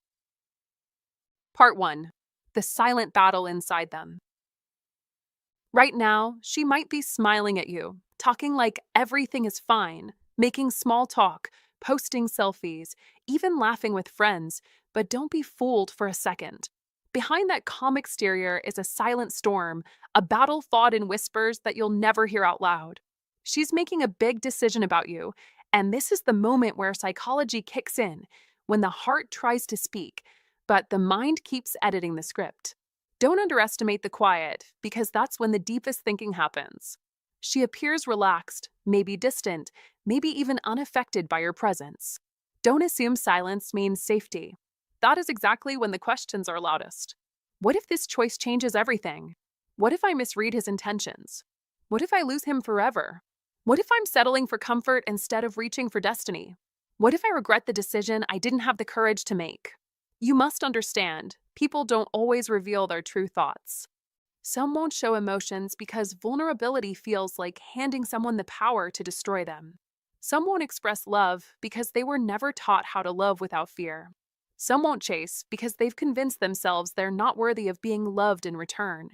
Part 1. The silent battle inside them. Right now, she might be smiling at you, talking like everything is fine, making small talk, posting selfies, even laughing with friends, but don't be fooled for a second. Behind that calm exterior is a silent storm, a battle fought in whispers that you'll never hear out loud. She's making a big decision about you, and this is the moment where psychology kicks in, when the heart tries to speak, but the mind keeps editing the script. Don't underestimate the quiet, because that's when the deepest thinking happens. She appears relaxed, maybe distant, maybe even unaffected by your presence. Don't assume silence means safety. That is exactly when the questions are loudest. What if this choice changes everything? What if I misread his intentions? What if I lose him forever? What if I'm settling for comfort instead of reaching for destiny? What if I regret the decision I didn't have the courage to make? You must understand, people don't always reveal their true thoughts. Some won't show emotions because vulnerability feels like handing someone the power to destroy them. Some won't express love because they were never taught how to love without fear. Some won't chase because they've convinced themselves they're not worthy of being loved in return.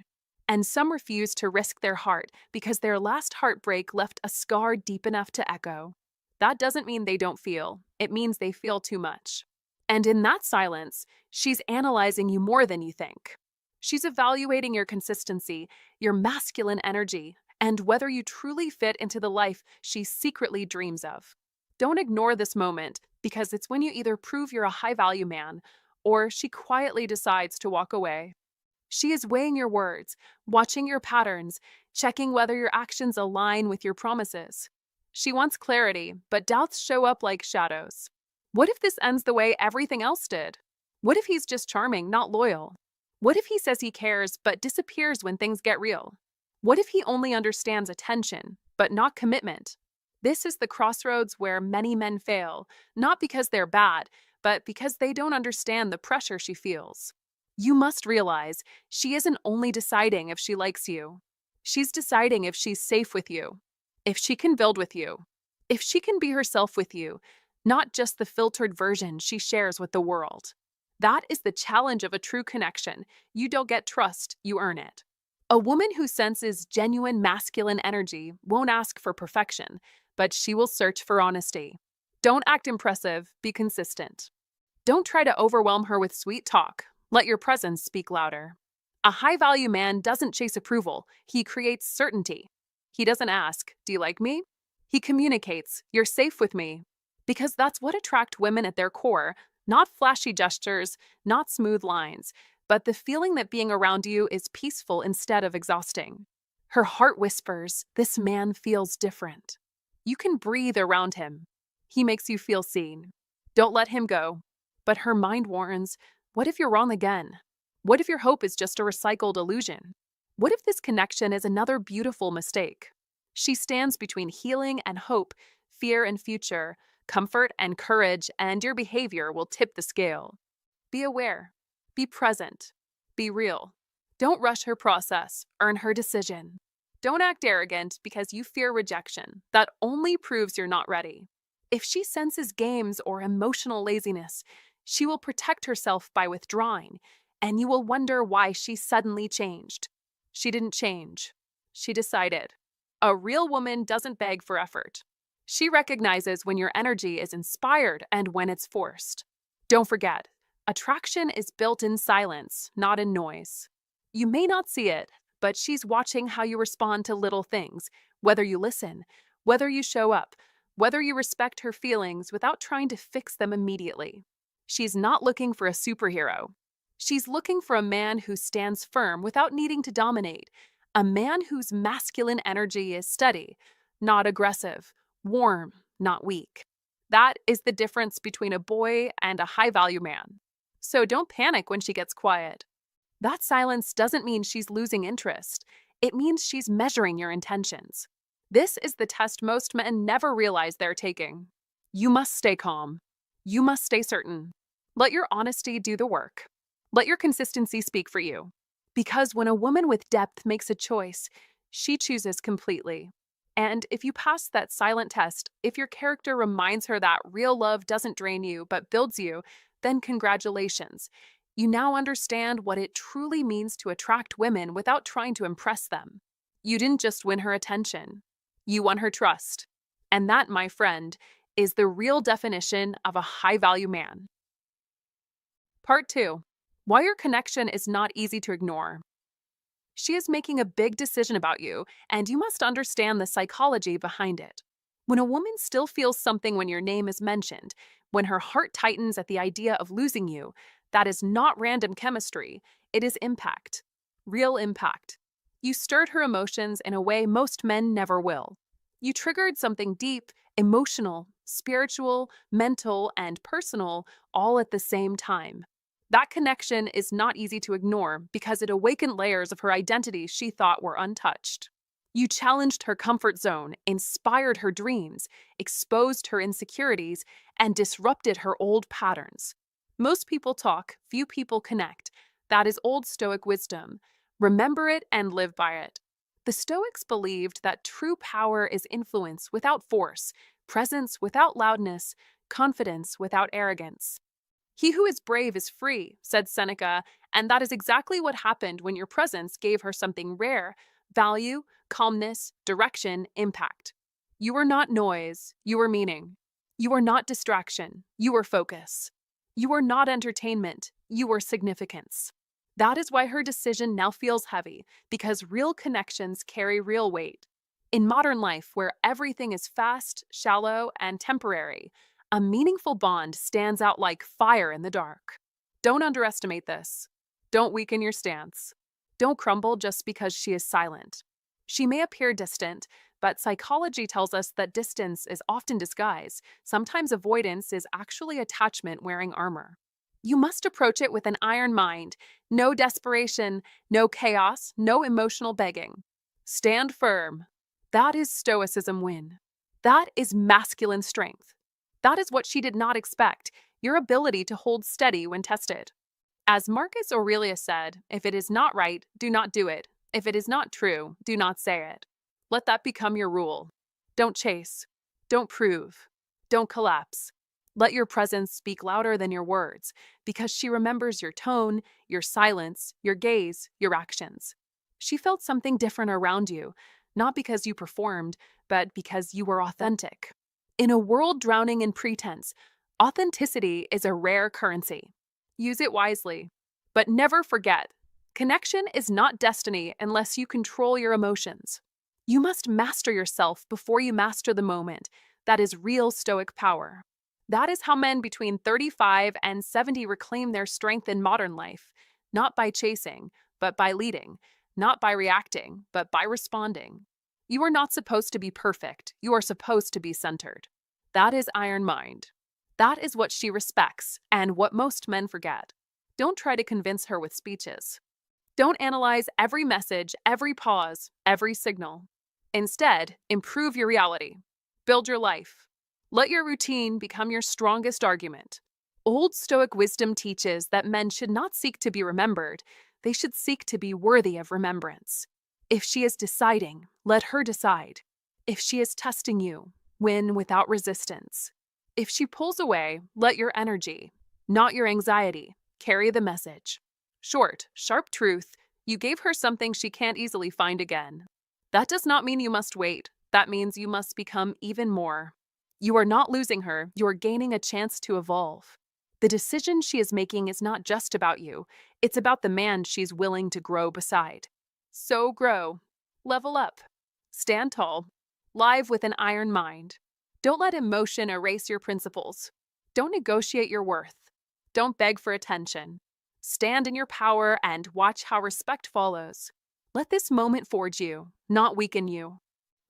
And some refuse to risk their heart because their last heartbreak left a scar deep enough to echo. That doesn't mean they don't feel, it means they feel too much. And in that silence, she's analyzing you more than you think. She's evaluating your consistency, your masculine energy, and whether you truly fit into the life she secretly dreams of. Don't ignore this moment, because it's when you either prove you're a high-value man, or she quietly decides to walk away. She is weighing your words, watching your patterns, checking whether your actions align with your promises. She wants clarity, but doubts show up like shadows. What if this ends the way everything else did? What if he's just charming, not loyal? What if he says he cares, but disappears when things get real? What if he only understands attention, but not commitment? This is the crossroads where many men fail, not because they're bad, but because they don't understand the pressure she feels. You must realize she isn't only deciding if she likes you. She's deciding if she's safe with you, if she can build with you, if she can be herself with you, not just the filtered version she shares with the world. That is the challenge of a true connection. You don't get trust, you earn it. A woman who senses genuine masculine energy won't ask for perfection, but she will search for honesty. Don't act impressive, be consistent. Don't try to overwhelm her with sweet talk. Let your presence speak louder. A high-value man doesn't chase approval, he creates certainty. He doesn't ask, "Do you like me?" He communicates, "You're safe with me." Because that's what attracts women at their core, not flashy gestures, not smooth lines, but the feeling that being around you is peaceful instead of exhausting. Her heart whispers, "This man feels different." You can breathe around him. He makes you feel seen. Don't let him go. But her mind warns, what if you're wrong again? What if your hope is just a recycled illusion? What if this connection is another beautiful mistake? She stands between healing and hope, fear and future, comfort and courage, and your behavior will tip the scale. Be aware. Be present. Be real. Don't rush her process. Earn her decision. Don't act arrogant because you fear rejection. That only proves you're not ready. If she senses games or emotional laziness, she will protect herself by withdrawing, and you will wonder why she suddenly changed. She didn't change. She decided. A real woman doesn't beg for effort. She recognizes when your energy is inspired and when it's forced. Don't forget, attraction is built in silence, not in noise. You may not see it, but she's watching how you respond to little things, whether you listen, whether you show up, whether you respect her feelings without trying to fix them immediately. She's not looking for a superhero. She's looking for a man who stands firm without needing to dominate, a man whose masculine energy is steady, not aggressive, warm, not weak. That is the difference between a boy and a high-value man. So don't panic when she gets quiet. That silence doesn't mean she's losing interest. It means she's measuring your intentions. This is the test most men never realize they're taking. You must stay calm. You must stay certain. Let your honesty do the work. Let your consistency speak for you. Because when a woman with depth makes a choice, she chooses completely. And if you pass that silent test, if your character reminds her that real love doesn't drain you but builds you, then congratulations. You now understand what it truly means to attract women without trying to impress them. You didn't just win her attention. You won her trust. And that, my friend, is the real definition of a high-value man. Part 2. Why your connection is not easy to ignore. She is making a big decision about you, and you must understand the psychology behind it. When a woman still feels something when your name is mentioned, when her heart tightens at the idea of losing you, that is not random chemistry, it is impact. Real impact. You stirred her emotions in a way most men never will. You triggered something deep, emotional, spiritual, mental, and personal all at the same time. That connection is not easy to ignore because it awakened layers of her identity she thought were untouched. You challenged her comfort zone, inspired her dreams, exposed her insecurities, and disrupted her old patterns. Most people talk, few people connect. That is old Stoic wisdom. Remember it and live by it. The Stoics believed that true power is influence without force, presence without loudness, confidence without arrogance. He who is brave is free, said Seneca, and that is exactly what happened when your presence gave her something rare: value, calmness, direction, impact. You are not noise, you are meaning. You are not distraction, you are focus. You are not entertainment, you are significance. That is why her decision now feels heavy, because real connections carry real weight. In modern life, where everything is fast, shallow, and temporary, a meaningful bond stands out like fire in the dark. Don't underestimate this. Don't weaken your stance. Don't crumble just because she is silent. She may appear distant, but psychology tells us that distance is often disguise. Sometimes avoidance is actually attachment wearing armor. You must approach it with an iron mind. No desperation, no chaos, no emotional begging. Stand firm. That is Stoicism win. That is masculine strength. That is what she did not expect, your ability to hold steady when tested. As Marcus Aurelius said, if it is not right, do not do it. If it is not true, do not say it. Let that become your rule. Don't chase. Don't prove. Don't collapse. Let your presence speak louder than your words, because she remembers your tone, your silence, your gaze, your actions. She felt something different around you, not because you performed, but because you were authentic. In a world drowning in pretense, authenticity is a rare currency. Use it wisely. But never forget, connection is not destiny unless you control your emotions. You must master yourself before you master the moment. That is real Stoic power. That is how men between 35 and 70 reclaim their strength in modern life, not by chasing, but by leading, not by reacting, but by responding. You are not supposed to be perfect. You are supposed to be centered. That is iron mind. That is what she respects and what most men forget. Don't try to convince her with speeches. Don't analyze every message, every pause, every signal. Instead, improve your reality. Build your life. Let your routine become your strongest argument. Old Stoic wisdom teaches that men should not seek to be remembered. They should seek to be worthy of remembrance. If she is deciding, let her decide. If she is testing you, win without resistance. If she pulls away, let your energy, not your anxiety, carry the message. Short, sharp truth, you gave her something she can't easily find again. That does not mean you must wait. That means you must become even more. You are not losing her, you are gaining a chance to evolve. The decision she is making is not just about you, it's about the man she's willing to grow beside. So grow. Level up. Stand tall. Live with an iron mind. Don't let emotion erase your principles. Don't negotiate your worth. Don't beg for attention. Stand in your power and watch how respect follows. Let this moment forge you, not weaken you.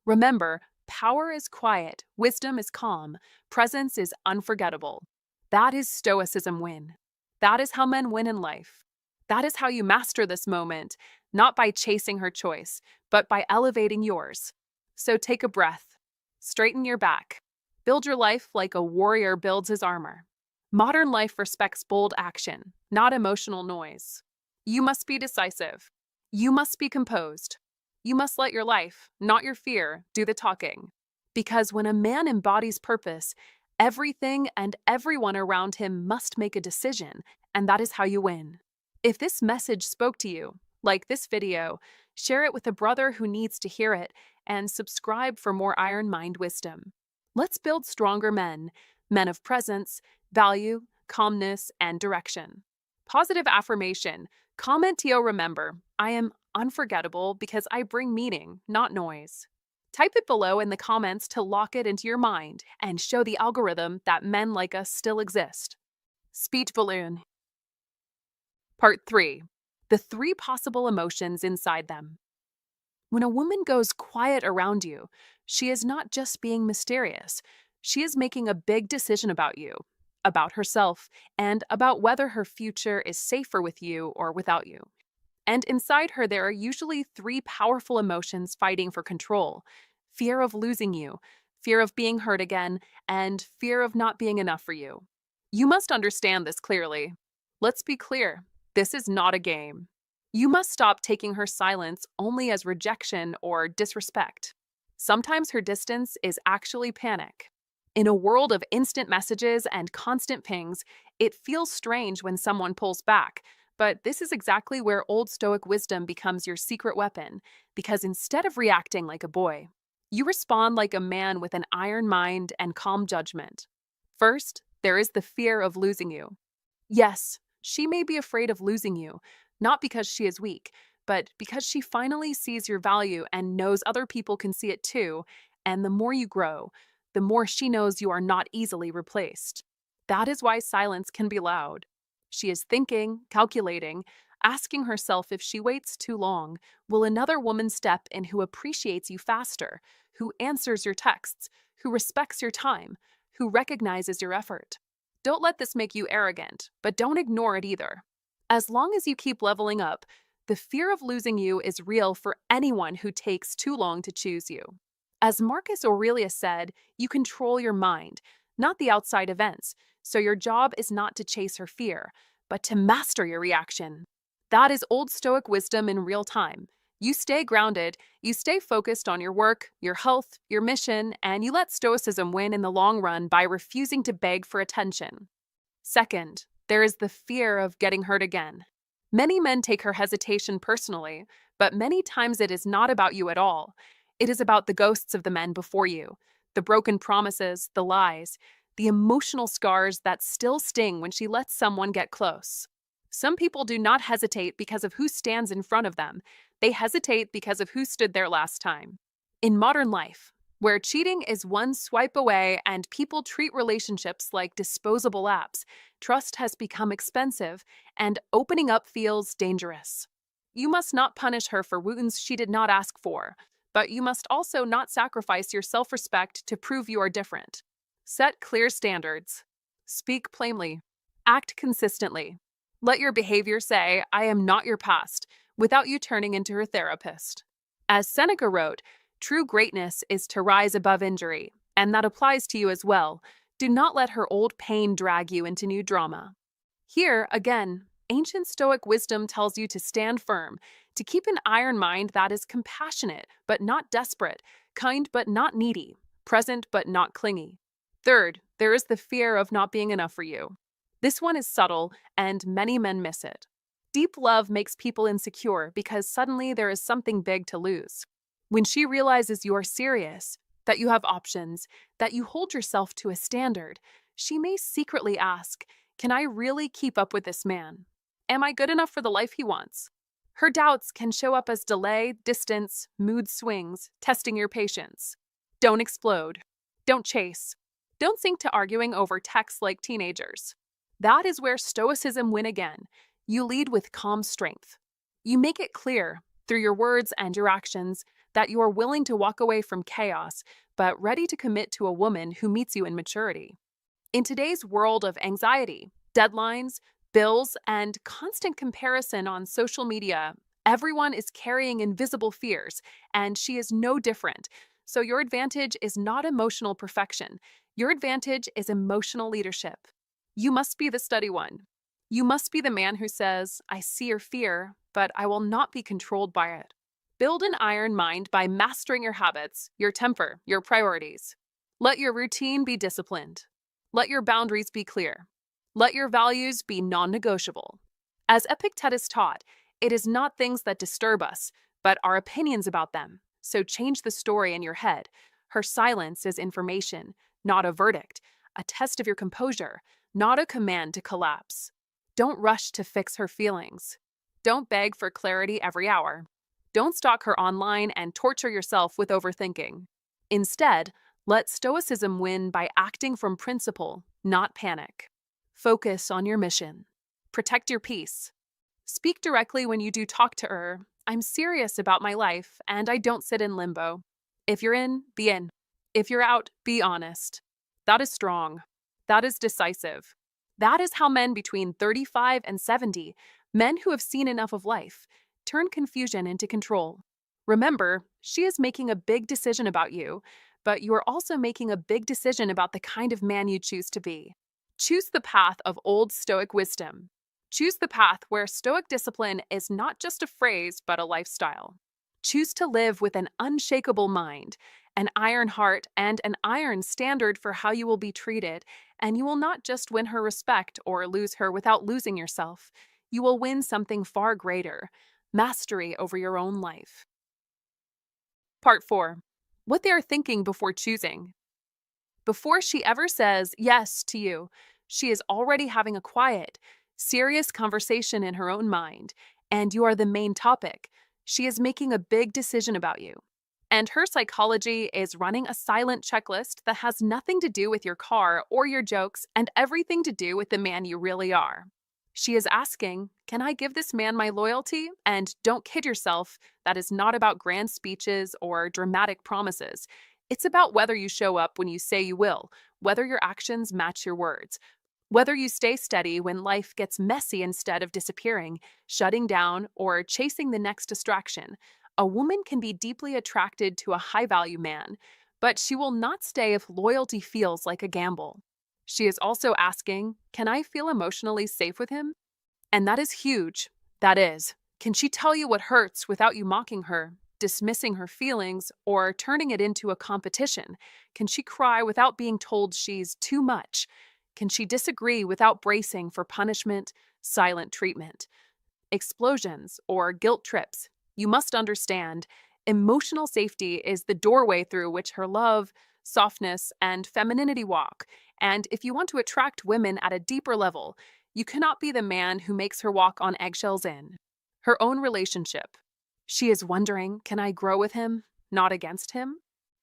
Remember, power is quiet, wisdom is calm, presence is unforgettable. That is Stoicism win. That is how men win in life. That is how you master this moment, not by chasing her choice, but by elevating yours. So take a breath, straighten your back, build your life like a warrior builds his armor. Modern life respects bold action, not emotional noise. You must be decisive. You must be composed. You must let your life, not your fear, do the talking. Because when a man embodies purpose, everything and everyone around him must make a decision, and that is how you win. If this message spoke to you, like this video, share it with a brother who needs to hear it, and subscribe for more Iron Mind wisdom. Let's build stronger men, men of presence, value, calmness, and direction. Positive affirmation. Comment to remember, I am unforgettable because I bring meaning, not noise. Type it below in the comments to lock it into your mind and show the algorithm that men like us still exist. Speech balloon. Part 3. The 3 possible emotions inside them. When a woman goes quiet around you, she is not just being mysterious. She is making a big decision about you, about herself, and about whether her future is safer with you or without you. And inside her, there are usually 3 powerful emotions fighting for control: fear of losing you, fear of being hurt again, and fear of not being enough for you. You must understand this clearly. Let's be clear, this is not a game. You must stop taking her silence only as rejection or disrespect. Sometimes her distance is actually panic. In a world of instant messages and constant pings, it feels strange when someone pulls back, but this is exactly where Old Stoic wisdom becomes your secret weapon, because instead of reacting like a boy, you respond like a man with an iron mind and calm judgment. First, there is the fear of losing you. Yes, she may be afraid of losing you, not because she is weak, but because she finally sees your value and knows other people can see it too, and the more you grow, the more she knows you are not easily replaced. That is why silence can be loud. She is thinking, calculating, asking herself if she waits too long, will another woman step in who appreciates you faster, who answers your texts, who respects your time, who recognizes your effort. Don't let this make you arrogant, but don't ignore it either. As long as you keep leveling up, the fear of losing you is real for anyone who takes too long to choose you. As Marcus Aurelius said, you control your mind, not the outside events, so your job is not to chase her fear, but to master your reaction. That is Old Stoic wisdom in real time. You stay grounded, you stay focused on your work, your health, your mission, and you let Stoicism win in the long run by refusing to beg for attention. Second, there is the fear of getting hurt again. Many men take her hesitation personally, but many times it is not about you at all. It is about the ghosts of the men before you, the broken promises, the lies, the emotional scars that still sting when she lets someone get close. Some people do not hesitate because of who stands in front of them. They hesitate because of who stood there last time. In modern life, where cheating is one swipe away and people treat relationships like disposable apps, trust has become expensive and opening up feels dangerous. You must not punish her for wounds she did not ask for, but you must also not sacrifice your self-respect to prove you are different. Set clear standards. Speak plainly. Act consistently. Let your behavior say, I am not your past, without you turning into her therapist. As Seneca wrote, true greatness is to rise above injury, and that applies to you as well. Do not let her old pain drag you into new drama. Here, again, ancient Stoic wisdom tells you to stand firm, to keep an iron mind that is compassionate but not desperate, kind but not needy, present but not clingy. Third, there is the fear of not being enough for you. This one is subtle, and many men miss it. Deep love makes people insecure because suddenly there is something big to lose. When she realizes you are serious, that you have options, that you hold yourself to a standard, she may secretly ask, can I really keep up with this man? Am I good enough for the life he wants? Her doubts can show up as delay, distance, mood swings, testing your patience. Don't explode. Don't chase. Don't sink to arguing over texts like teenagers. That is where Stoicism win again. You lead with calm strength. You make it clear, through your words and your actions, that you are willing to walk away from chaos, but ready to commit to a woman who meets you in maturity. In today's world of anxiety, deadlines, bills, and constant comparison on social media, everyone is carrying invisible fears, and she is no different. So, your advantage is not emotional perfection. Your advantage is emotional leadership. You must be the steady one. You must be the man who says, I see your fear, but I will not be controlled by it. Build an iron mind by mastering your habits, your temper, your priorities. Let your routine be disciplined. Let your boundaries be clear. Let your values be non negotiable. As Epictetus taught, it is not things that disturb us, but our opinions about them. So change the story in your head. Her silence is information, not a verdict, a test of your composure, not a command to collapse. Don't rush to fix her feelings. Don't beg for clarity every hour. Don't stalk her online and torture yourself with overthinking. Instead, let Stoicism win by acting from principle, not panic. Focus on your mission. Protect your peace. Speak directly when you do talk to her. I'm serious about my life, and I don't sit in limbo. If you're in, be in. If you're out, be honest. That is strong. That is decisive. That is how men between 35 and 70, men who have seen enough of life, turn confusion into control. Remember, she is making a big decision about you, but you are also making a big decision about the kind of man you choose to be. Choose the path of old Stoic wisdom. Choose the path where Stoic discipline is not just a phrase, but a lifestyle. Choose to live with an unshakable mind, an iron heart, and an iron standard for how you will be treated, and you will not just win her respect or lose her without losing yourself. You will win something far greater, mastery over your own life. Part 4. What they are thinking before choosing. Before she ever says yes to you, she is already having a quiet, serious conversation in her own mind, and you are the main topic. She is making a big decision about you. And her psychology is running a silent checklist that has nothing to do with your car or your jokes and everything to do with the man you really are. She is asking, can I give this man my loyalty? And don't kid yourself, that is not about grand speeches or dramatic promises. It's about whether you show up when you say you will, whether your actions match your words, whether you stay steady when life gets messy instead of disappearing, shutting down, or chasing the next distraction. A woman can be deeply attracted to a high-value man, but she will not stay if loyalty feels like a gamble. She is also asking, can I feel emotionally safe with him? And that is huge. That is, can she tell you what hurts without you mocking her, dismissing her feelings, or turning it into a competition? Can she cry without being told she's too much? Can she disagree without bracing for punishment, silent treatment, explosions, or guilt trips? You must understand, emotional safety is the doorway through which her love, softness, and femininity walk. And if you want to attract women at a deeper level, you cannot be the man who makes her walk on eggshells in her own relationship. She is wondering, can I grow with him, not against him?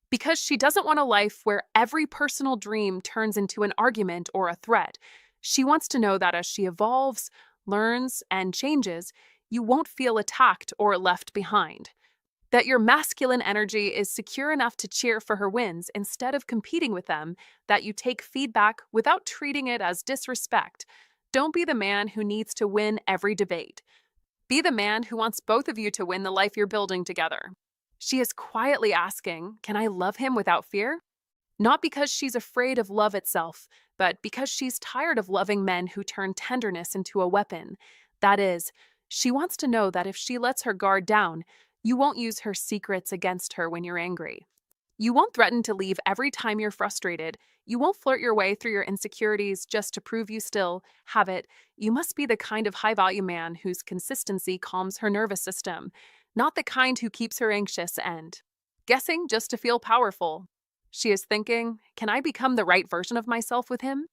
Because she doesn't want a life where every personal dream turns into an argument or a threat. She wants to know that as she evolves, learns, and changes, you won't feel attacked or left behind. That your masculine energy is secure enough to cheer for her wins instead of competing with them, that you take feedback without treating it as disrespect. Don't be the man who needs to win every debate. Be the man who wants both of you to win the life you're building together. She is quietly asking, can I love him without fear? Not because she's afraid of love itself, but because she's tired of loving men who turn tenderness into a weapon. That is, she wants to know that if she lets her guard down, you won't use her secrets against her when you're angry. You won't threaten to leave every time you're frustrated. You won't flirt your way through your insecurities just to prove you still have it. You must be the kind of high-value man whose consistency calms her nervous system, not the kind who keeps her anxious and guessing just to feel powerful. She is thinking, can I become the right version of myself with him?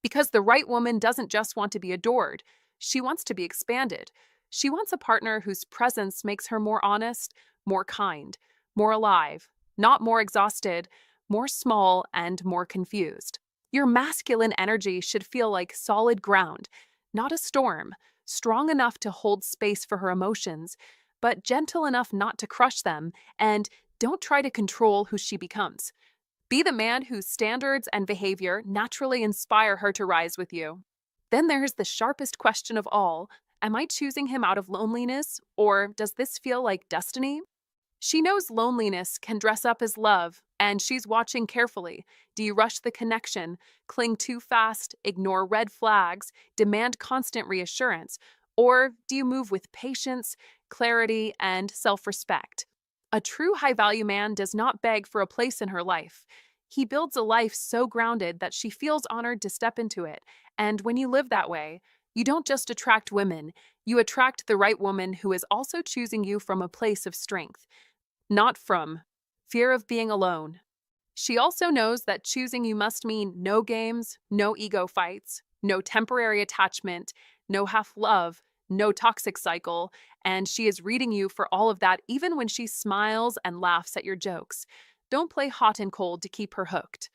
Because the right woman doesn't just want to be adored. She wants to be expanded. She wants a partner whose presence makes her more honest, more kind, more alive, not more exhausted, more small, and more confused. Your masculine energy should feel like solid ground, not a storm, strong enough to hold space for her emotions, but gentle enough not to crush them, and don't try to control who she becomes. Be the man whose standards and behavior naturally inspire her to rise with you. Then there's the sharpest question of all. Am I choosing him out of loneliness, or does this feel like destiny? She knows loneliness can dress up as love, and she's watching carefully. Do you rush the connection, cling too fast, ignore red flags, demand constant reassurance, or do you move with patience, clarity, and self respect? A true high value man does not beg for a place in her life. He builds a life so grounded that she feels honored to step into it. And when you live that way, you don't just attract women, you attract the right woman who is also choosing you from a place of strength, not from fear of being alone. She also knows that choosing you must mean no games, no ego fights, no temporary attachment, no half love, no toxic cycle, and she is reading you for all of that even when she smiles and laughs at your jokes. Don't play hot and cold to keep her hooked.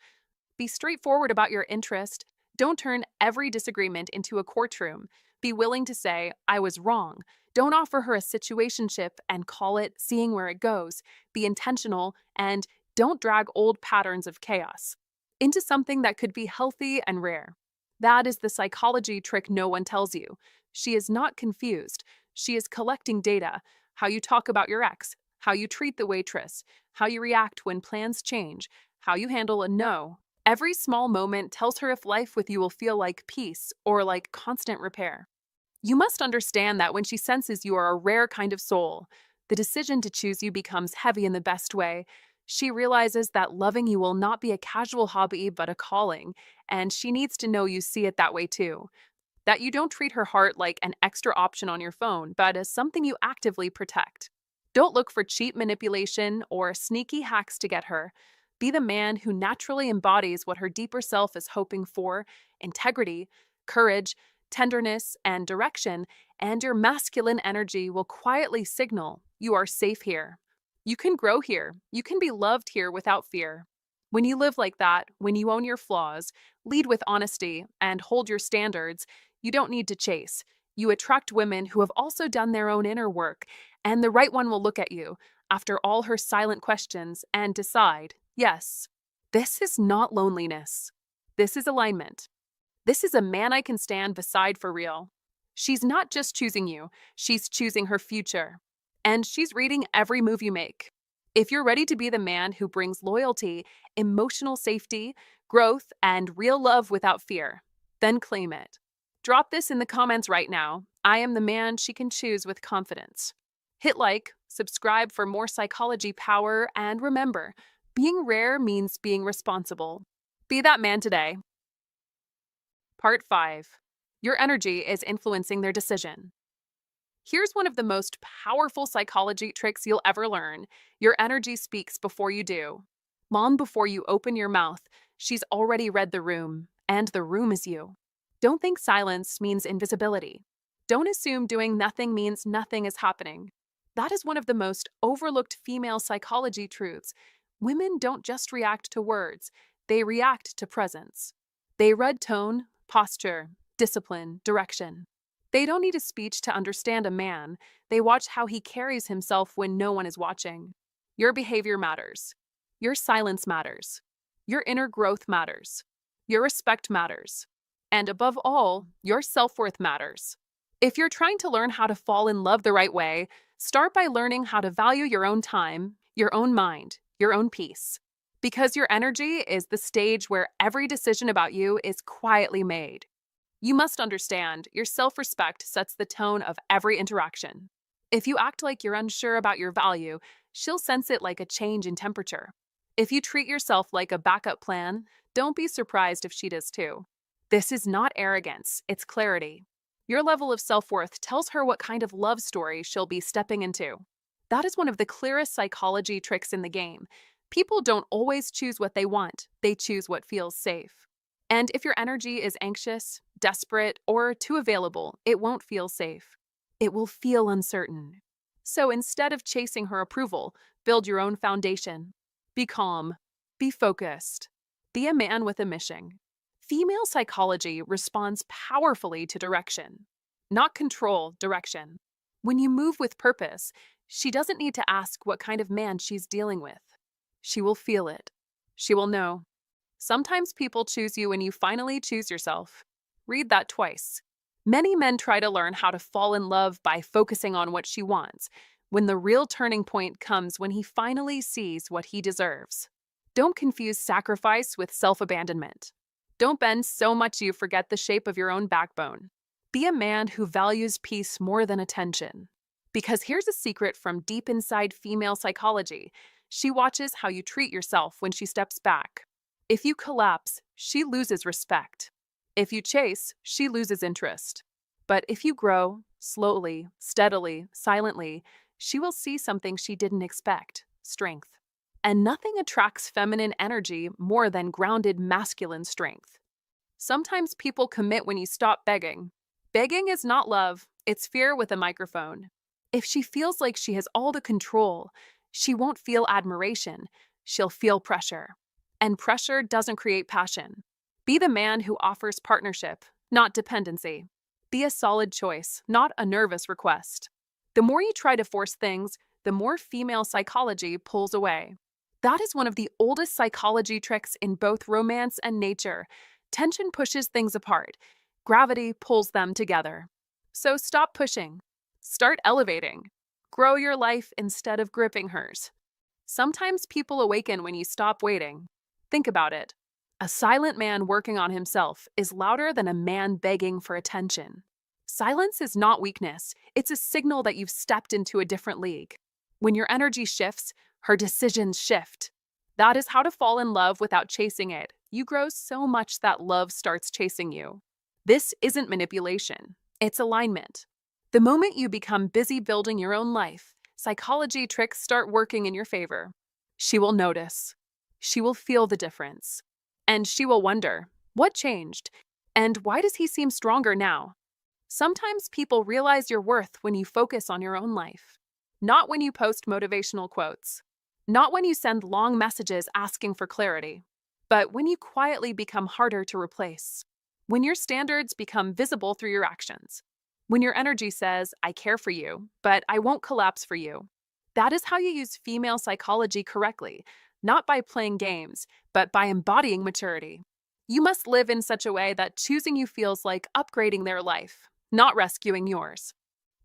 Be straightforward about your interest. Don't turn every disagreement into a courtroom. Be willing to say, I was wrong. Don't offer her a situationship and call it seeing where it goes. Be intentional and don't drag old patterns of chaos into something that could be healthy and rare. That is the psychology trick no one tells you. She is not confused. She is collecting data: how you talk about your ex, how you treat the waitress, how you react when plans change, how you handle a no. Every small moment tells her if life with you will feel like peace or like constant repair. You must understand that when she senses you are a rare kind of soul, the decision to choose you becomes heavy in the best way. She realizes that loving you will not be a casual hobby but a calling, and she needs to know you see it that way too. That you don't treat her heart like an extra option on your phone, but as something you actively protect. Don't look for cheap manipulation or sneaky hacks to get her. Be the man who naturally embodies what her deeper self is hoping for: integrity, courage, tenderness, and direction, and your masculine energy will quietly signal you are safe here. You can grow here. You can be loved here without fear. When you live like that, when you own your flaws, lead with honesty, and hold your standards, you don't need to chase. You attract women who have also done their own inner work, and the right one will look at you, after all her silent questions, and decide, yes, this is not loneliness. This is alignment. This is a man I can stand beside for real. She's not just choosing you, she's choosing her future. And she's reading every move you make. If you're ready to be the man who brings loyalty, emotional safety, growth, and real love without fear, then claim it. Drop this in the comments right now. I am the man she can choose with confidence. Hit like, subscribe for more psychology power, and remember, being rare means being responsible. Be that man today. Part 5. Your energy is influencing their decision. Here's one of the most powerful psychology tricks you'll ever learn. Your energy speaks before you do. Long before you open your mouth, she's already read the room, and the room is you. Don't think silence means invisibility. Don't assume doing nothing means nothing is happening. That is one of the most overlooked female psychology truths. Women don't just react to words, they react to presence. They read tone, posture, discipline, direction. They don't need a speech to understand a man. They watch how he carries himself when no one is watching. Your behavior matters. Your silence matters. Your inner growth matters. Your respect matters. And above all, your self-worth matters. If you're trying to learn how to fall in love the right way, start by learning how to value your own time, your own mind, your own peace. Because your energy is the stage where every decision about you is quietly made. You must understand, your self-respect sets the tone of every interaction. If you act like you're unsure about your value, she'll sense it like a change in temperature. If you treat yourself like a backup plan, don't be surprised if she does too. This is not arrogance, it's clarity. Your level of self-worth tells her what kind of love story she'll be stepping into. That is one of the clearest psychology tricks in the game. People don't always choose what they want, they choose what feels safe. And if your energy is anxious, desperate, or too available, it won't feel safe. It will feel uncertain. So instead of chasing her approval, build your own foundation. Be calm. Be focused. Be a man with a mission. Female psychology responds powerfully to direction, not control, direction. When you move with purpose, she doesn't need to ask what kind of man she's dealing with. She will feel it. She will know. Sometimes people choose you when you finally choose yourself. Read that twice. Many men try to learn how to fall in love by focusing on what she wants, when the real turning point comes when he finally sees what he deserves. Don't confuse sacrifice with self-abandonment. Don't bend so much you forget the shape of your own backbone. Be a man who values peace more than attention. Because here's a secret from deep inside female psychology. She watches how you treat yourself when she steps back. If you collapse, she loses respect. If you chase, she loses interest. But if you grow, slowly, steadily, silently, she will see something she didn't expect: strength. And nothing attracts feminine energy more than grounded masculine strength. Sometimes people commit when you stop begging. Begging is not love, it's fear with a microphone. If she feels like she has all the control, she won't feel admiration, she'll feel pressure. And pressure doesn't create passion. Be the man who offers partnership, not dependency. Be a solid choice, not a nervous request. The more you try to force things, the more female psychology pulls away. That is one of the oldest psychology tricks in both romance and nature. Tension pushes things apart. Gravity pulls them together. So stop pushing. Start elevating. Grow your life instead of gripping hers. Sometimes people awaken when you stop waiting. Think about it. A silent man working on himself is louder than a man begging for attention. Silence is not weakness. It's a signal that you've stepped into a different league. When your energy shifts, her decisions shift. That is how to fall in love without chasing it. You grow so much that love starts chasing you. This isn't manipulation. It's alignment. The moment you become busy building your own life, psychology tricks start working in your favor. She will notice. She will feel the difference. And she will wonder, what changed? And why does he seem stronger now? Sometimes people realize your worth when you focus on your own life. Not when you post motivational quotes. Not when you send long messages asking for clarity. But when you quietly become harder to replace. When your standards become visible through your actions. When your energy says, I care for you, but I won't collapse for you. That is how you use female psychology correctly, not by playing games, but by embodying maturity. You must live in such a way that choosing you feels like upgrading their life, not rescuing yours.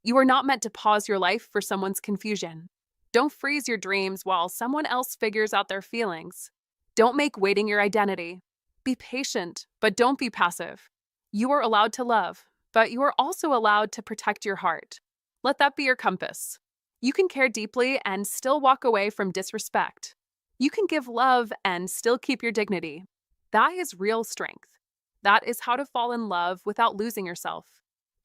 You are not meant to pause your life for someone's confusion. Don't freeze your dreams while someone else figures out their feelings. Don't make waiting your identity. Be patient, but don't be passive. You are allowed to love, but you are also allowed to protect your heart. Let that be your compass. You can care deeply and still walk away from disrespect. You can give love and still keep your dignity. That is real strength. That is how to fall in love without losing yourself.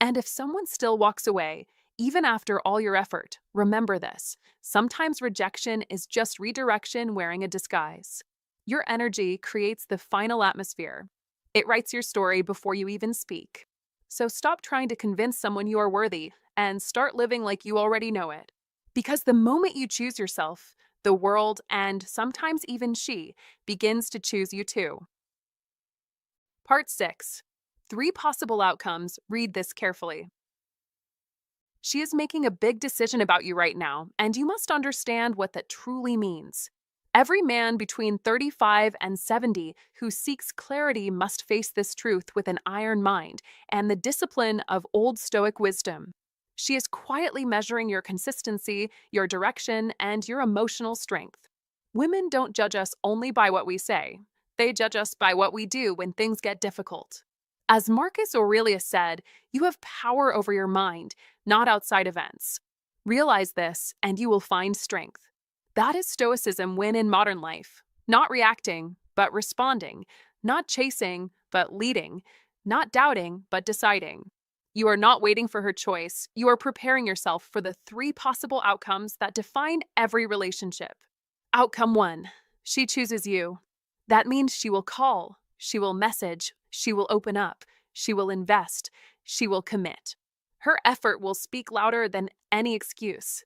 And if someone still walks away, even after all your effort, remember this. Sometimes rejection is just redirection wearing a disguise. Your energy creates the final atmosphere. It writes your story before you even speak. So stop trying to convince someone you are worthy and start living like you already know it. Because the moment you choose yourself, the world, and sometimes even she, begins to choose you too. Part 6. 3 possible outcomes. Read this carefully. She is making a big decision about you right now, and you must understand what that truly means. Every man between 35 and 70 who seeks clarity must face this truth with an iron mind and the discipline of Old Stoic wisdom. She is quietly measuring your consistency, your direction, and your emotional strength. Women don't judge us only by what we say. They judge us by what we do when things get difficult. As Marcus Aurelius said, you have power over your mind, not outside events. Realize this, and you will find strength. That is Stoicism win in modern life. Not reacting, but responding. Not chasing, but leading. Not doubting, but deciding. You are not waiting for her choice. You are preparing yourself for the 3 possible outcomes that define every relationship. Outcome 1. She chooses you. That means she will call. She will message. She will open up. She will invest. She will commit. Her effort will speak louder than any excuse.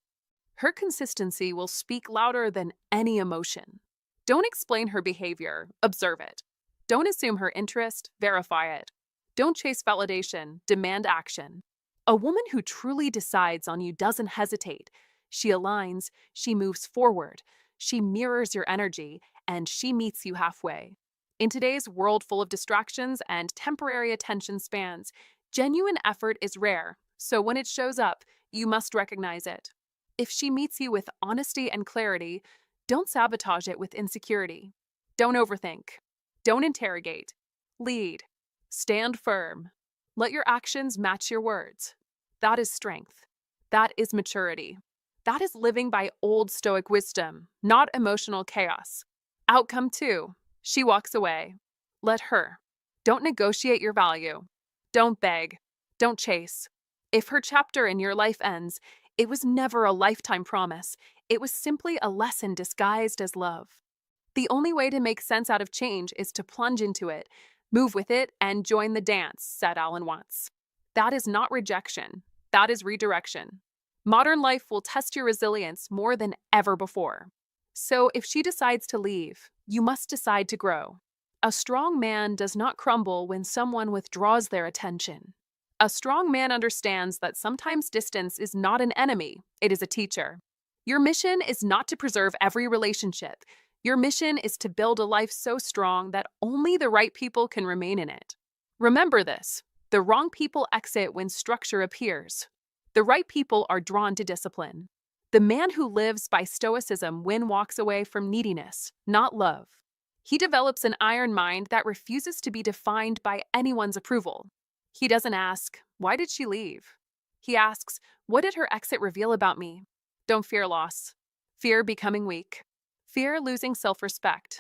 Her consistency will speak louder than any emotion. Don't explain her behavior. Observe it. Don't assume her interest, verify it. Don't chase validation, demand action. A woman who truly decides on you doesn't hesitate. She aligns, she moves forward, she mirrors your energy, and she meets you halfway. In today's world full of distractions and temporary attention spans, genuine effort is rare, so when it shows up, you must recognize it. If she meets you with honesty and clarity, don't sabotage it with insecurity. Don't overthink. Don't interrogate. Lead. Stand firm. Let your actions match your words. That is strength. That is maturity. That is living by old Stoic wisdom, not emotional chaos. Outcome 2. She walks away. Let her. Don't negotiate your value. Don't beg. Don't chase. If her chapter in your life ends, it was never a lifetime promise. It was simply a lesson disguised as love. The only way to make sense out of change is to plunge into it, move with it, and join the dance, said Alan Watts. That is not rejection. That is redirection. Modern life will test your resilience more than ever before. So if she decides to leave, you must decide to grow. A strong man does not crumble when someone withdraws their attention. A strong man understands that sometimes distance is not an enemy, it is a teacher. Your mission is not to preserve every relationship. Your mission is to build a life so strong that only the right people can remain in it. Remember this: the wrong people exit when structure appears. The right people are drawn to discipline. The man who lives by Stoicism walks away from neediness, not love. He develops an iron mind that refuses to be defined by anyone's approval. He doesn't ask, "Why did she leave?" He asks, "What did her exit reveal about me?" Don't fear loss. Fear becoming weak. Fear losing self-respect.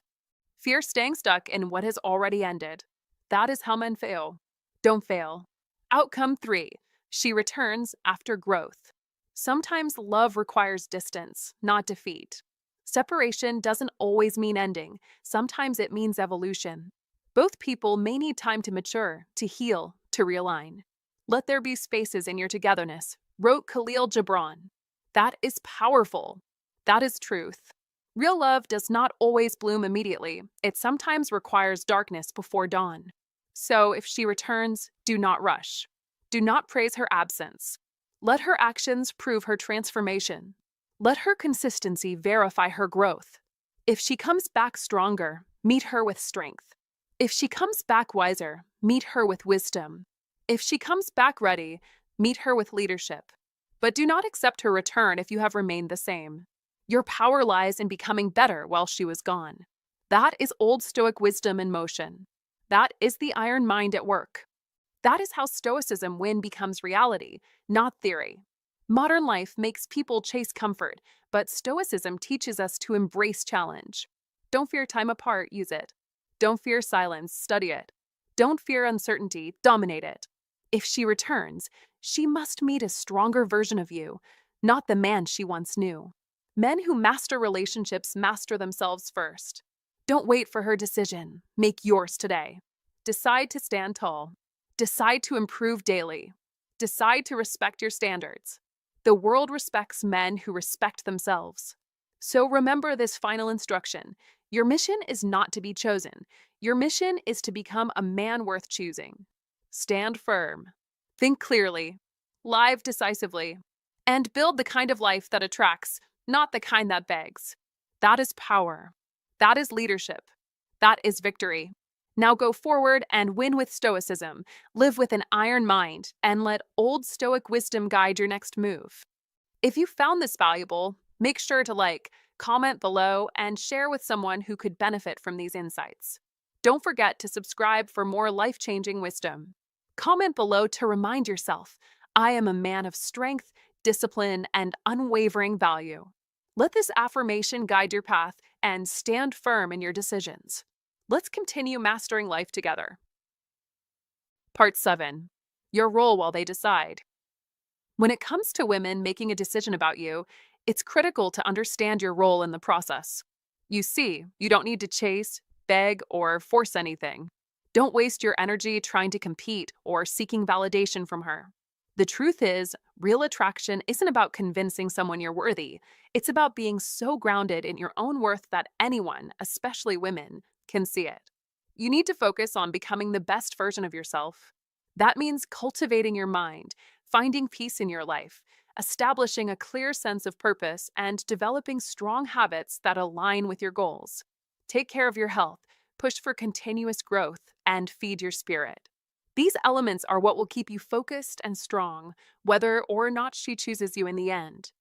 Fear staying stuck in what has already ended. That is how men fail. Don't fail. Outcome 3. She returns after growth. Sometimes love requires distance, not defeat. Separation doesn't always mean ending. Sometimes it means evolution. Both people may need time to mature, to heal, to realign. Let there be spaces in your togetherness, wrote Khalil Gibran. That is powerful. That is truth. Real love does not always bloom immediately. It sometimes requires darkness before dawn. So if she returns, do not rush. Do not praise her absence. Let her actions prove her transformation. Let her consistency verify her growth. If she comes back stronger, meet her with strength. If she comes back wiser, meet her with wisdom. If she comes back ready, meet her with leadership. But do not accept her return if you have remained the same. Your power lies in becoming better while she was gone. That is old Stoic wisdom in motion. That is the iron mind at work. That is how Stoicism becomes reality, not theory. Modern life makes people chase comfort, but Stoicism teaches us to embrace challenge. Don't fear time apart, use it. Don't fear silence, study it. Don't fear uncertainty, dominate it. If she returns, she must meet a stronger version of you, not the man she once knew. Men who master relationships master themselves first. Don't wait for her decision. Make yours today. Decide to stand tall. Decide to improve daily. Decide to respect your standards. The world respects men who respect themselves. So remember this final instruction. Your mission is not to be chosen. Your mission is to become a man worth choosing. Stand firm. Think clearly. Live decisively. And build the kind of life that attracts, not the kind that begs. That is power. That is leadership. That is victory. Now go forward and win with Stoicism. Live with an iron mind and let old Stoic wisdom guide your next move. If you found this valuable, make sure to like, comment below, and share with someone who could benefit from these insights. Don't forget to subscribe for more life-changing wisdom. Comment below to remind yourself, I am a man of strength, discipline, and unwavering value. Let this affirmation guide your path and stand firm in your decisions. Let's continue mastering life together. Part 7. Your role while they decide. When it comes to women making a decision about you, it's critical to understand your role in the process. You see, you don't need to chase, beg, or force anything. Don't waste your energy trying to compete or seeking validation from her. The truth is, real attraction isn't about convincing someone you're worthy. It's about being so grounded in your own worth that anyone, especially women, can see it. You need to focus on becoming the best version of yourself. That means cultivating your mind, finding peace in your life, establishing a clear sense of purpose, and developing strong habits that align with your goals. Take care of your health, push for continuous growth, and feed your spirit. These elements are what will keep you focused and strong, whether or not she chooses you in the end.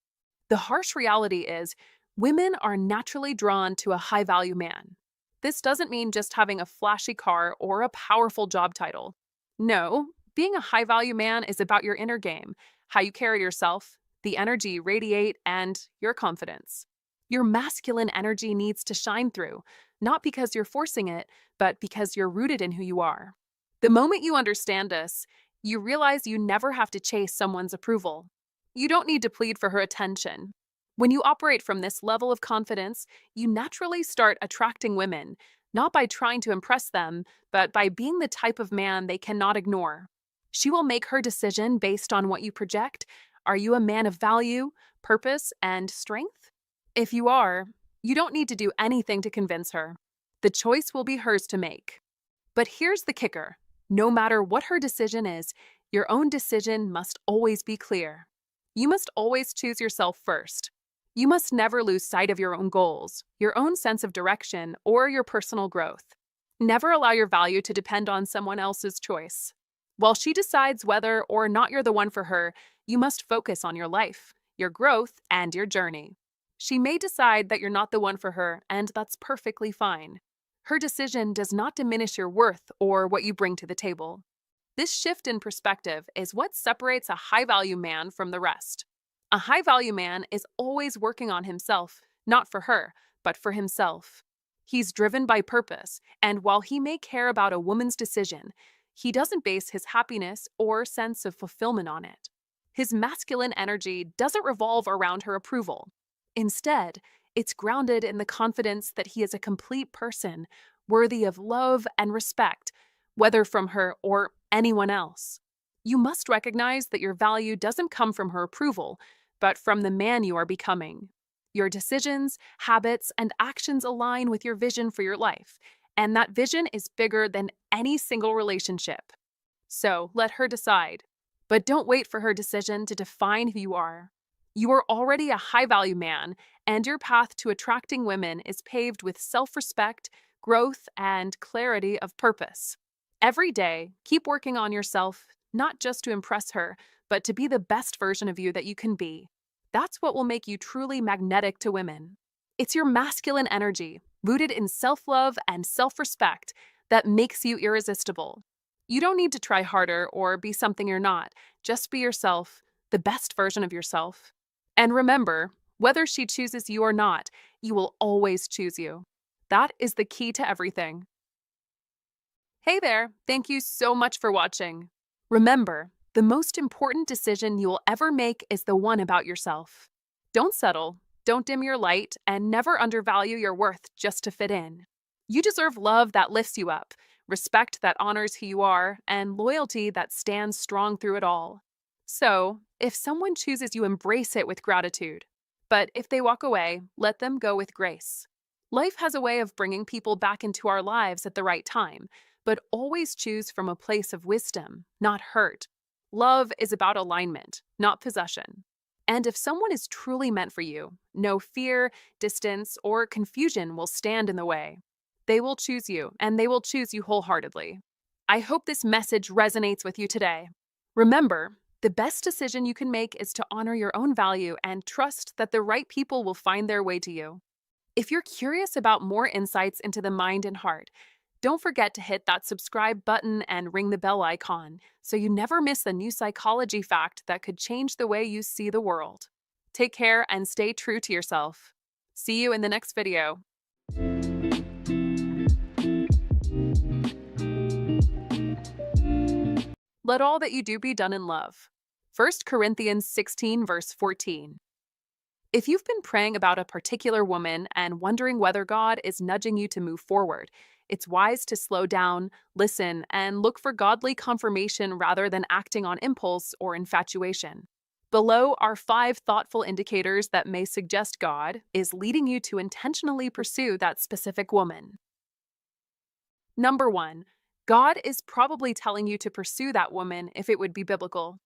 The harsh reality is, women are naturally drawn to a high value man. This doesn't mean just having a flashy car or a powerful job title. No, being a high value man is about your inner game, how you carry yourself, the energy you radiate, and your confidence. Your masculine energy needs to shine through, not because you're forcing it, but because you're rooted in who you are. The moment you understand this, you realize you never have to chase someone's approval. You don't need to plead for her attention. When you operate from this level of confidence, you naturally start attracting women, not by trying to impress them, but by being the type of man they cannot ignore. She will make her decision based on what you project. Are you a man of value, purpose, and strength? If you are, you don't need to do anything to convince her. The choice will be hers to make. But here's the kicker. No matter what her decision is, your own decision must always be clear. You must always choose yourself first. You must never lose sight of your own goals, your own sense of direction, or your personal growth. Never allow your value to depend on someone else's choice. While she decides whether or not you're the one for her, you must focus on your life, your growth, and your journey. She may decide that you're not the one for her, and that's perfectly fine. Her decision does not diminish your worth or what you bring to the table. This shift in perspective is what separates a high-value man from the rest. A high-value man is always working on himself, not for her, but for himself. He's driven by purpose, and while he may care about a woman's decision, he doesn't base his happiness or sense of fulfillment on it. His masculine energy doesn't revolve around her approval. Instead, it's grounded in the confidence that he is a complete person, worthy of love and respect, whether from her or anyone else. You must recognize that your value doesn't come from her approval, but from the man you are becoming. Your decisions, habits, and actions align with your vision for your life, and that vision is bigger than any single relationship. So let her decide. But don't wait for her decision to define who you are. You are already a high-value man, and your path to attracting women is paved with self-respect, growth, and clarity of purpose. Every day, keep working on yourself, not just to impress her, but to be the best version of you that you can be. That's what will make you truly magnetic to women. It's your masculine energy, rooted in self-love and self-respect, that makes you irresistible. You don't need to try harder or be something you're not. Just be yourself, the best version of yourself. And remember, whether she chooses you or not, you will always choose you. That is the key to everything. Hey there, thank you so much for watching. Remember, the most important decision you will ever make is the one about yourself. Don't settle, don't dim your light, and never undervalue your worth just to fit in. You deserve love that lifts you up, respect that honors who you are, and loyalty that stands strong through it all. So, if someone chooses you, embrace it with gratitude. But if they walk away, let them go with grace. Life has a way of bringing people back into our lives at the right time, but always choose from a place of wisdom, not hurt. Love is about alignment, not possession. And if someone is truly meant for you, no fear, distance, or confusion will stand in the way. They will choose you, and they will choose you wholeheartedly. I hope this message resonates with you today. Remember, the best decision you can make is to honor your own value and trust that the right people will find their way to you. If you're curious about more insights into the mind and heart, don't forget to hit that subscribe button and ring the bell icon so you never miss a new psychology fact that could change the way you see the world. Take care and stay true to yourself. See you in the next video. Let all that you do be done in love. 1 Corinthians 16, verse 14. If you've been praying about a particular woman and wondering whether God is nudging you to move forward, it's wise to slow down, listen, and look for godly confirmation rather than acting on impulse or infatuation. Below are 5 thoughtful indicators that may suggest God is leading you to intentionally pursue that specific woman. Number one, God is probably telling you to pursue that woman if it would be biblical.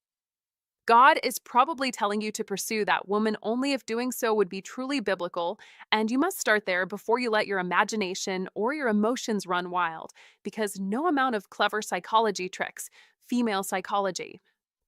God is probably telling you to pursue that woman only if doing so would be truly biblical, and you must start there before you let your imagination or your emotions run wild, because no amount of clever psychology tricks, female psychology,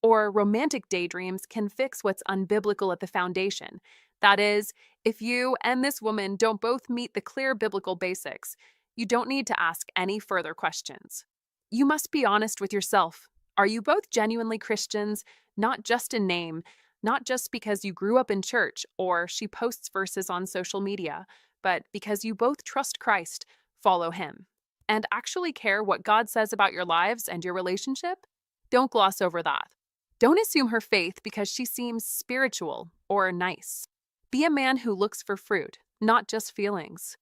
or romantic daydreams can fix what's unbiblical at the foundation. That is, if you and this woman don't both meet the clear biblical basics, you don't need to ask any further questions. You must be honest with yourself. Are you both genuinely Christians? Not just in name, not just because you grew up in church or she posts verses on social media, but because you both trust Christ, follow Him, and actually care what God says about your lives and your relationship? Don't gloss over that. Don't assume her faith because she seems spiritual or nice. Be a man who looks for fruit, not just feelings.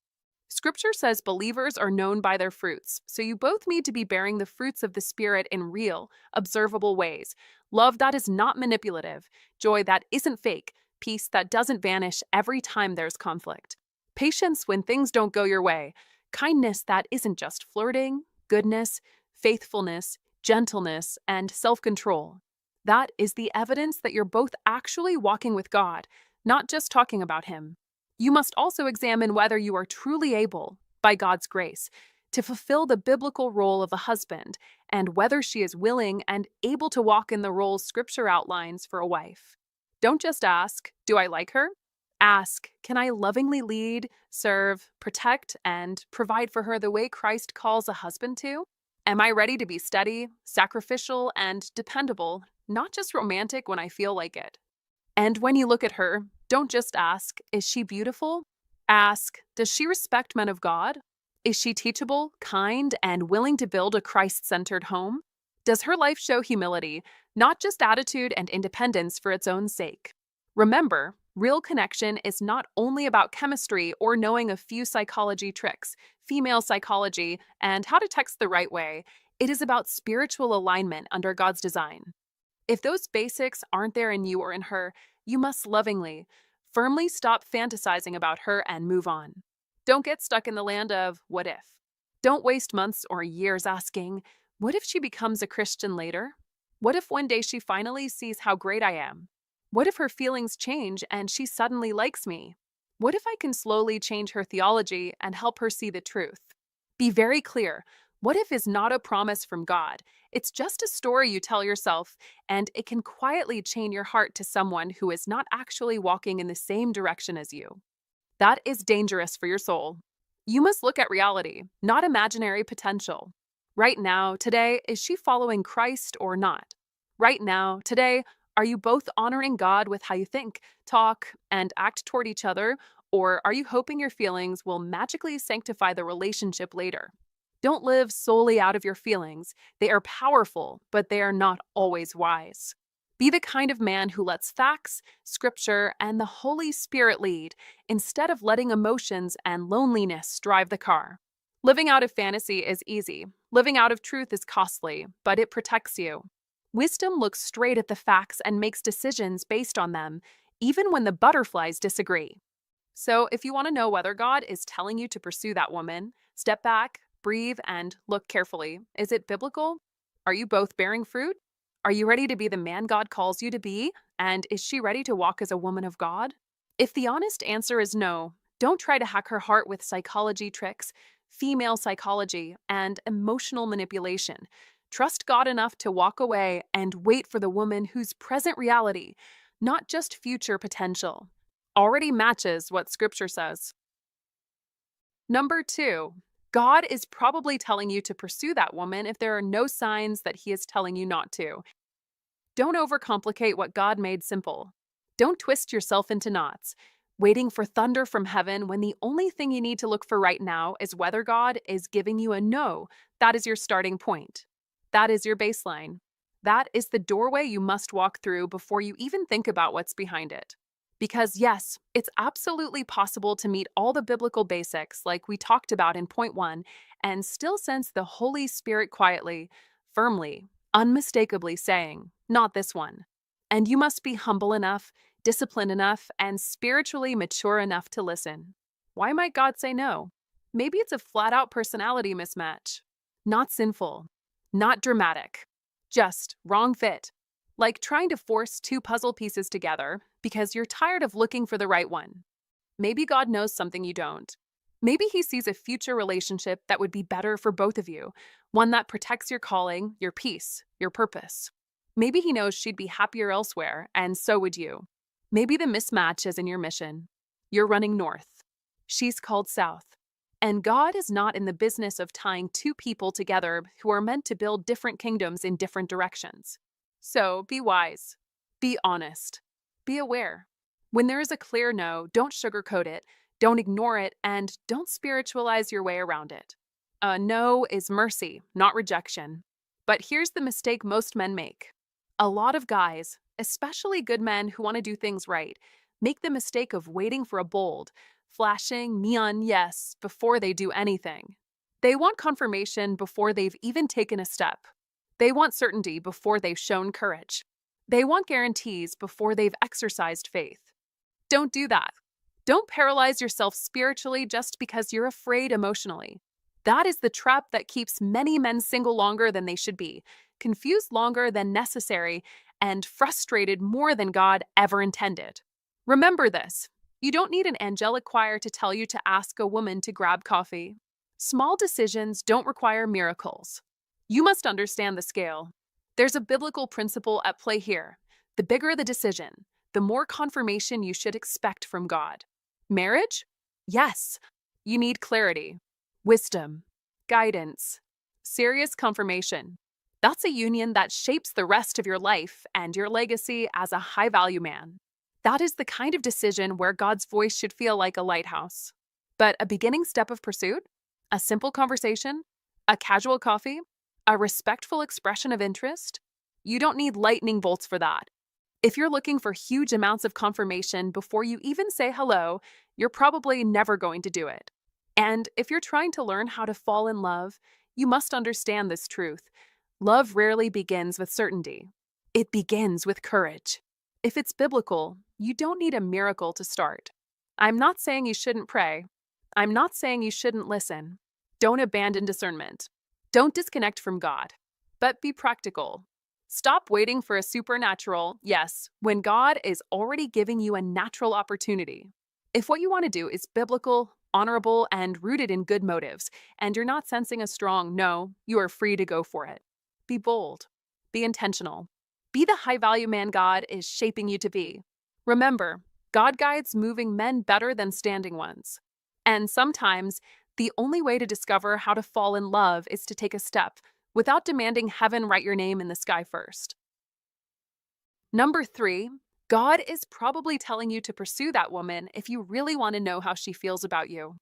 Scripture says believers are known by their fruits, so you both need to be bearing the fruits of the Spirit in real, observable ways. Love that is not manipulative, joy that isn't fake, peace that doesn't vanish every time there's conflict, patience when things don't go your way, kindness that isn't just flirting, goodness, faithfulness, gentleness, and self control. That is the evidence that you're both actually walking with God, not just talking about Him. You must also examine whether you are truly able, by God's grace, to fulfill the biblical role of a husband, and whether she is willing and able to walk in the roles Scripture outlines for a wife. Don't just ask, "Do I like her?" Ask, "Can I lovingly lead, serve, protect, and provide for her the way Christ calls a husband to? Am I ready to be steady, sacrificial, and dependable, not just romantic when I feel like it?" And when you look at her, don't just ask, "Is she beautiful?" Ask, "Does she respect men of God? Is she teachable, kind, and willing to build a Christ-centered home? Does her life show humility, not just attitude and independence for its own sake?" Remember, real connection is not only about chemistry or knowing a few psychology tricks, female psychology, and how to text the right way. It is about spiritual alignment under God's design. If those basics aren't there in you or in her, you must lovingly, firmly stop fantasizing about her and move on. Don't get stuck in the land of what if. Don't waste months or years asking, "What if she becomes a Christian later? What if one day she finally sees how great I am? What if her feelings change and she suddenly likes me? What if I can slowly change her theology and help her see the truth?" Be very clear. What if is not a promise from God. It's just a story you tell yourself, and it can quietly chain your heart to someone who is not actually walking in the same direction as you. That is dangerous for your soul. You must look at reality, not imaginary potential. Right now, today, is she following Christ or not? Right now, today, are you both honoring God with how you think, talk, and act toward each other, or are you hoping your feelings will magically sanctify the relationship later? Don't live solely out of your feelings. They are powerful, but they are not always wise. Be the kind of man who lets facts, scripture, and the Holy Spirit lead, instead of letting emotions and loneliness drive the car. Living out of fantasy is easy. Living out of truth is costly, but it protects you. Wisdom looks straight at the facts and makes decisions based on them, even when the butterflies disagree. So, if you want to know whether God is telling you to pursue that woman, step back, breathe, and look carefully. Is it biblical? Are you both bearing fruit? Are you ready to be the man God calls you to be? And is she ready to walk as a woman of God? If the honest answer is no, don't try to hack her heart with psychology tricks, female psychology, and emotional manipulation. Trust God enough to walk away and wait for the woman whose present reality, not just future potential, already matches what Scripture says. Number two, God is probably telling you to pursue that woman if there are no signs that He is telling you not to. Don't overcomplicate what God made simple. Don't twist yourself into knots, waiting for thunder from heaven when the only thing you need to look for right now is whether God is giving you a no. That is your starting point. That is your baseline. That is the doorway you must walk through before you even think about what's behind it. Because, yes, it's absolutely possible to meet all the biblical basics, like we talked about in point one, and still sense the Holy Spirit quietly, firmly, unmistakably saying, "Not this one." And you must be humble enough, disciplined enough, and spiritually mature enough to listen. Why might God say no? Maybe it's a flat out personality mismatch. not sinful, not dramatic, just wrong fit. Like trying to force two puzzle pieces together because you're tired of looking for the right one. Maybe God knows something you don't. Maybe he sees a future relationship that would be better for both of you, one that protects your calling, your peace, your purpose. Maybe he knows she'd be happier elsewhere, and so would you. Maybe the mismatch is in your mission. You're running north. She's called south. And God is not in the business of tying two people together who are meant to build different kingdoms in different directions. So be wise. Be honest. Be aware. When there is a clear no, don't sugarcoat it, don't ignore it, and don't spiritualize your way around it. A no is mercy, not rejection. But here's the mistake most men make. A lot of guys, especially good men who want to do things right, make the mistake of waiting for a bold, flashing neon yes before they do anything. They want confirmation before they've even taken a step. They want certainty before they've shown courage. They want guarantees before they've exercised faith. Don't do that. Don't paralyze yourself spiritually just because you're afraid emotionally. That is the trap that keeps many men single longer than they should be, confused longer than necessary, and frustrated more than God ever intended. Remember this. You don't need an angelic choir to tell you to ask a woman to grab coffee. Small decisions don't require miracles. You must understand the scale. There's a biblical principle at play here. The bigger the decision, the more confirmation you should expect from God. Marriage? Yes. You need clarity, wisdom, guidance, serious confirmation. That's a union that shapes the rest of your life and your legacy as a high-value man. That is the kind of decision where God's voice should feel like a lighthouse. But a beginning step of pursuit? A simple conversation? A casual coffee? A respectful expression of interest? You don't need lightning bolts for that. If you're looking for huge amounts of confirmation before you even say hello, you're probably never going to do it. And if you're trying to learn how to fall in love, you must understand this truth. Love rarely begins with certainty. It begins with courage. If it's biblical, you don't need a miracle to start. I'm not saying you shouldn't pray. I'm not saying you shouldn't listen. Don't abandon discernment. Don't disconnect from God. But be practical. Stop waiting for a supernatural yes when God is already giving you a natural opportunity. If what you want to do is biblical, honorable, and rooted in good motives, and you're not sensing a strong no, you are free to go for it. Be bold. Be intentional. Be the high-value man God is shaping you to be. Remember, God guides moving men better than standing ones. And sometimes, the only way to discover how to fall in love is to take a step, without demanding heaven write your name in the sky first. Number 3, God is probably telling you to pursue that woman if you really want to know how she feels about you.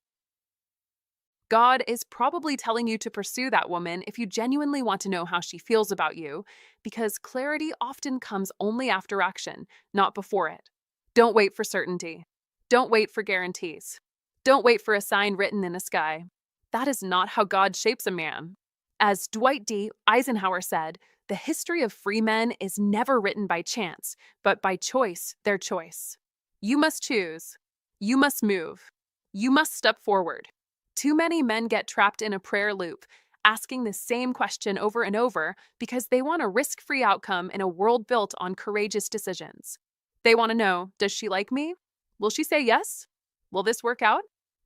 God is probably telling you to pursue that woman if you genuinely want to know how she feels about you, because clarity often comes only after action, not before it. Don't wait for certainty. Don't wait for guarantees. Don't wait for a sign written in the sky. That is not how God shapes a man. As Dwight D. Eisenhower said, the history of free men is never written by chance, but by choice, their choice. You must choose. You must move. You must step forward. Too many men get trapped in a prayer loop, asking the same question over and over because they want a risk-free outcome in a world built on courageous decisions. They want to know, does she like me? Will she say yes? Will this work out?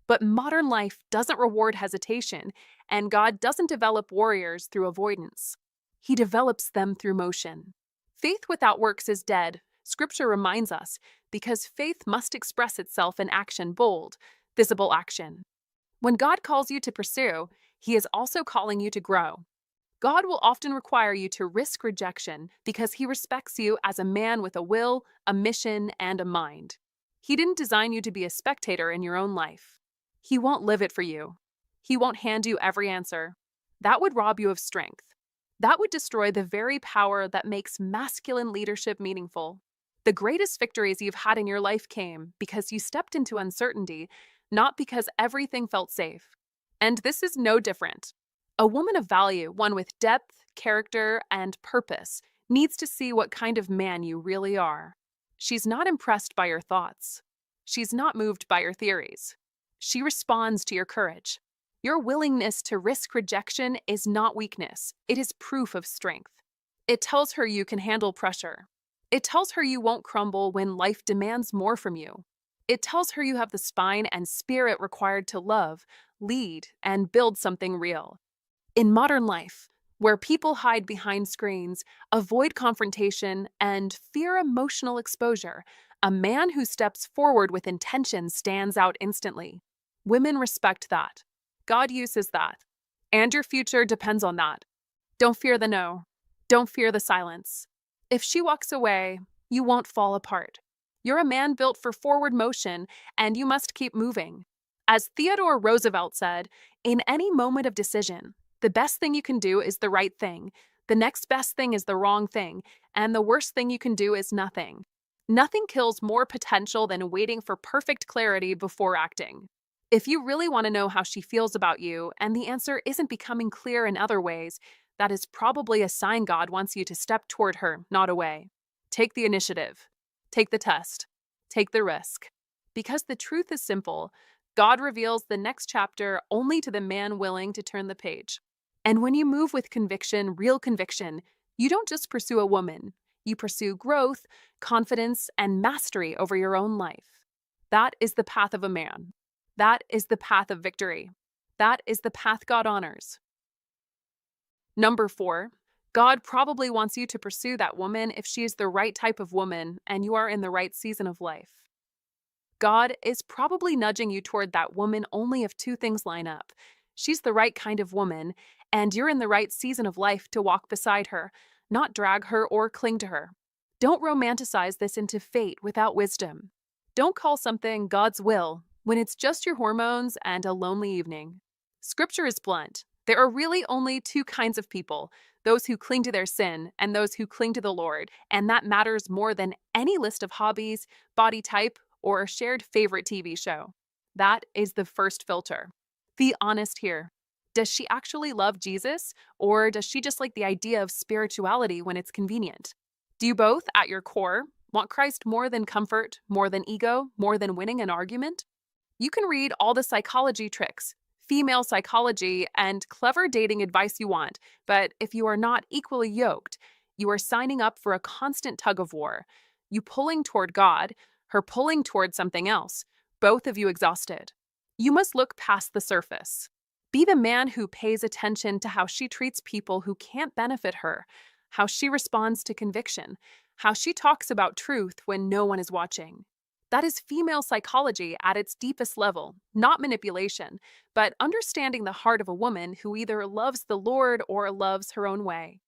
But modern life doesn't reward hesitation, and God doesn't develop warriors through avoidance. He develops them through motion. Faith without works is dead, Scripture reminds us, because faith must express itself in action, bold, visible action. When God calls you to pursue, He is also calling you to grow. God will often require you to risk rejection because He respects you as a man with a will, a mission, and a mind. He didn't design you to be a spectator in your own life. He won't live it for you. He won't hand you every answer. That would rob you of strength. That would destroy the very power that makes masculine leadership meaningful. The greatest victories you've had in your life came because you stepped into uncertainty, not because everything felt safe. And this is no different. A woman of value, one with depth, character, and purpose, needs to see what kind of man you really are. She's not impressed by your thoughts. She's not moved by your theories. She responds to your courage. Your willingness to risk rejection is not weakness, it is proof of strength. It tells her you can handle pressure. It tells her you won't crumble when life demands more from you. It tells her you have the spine and spirit required to love, lead, and build something real. In modern life, where people hide behind screens, avoid confrontation, and fear emotional exposure, a man who steps forward with intention stands out instantly. Women respect that. God uses that. And your future depends on that. Don't fear the no. Don't fear the silence. If she walks away, you won't fall apart. You're a man built for forward motion, and you must keep moving. As Theodore Roosevelt said, in any moment of decision, the best thing you can do is the right thing, the next best thing is the wrong thing, and the worst thing you can do is nothing. Nothing kills more potential than waiting for perfect clarity before acting. If you really want to know how she feels about you, and the answer isn't becoming clear in other ways, that is probably a sign God wants you to step toward her, not away. Take the initiative. Take the test. Take the risk. Because the truth is simple, God reveals the next chapter only to the man willing to turn the page. And when you move with conviction, real conviction, you don't just pursue a woman. You pursue growth, confidence, and mastery over your own life. That is the path of a man. That is the path of victory. That is the path God honors. Number 4, God probably wants you to pursue that woman if she is the right type of woman and you are in the right season of life. God is probably nudging you toward that woman only if two things line up. She's the right kind of woman, and you're in the right season of life to walk beside her, not drag her or cling to her. Don't romanticize this into fate without wisdom. Don't call something God's will when it's just your hormones and a lonely evening. Scripture is blunt. There are really only two kinds of people, those who cling to their sin and those who cling to the Lord, and that matters more than any list of hobbies, body type, or a shared favorite TV show. That is the first filter. Be honest here. Does she actually love Jesus, or does she just like the idea of spirituality when it's convenient? Do you both, at your core, want Christ more than comfort, more than ego, more than winning an argument? You can read all the psychology tricks, female psychology, and clever dating advice you want, but if you are not equally yoked, you are signing up for a constant tug of war. You pulling toward God, her pulling toward something else, both of you exhausted. You must look past the surface. Be the man who pays attention to how she treats people who can't benefit her, how she responds to conviction, how she talks about truth when no one is watching. That is female psychology at its deepest level, not manipulation, but understanding the heart of a woman who either loves the Lord or loves her own way.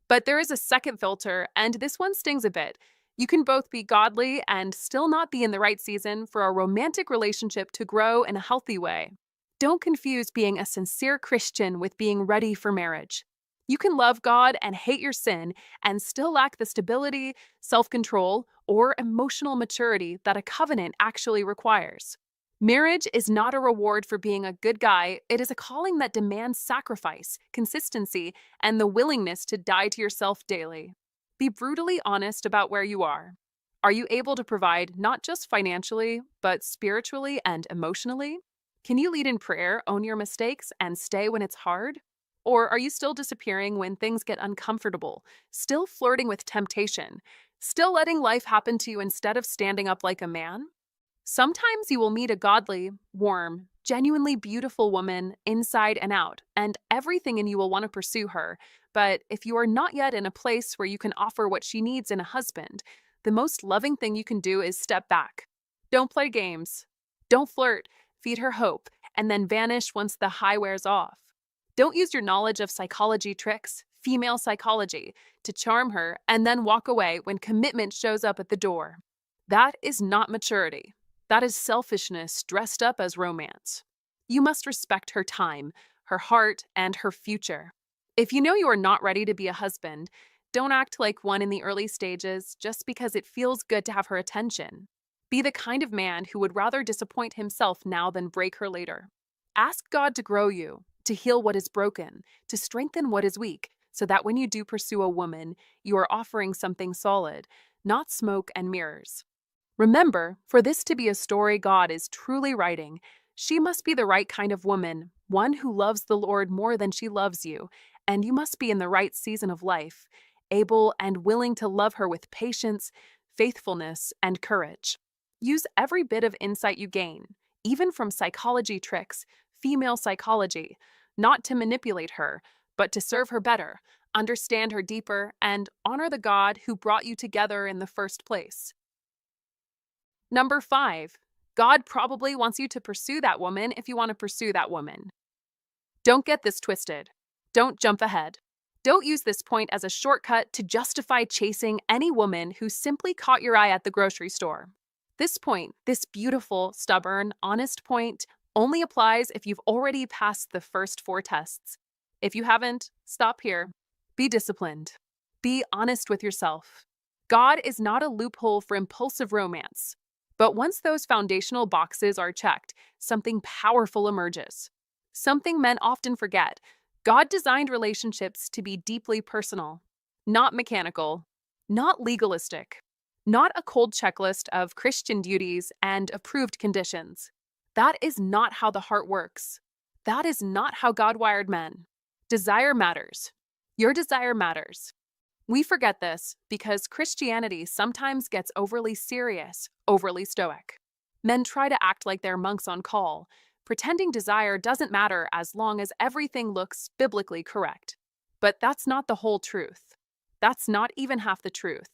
But there is a second filter, and this one stings a bit. You can both be godly and still not be in the right season for a romantic relationship to grow in a healthy way. Don't confuse being a sincere Christian with being ready for marriage. You can love God and hate your sin and still lack the stability, self-control, or emotional maturity that a covenant actually requires. Marriage is not a reward for being a good guy, it is a calling that demands sacrifice, consistency, and the willingness to die to yourself daily. Be brutally honest about where you are. Are you able to provide not just financially, but spiritually and emotionally? Can you lead in prayer, own your mistakes, and stay when it's hard? Or are you still disappearing when things get uncomfortable, still flirting with temptation, still letting life happen to you instead of standing up like a man? Sometimes you will meet a godly, warm, genuinely beautiful woman inside and out, and everything in you will want to pursue her. But if you are not yet in a place where you can offer what she needs in a husband, the most loving thing you can do is step back. Don't play games. Don't flirt, feed her hope, and then vanish once the high wears off. Don't use your knowledge of psychology tricks, female psychology, to charm her and then walk away when commitment shows up at the door. That is not maturity. That is selfishness dressed up as romance. You must respect her time, her heart, and her future. If you know you are not ready to be a husband, don't act like one in the early stages just because it feels good to have her attention. Be the kind of man who would rather disappoint himself now than break her later. Ask God to grow you, to heal what is broken, to strengthen what is weak, so that when you do pursue a woman, you are offering something solid, not smoke and mirrors. Remember, for this to be a story God is truly writing, She must be the right kind of woman, one who loves the Lord more than she loves you, and you must be in the right season of life, able and willing to love her with patience, faithfulness, and courage. Use every bit of insight you gain, even from psychology tricks, female psychology, not to manipulate her, but to serve her better, understand her deeper, and honor the God who brought you together in the first place. Number 5. God probably wants you to pursue that woman if you want to pursue that woman. Don't get this twisted. Don't jump ahead. Don't use this point as a shortcut to justify chasing any woman who simply caught your eye at the grocery store. This point, this beautiful, stubborn, honest point, only applies if you've already passed the first 4 tests. If you haven't, stop here. Be disciplined. Be honest with yourself. God is not a loophole for impulsive romance. But once those foundational boxes are checked, something powerful emerges. Something men often forget. God designed relationships to be deeply personal, not mechanical, not legalistic, not a cold checklist of Christian duties and approved conditions. That is not how the heart works. That is not how God wired men. Desire matters. Your desire matters. We forget this because Christianity sometimes gets overly serious, overly stoic. Men try to act like they're monks on call, pretending desire doesn't matter as long as everything looks biblically correct. But that's not the whole truth. That's not even half the truth.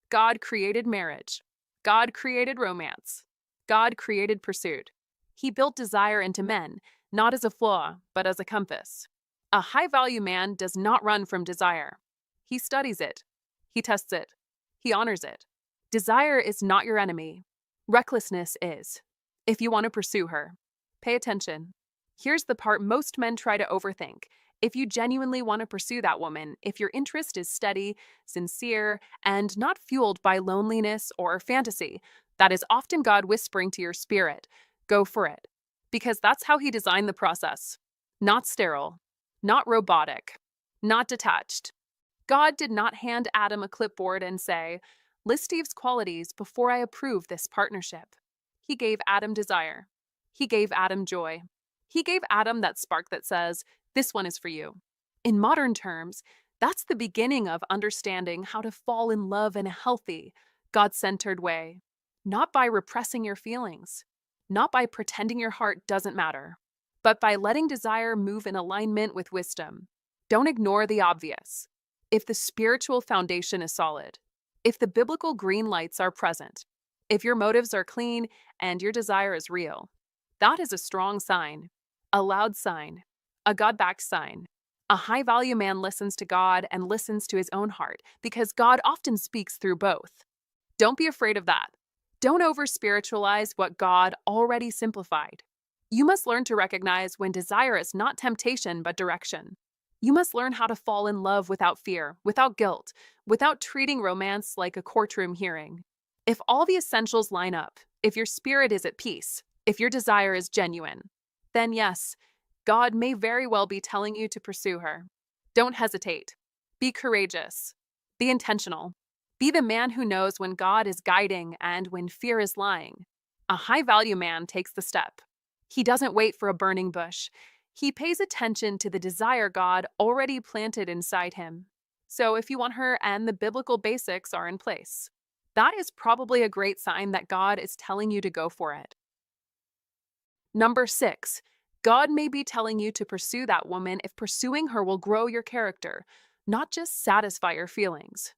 God created marriage. God created romance. God created pursuit. He built desire into men, not as a flaw, but as a compass. A high-value man does not run from desire. He studies it. He tests it. He honors it. Desire is not your enemy. Recklessness is. If you want to pursue her, pay attention. Here's the part most men try to overthink. If you genuinely want to pursue that woman, if your interest is steady, sincere, and not fueled by loneliness or fantasy, that is often God whispering to your spirit, go for it. Because that's how He designed the process. Not sterile, not robotic, not detached. God did not hand Adam a clipboard and say, list Eve's qualities before I approve this partnership. He gave Adam desire. He gave Adam joy. He gave Adam that spark that says, this one is for you. In modern terms, that's the beginning of understanding how to fall in love in a healthy, God-centered way. Not by repressing your feelings, not by pretending your heart doesn't matter, but by letting desire move in alignment with wisdom. Don't ignore the obvious. If the spiritual foundation is solid, if the biblical green lights are present, if your motives are clean and your desire is real, that is a strong sign, a loud sign, a God-backed sign. A high-value man listens to God and listens to his own heart because God often speaks through both. Don't be afraid of that. Don't over-spiritualize what God already simplified. You must learn to recognize when desire is not temptation but direction. You must learn how to fall in love without fear, without guilt, without treating romance like a courtroom hearing. If all the essentials line up, if your spirit is at peace, if your desire is genuine, then yes, God may very well be telling you to pursue her. Don't hesitate. Be courageous. Be intentional. Be the man who knows when God is guiding and when fear is lying. A high-value man takes the step. He doesn't wait for a burning bush. He pays attention to the desire God already planted inside him. So if you want her and the biblical basics are in place, that is probably a great sign that God is telling you to go for it. Number 6, God may be telling you to pursue that woman if pursuing her will grow your character, not just satisfy your feelings.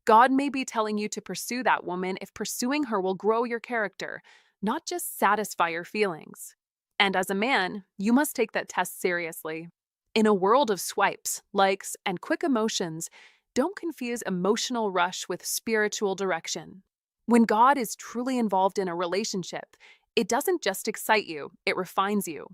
God may be telling you to pursue that woman if pursuing her will grow your character, not just satisfy your feelings. And as a man, you must take that test seriously. In a world of swipes, likes, and quick emotions, don't confuse emotional rush with spiritual direction. When God is truly involved in a relationship, it doesn't just excite you, it refines you.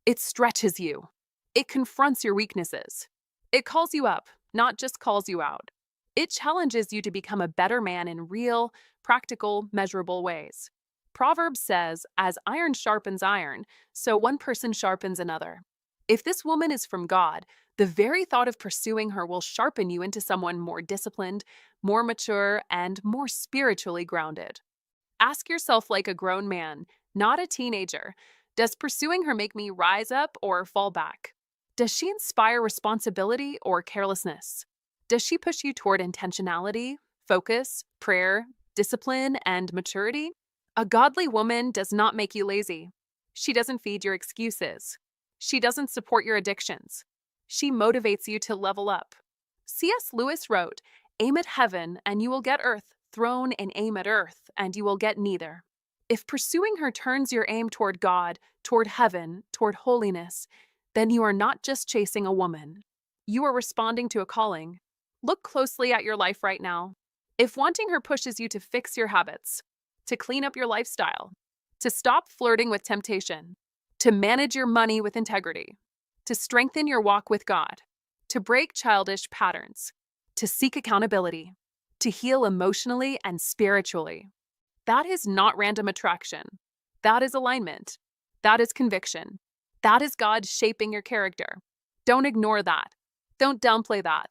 It stretches you. It confronts your weaknesses. It calls you up, not just calls you out. It challenges you to become a better man in real, practical, measurable ways. Proverbs says, as iron sharpens iron, so one person sharpens another. If this woman is from God, the very thought of pursuing her will sharpen you into someone more disciplined, more mature, and more spiritually grounded. Ask yourself like a grown man, not a teenager. Does pursuing her make me rise up or fall back? Does she inspire responsibility or carelessness? Does she push you toward intentionality, focus, prayer, discipline, and maturity? A godly woman does not make you lazy. She doesn't feed your excuses. She doesn't support your addictions. She motivates you to level up. C.S. Lewis wrote, "Aim at heaven, and you will get earth. Throne and aim at earth, and you will get neither." If pursuing her turns your aim toward God, toward heaven, toward holiness, then you are not just chasing a woman. You are responding to a calling. Look closely at your life right now. If wanting her pushes you to fix your habits, to clean up your lifestyle, to stop flirting with temptation, to manage your money with integrity, to strengthen your walk with God, to break childish patterns, to seek accountability, to heal emotionally and spiritually, that is not random attraction. That is alignment. That is conviction. That is God shaping your character. Don't ignore that. Don't downplay that.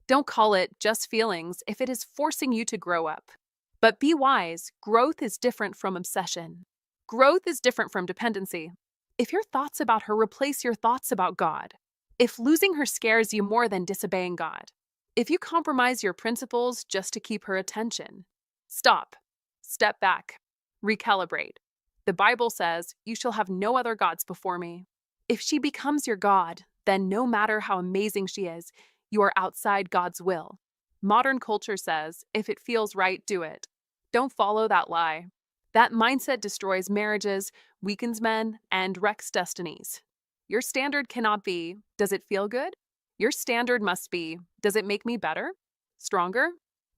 Don't call it just feelings if it is forcing you to grow up. But be wise, growth is different from obsession. Growth is different from dependency. If your thoughts about her replace your thoughts about God, if losing her scares you more than disobeying God, if you compromise your principles just to keep her attention, stop. Step back. Recalibrate. The Bible says, "You shall have no other gods before me." If she becomes your God, then no matter how amazing she is, you are outside God's will. Modern culture says, if it feels right, do it. Don't follow that lie. That mindset destroys marriages, weakens men, and wrecks destinies. Your standard cannot be, does it feel good? Your standard must be, does it make me better? Stronger?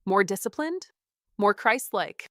More disciplined? More Christ-like?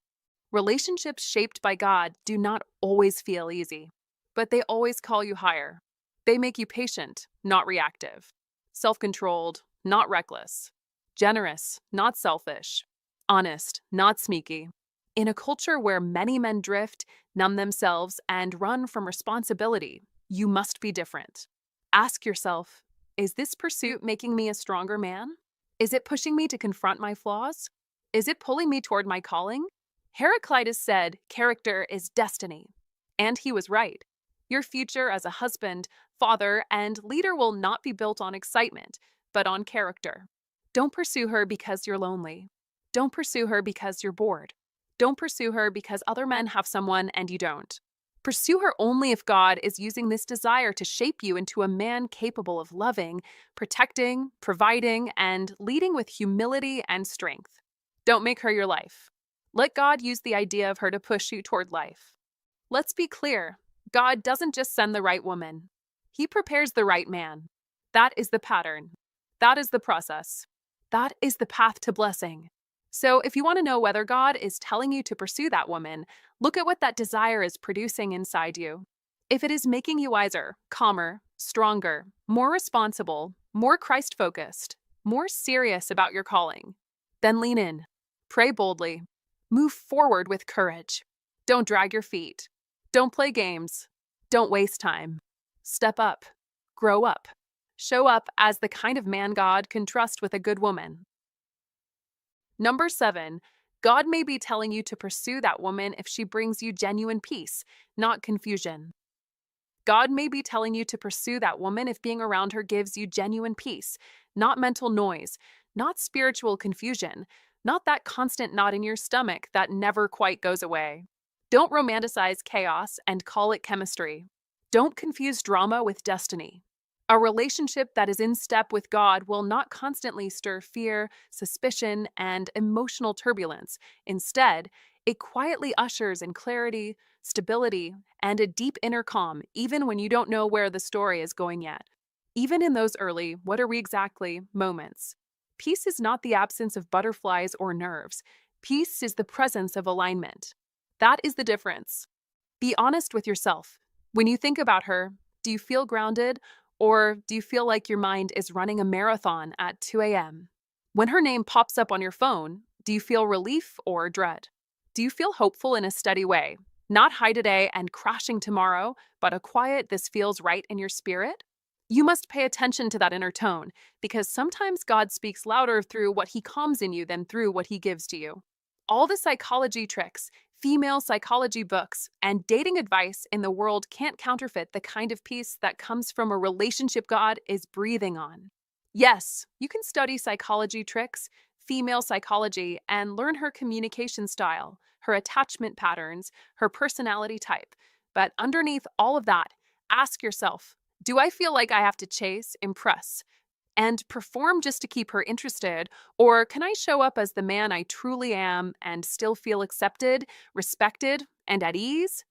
Relationships shaped by God do not always feel easy, but they always call you higher. They make you patient, not reactive. Self-controlled, not reckless. Generous, not selfish. Honest, not sneaky. In a culture where many men drift, numb themselves, and run from responsibility, you must be different. Ask yourself, is this pursuit making me a stronger man? Is it pushing me to confront my flaws? Is it pulling me toward my calling? Heraclitus said, "Character is destiny." And he was right. Your future as a husband, father, and leader will not be built on excitement, but on character. Don't pursue her because you're lonely. Don't pursue her because you're bored. Don't pursue her because other men have someone and you don't. Pursue her only if God is using this desire to shape you into a man capable of loving, protecting, providing, and leading with humility and strength. Don't make her your life. Let God use the idea of her to push you toward life. Let's be clear, God doesn't just send the right woman. He prepares the right man. That is the pattern. That is the process. That is the path to blessing. So if you want to know whether God is telling you to pursue that woman, look at what that desire is producing inside you. If it is making you wiser, calmer, stronger, more responsible, more Christ-focused, more serious about your calling, then lean in. Pray boldly. Move forward with courage. Don't drag your feet. Don't play games. Don't waste time. Step up. Grow up. Show up as the kind of man God can trust with a good woman. Number 7, God may be telling you to pursue that woman if she brings you genuine peace, not confusion. God may be telling you to pursue that woman if being around her gives you genuine peace, not mental noise, not spiritual confusion, not that constant knot in your stomach that never quite goes away. Don't romanticize chaos and call it chemistry. Don't confuse drama with destiny. A relationship that is in step with God will not constantly stir fear, suspicion, and emotional turbulence. Instead, it quietly ushers in clarity, stability, and a deep inner calm, even when you don't know where the story is going yet. Even in those early, what are we exactly, moments. Peace is not the absence of butterflies or nerves. Peace is the presence of alignment. That is the difference. Be honest with yourself. When you think about her, do you feel grounded, or do you feel like your mind is running a marathon at 2 a.m.? When her name pops up on your phone, do you feel relief or dread? Do you feel hopeful in a steady way? Not high today and crashing tomorrow, but a quiet, this feels right in your spirit? You must pay attention to that inner tone, because sometimes God speaks louder through what he calms in you than through what he gives to you. All the psychology tricks, Female psychology books and dating advice in the world can't counterfeit the kind of peace that comes from a relationship God is breathing on. Yes, you can study psychology tricks, female psychology, and learn her communication style, her attachment patterns, her personality type. But underneath all of that, ask yourself, do I feel like I have to chase, impress, and perform just to keep her interested? Or can I show up as the man I truly am and still feel accepted, respected, and at ease?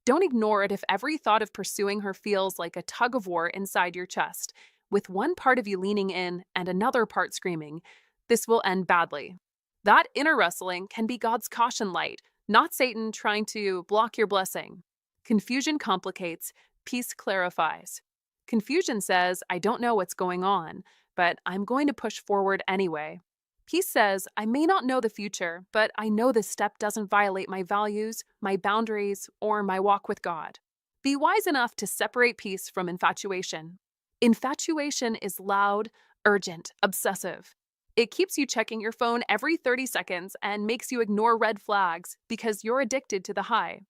Don't ignore it if every thought of pursuing her feels like a tug of war inside your chest, with one part of you leaning in and another part screaming, this will end badly. That inner wrestling can be God's caution light, not Satan trying to block your blessing. Confusion complicates, peace clarifies. Confusion says, I don't know what's going on, but I'm going to push forward anyway. Peace says, I may not know the future, but I know this step doesn't violate my values, my boundaries, or my walk with God. Be wise enough to separate peace from infatuation. Infatuation is loud, urgent, obsessive. It keeps you checking your phone every 30 seconds and makes you ignore red flags because you're addicted to the high.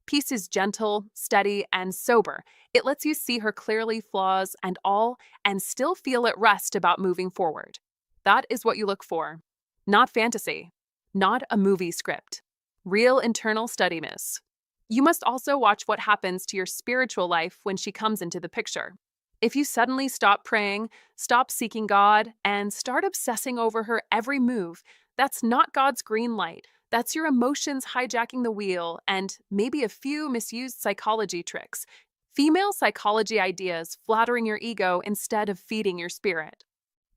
Peace is gentle, steady, and sober. It lets you see her clearly, flaws and all, and still feel at rest about moving forward. That is what you look for. Not fantasy. Not a movie script. Real internal steadiness. You must also watch what happens to your spiritual life when she comes into the picture. If you suddenly stop praying, stop seeking God, and start obsessing over her every move, that's not God's green light. That's your emotions hijacking the wheel and maybe a few misused psychology tricks. Female psychology ideas flattering your ego instead of feeding your spirit.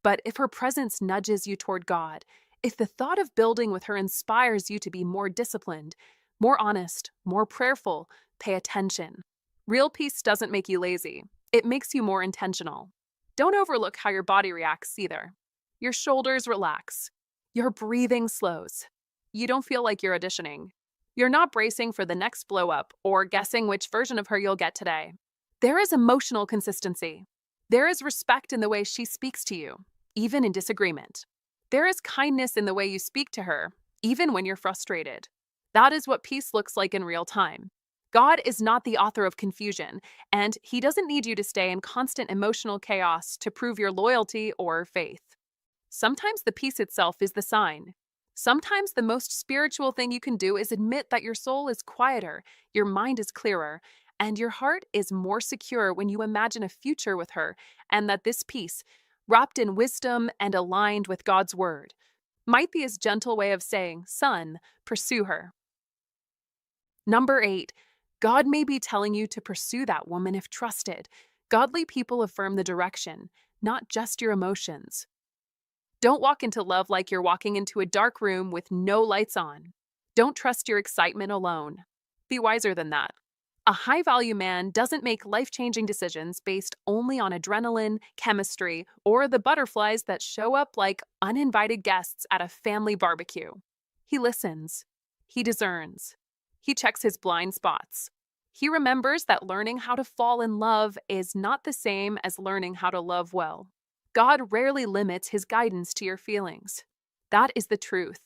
But if her presence nudges you toward God, if the thought of building with her inspires you to be more disciplined, more honest, more prayerful, pay attention. Real peace doesn't make you lazy. It makes you more intentional. Don't overlook how your body reacts either. Your shoulders relax. Your breathing slows. You don't feel like you're auditioning. You're not bracing for the next blow up or guessing which version of her you'll get today. There is emotional consistency. There is respect in the way she speaks to you, even in disagreement. There is kindness in the way you speak to her, even when you're frustrated. That is what peace looks like in real time. God is not the author of confusion, and He doesn't need you to stay in constant emotional chaos to prove your loyalty or faith. Sometimes the peace itself is the sign. Sometimes the most spiritual thing you can do is admit that your soul is quieter, your mind is clearer, and your heart is more secure when you imagine a future with her, and that this peace, wrapped in wisdom and aligned with God's word, might be His gentle way of saying, son, pursue her. Number 8, God may be telling you to pursue that woman if trusted. Godly people affirm the direction, not just your emotions. Don't walk into love like you're walking into a dark room with no lights on. Don't trust your excitement alone. Be wiser than that. A high-value man doesn't make life-changing decisions based only on adrenaline, chemistry, or the butterflies that show up like uninvited guests at a family barbecue. He listens. He discerns. He checks his blind spots. He remembers that learning how to fall in love is not the same as learning how to love well. God rarely limits His guidance to your feelings. That is the truth.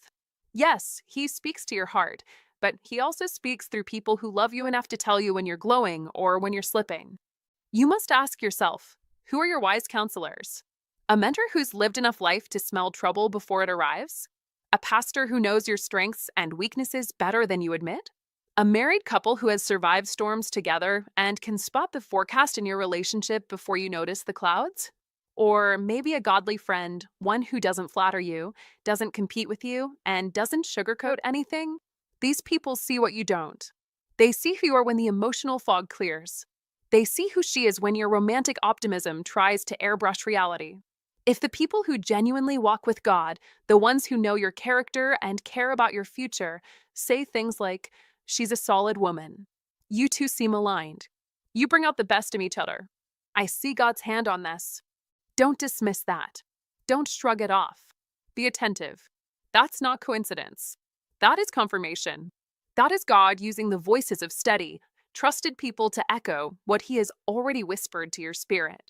Yes, He speaks to your heart, but He also speaks through people who love you enough to tell you when you're glowing or when you're slipping. You must ask yourself, who are your wise counselors? A mentor who's lived enough life to smell trouble before it arrives? A pastor who knows your strengths and weaknesses better than you admit? A married couple who has survived storms together and can spot the forecast in your relationship before you notice the clouds? Or maybe a godly friend, one who doesn't flatter you, doesn't compete with you, and doesn't sugarcoat anything? These people see what you don't. They see who you are when the emotional fog clears. They see who she is when your romantic optimism tries to airbrush reality. If the people who genuinely walk with God, the ones who know your character and care about your future, say things like, she's a solid woman. You two seem aligned. You bring out the best in each other. I see God's hand on this. Don't dismiss that. Don't shrug it off. Be attentive. That's not coincidence. That is confirmation. That is God using the voices of steady, trusted people to echo what He has already whispered to your spirit.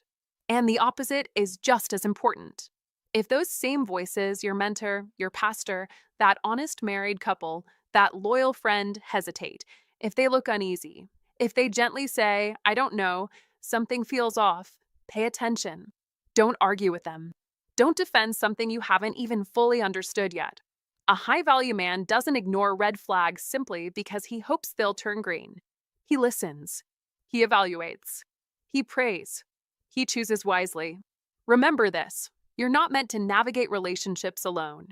And the opposite is just as important. If those same voices, your mentor, your pastor, that honest married couple, That loyal friend, hesitate. If they look uneasy, if they gently say, I don't know, something feels off, pay attention. Don't argue with them. Don't defend something you haven't even fully understood yet. A high value man doesn't ignore red flags simply because he hopes they'll turn green. He listens. He evaluates. He prays. He chooses wisely. Remember this: you're not meant to navigate relationships alone.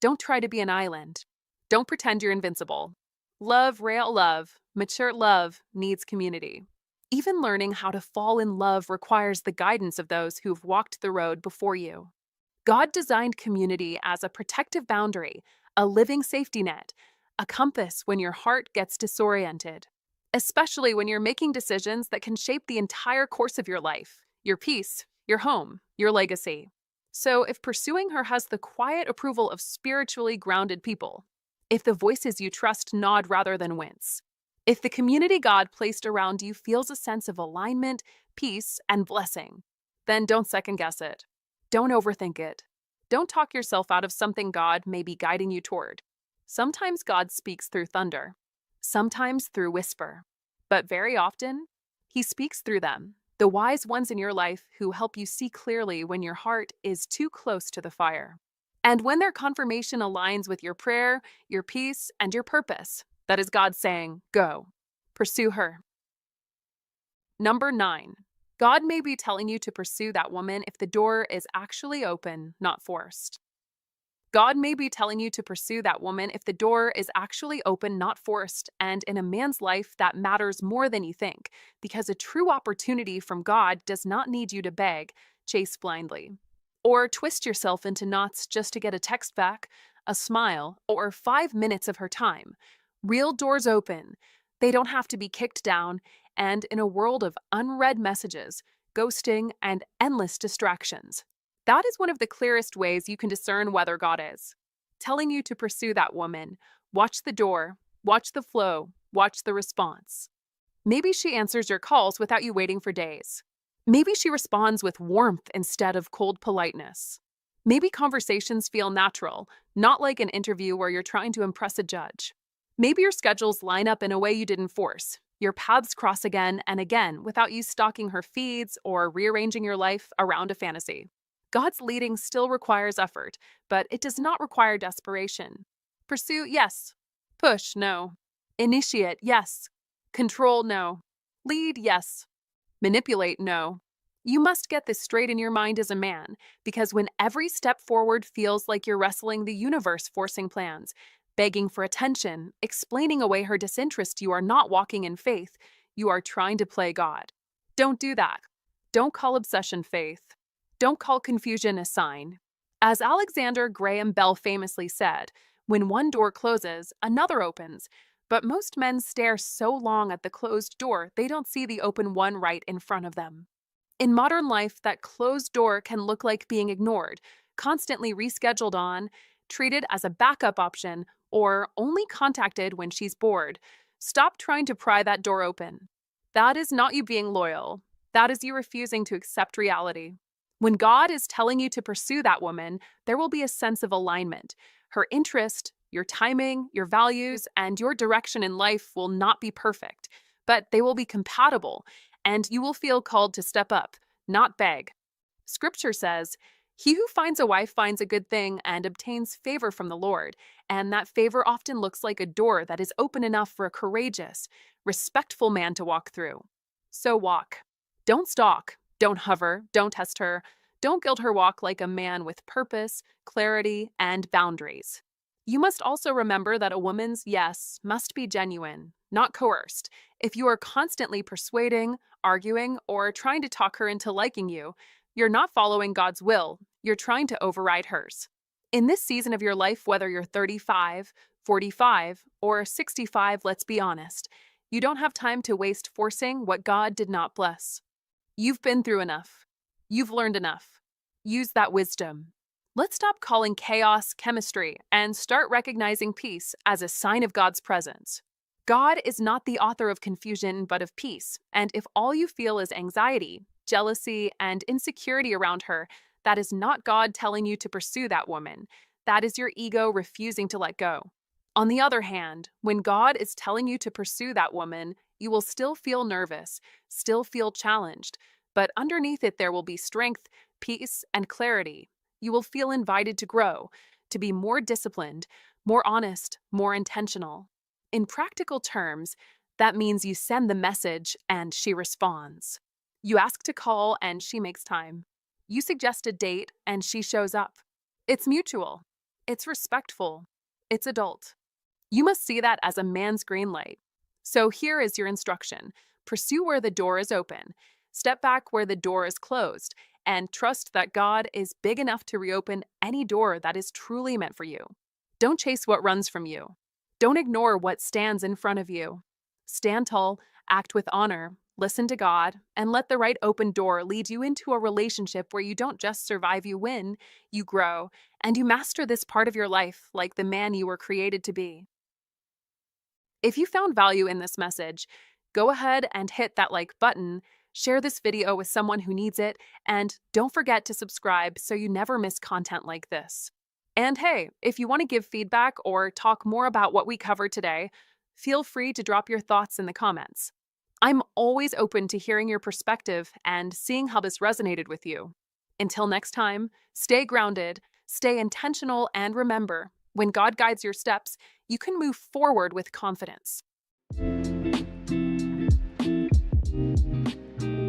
Don't try to be an island. Don't pretend you're invincible. Love, real love, mature love needs community. Even learning how to fall in love requires the guidance of those who've walked the road before you. God designed community as a protective boundary, a living safety net, a compass when your heart gets disoriented, especially when you're making decisions that can shape the entire course of your life, your peace, your home, your legacy. So, if pursuing her has the quiet approval of spiritually grounded people, if the voices you trust nod rather than wince, if the community God placed around you feels a sense of alignment, peace, and blessing, then don't second guess it. Don't overthink it. Don't talk yourself out of something God may be guiding you toward. Sometimes God speaks through thunder, sometimes through whisper, but very often, He speaks through them, the wise ones in your life who help you see clearly when your heart is too close to the fire. And when their confirmation aligns with your prayer, your peace, and your purpose, that is God saying, go, pursue her. Number 9. God may be telling you to pursue that woman if the door is actually open, not forced. God may be telling you to pursue that woman if the door is actually open, not forced, and in a man's life that matters more than you think, because a true opportunity from God does not need you to beg, chase blindly, or twist yourself into knots just to get a text back, a smile, or 5 minutes of her time. Real doors open. They don't have to be kicked down, and in a world of unread messages, ghosting, and endless distractions, that is one of the clearest ways you can discern whether God is telling you to pursue that woman. Watch the door, watch the flow, watch the response. Maybe she answers your calls without you waiting for days. Maybe she responds with warmth instead of cold politeness. Maybe conversations feel natural, not like an interview where you're trying to impress a judge. Maybe your schedules line up in a way you didn't force. Your paths cross again and again without you stalking her feeds or rearranging your life around a fantasy. God's leading still requires effort, but it does not require desperation. Pursue, yes. Push, no. Initiate, yes. Control, no. Lead, yes. Manipulate, no. You must get this straight in your mind as a man, because when every step forward feels like you're wrestling the universe forcing plans, begging for attention, explaining away her disinterest, you are not walking in faith, you are trying to play God. Don't do that. Don't call obsession faith. Don't call confusion a sign. As Alexander Graham Bell famously said, when one door closes, another opens. But most men stare so long at the closed door, they don't see the open one right in front of them. In modern life, that closed door can look like being ignored, constantly rescheduled on, treated as a backup option, or only contacted when she's bored. Stop trying to pry that door open. That is not you being loyal. That is you refusing to accept reality. When God is telling you to pursue that woman, there will be a sense of alignment. Her interest, your timing, your values, and your direction in life will not be perfect, but they will be compatible, and you will feel called to step up, not beg. Scripture says, "He who finds a wife finds a good thing and obtains favor from the Lord," and that favor often looks like a door that is open enough for a courageous, respectful man to walk through. So walk. Don't stalk. Don't hover, don't test her, don't guilt her walk like a man with purpose, clarity, and boundaries. You must also remember that a woman's yes must be genuine, not coerced. If you are constantly persuading, arguing, or trying to talk her into liking you, you're not following God's will, you're trying to override hers. In this season of your life, whether you're 35, 45, or 65, let's be honest, you don't have time to waste forcing what God did not bless. You've been through enough. You've learned enough. Use that wisdom. Let's stop calling chaos chemistry and start recognizing peace as a sign of God's presence. God is not the author of confusion, but of peace. And if all you feel is anxiety, jealousy, and insecurity around her, that is not God telling you to pursue that woman. That is your ego refusing to let go. On the other hand, when God is telling you to pursue that woman, you will still feel nervous, still feel challenged, but underneath it, there will be strength, peace, and clarity. You will feel invited to grow, to be more disciplined, more honest, more intentional. In practical terms, that means you send the message and she responds. You ask to call and she makes time. You suggest a date and she shows up. It's mutual. It's respectful. It's adult. You must see that as a man's green light. So here is your instruction. Pursue where the door is open. Step back where the door is closed. And trust that God is big enough to reopen any door that is truly meant for you. Don't chase what runs from you. Don't ignore what stands in front of you. Stand tall, act with honor, listen to God, and let the right open door lead you into a relationship where you don't just survive, you win, you grow, and you master this part of your life like the man you were created to be. If you found value in this message, go ahead and hit that like button, share this video with someone who needs it, and don't forget to subscribe so you never miss content like this. And hey, if you want to give feedback or talk more about what we covered today, feel free to drop your thoughts in the comments. I'm always open to hearing your perspective and seeing how this resonated with you. Until next time, stay grounded, stay intentional, and remember, when God guides your steps, you can move forward with confidence.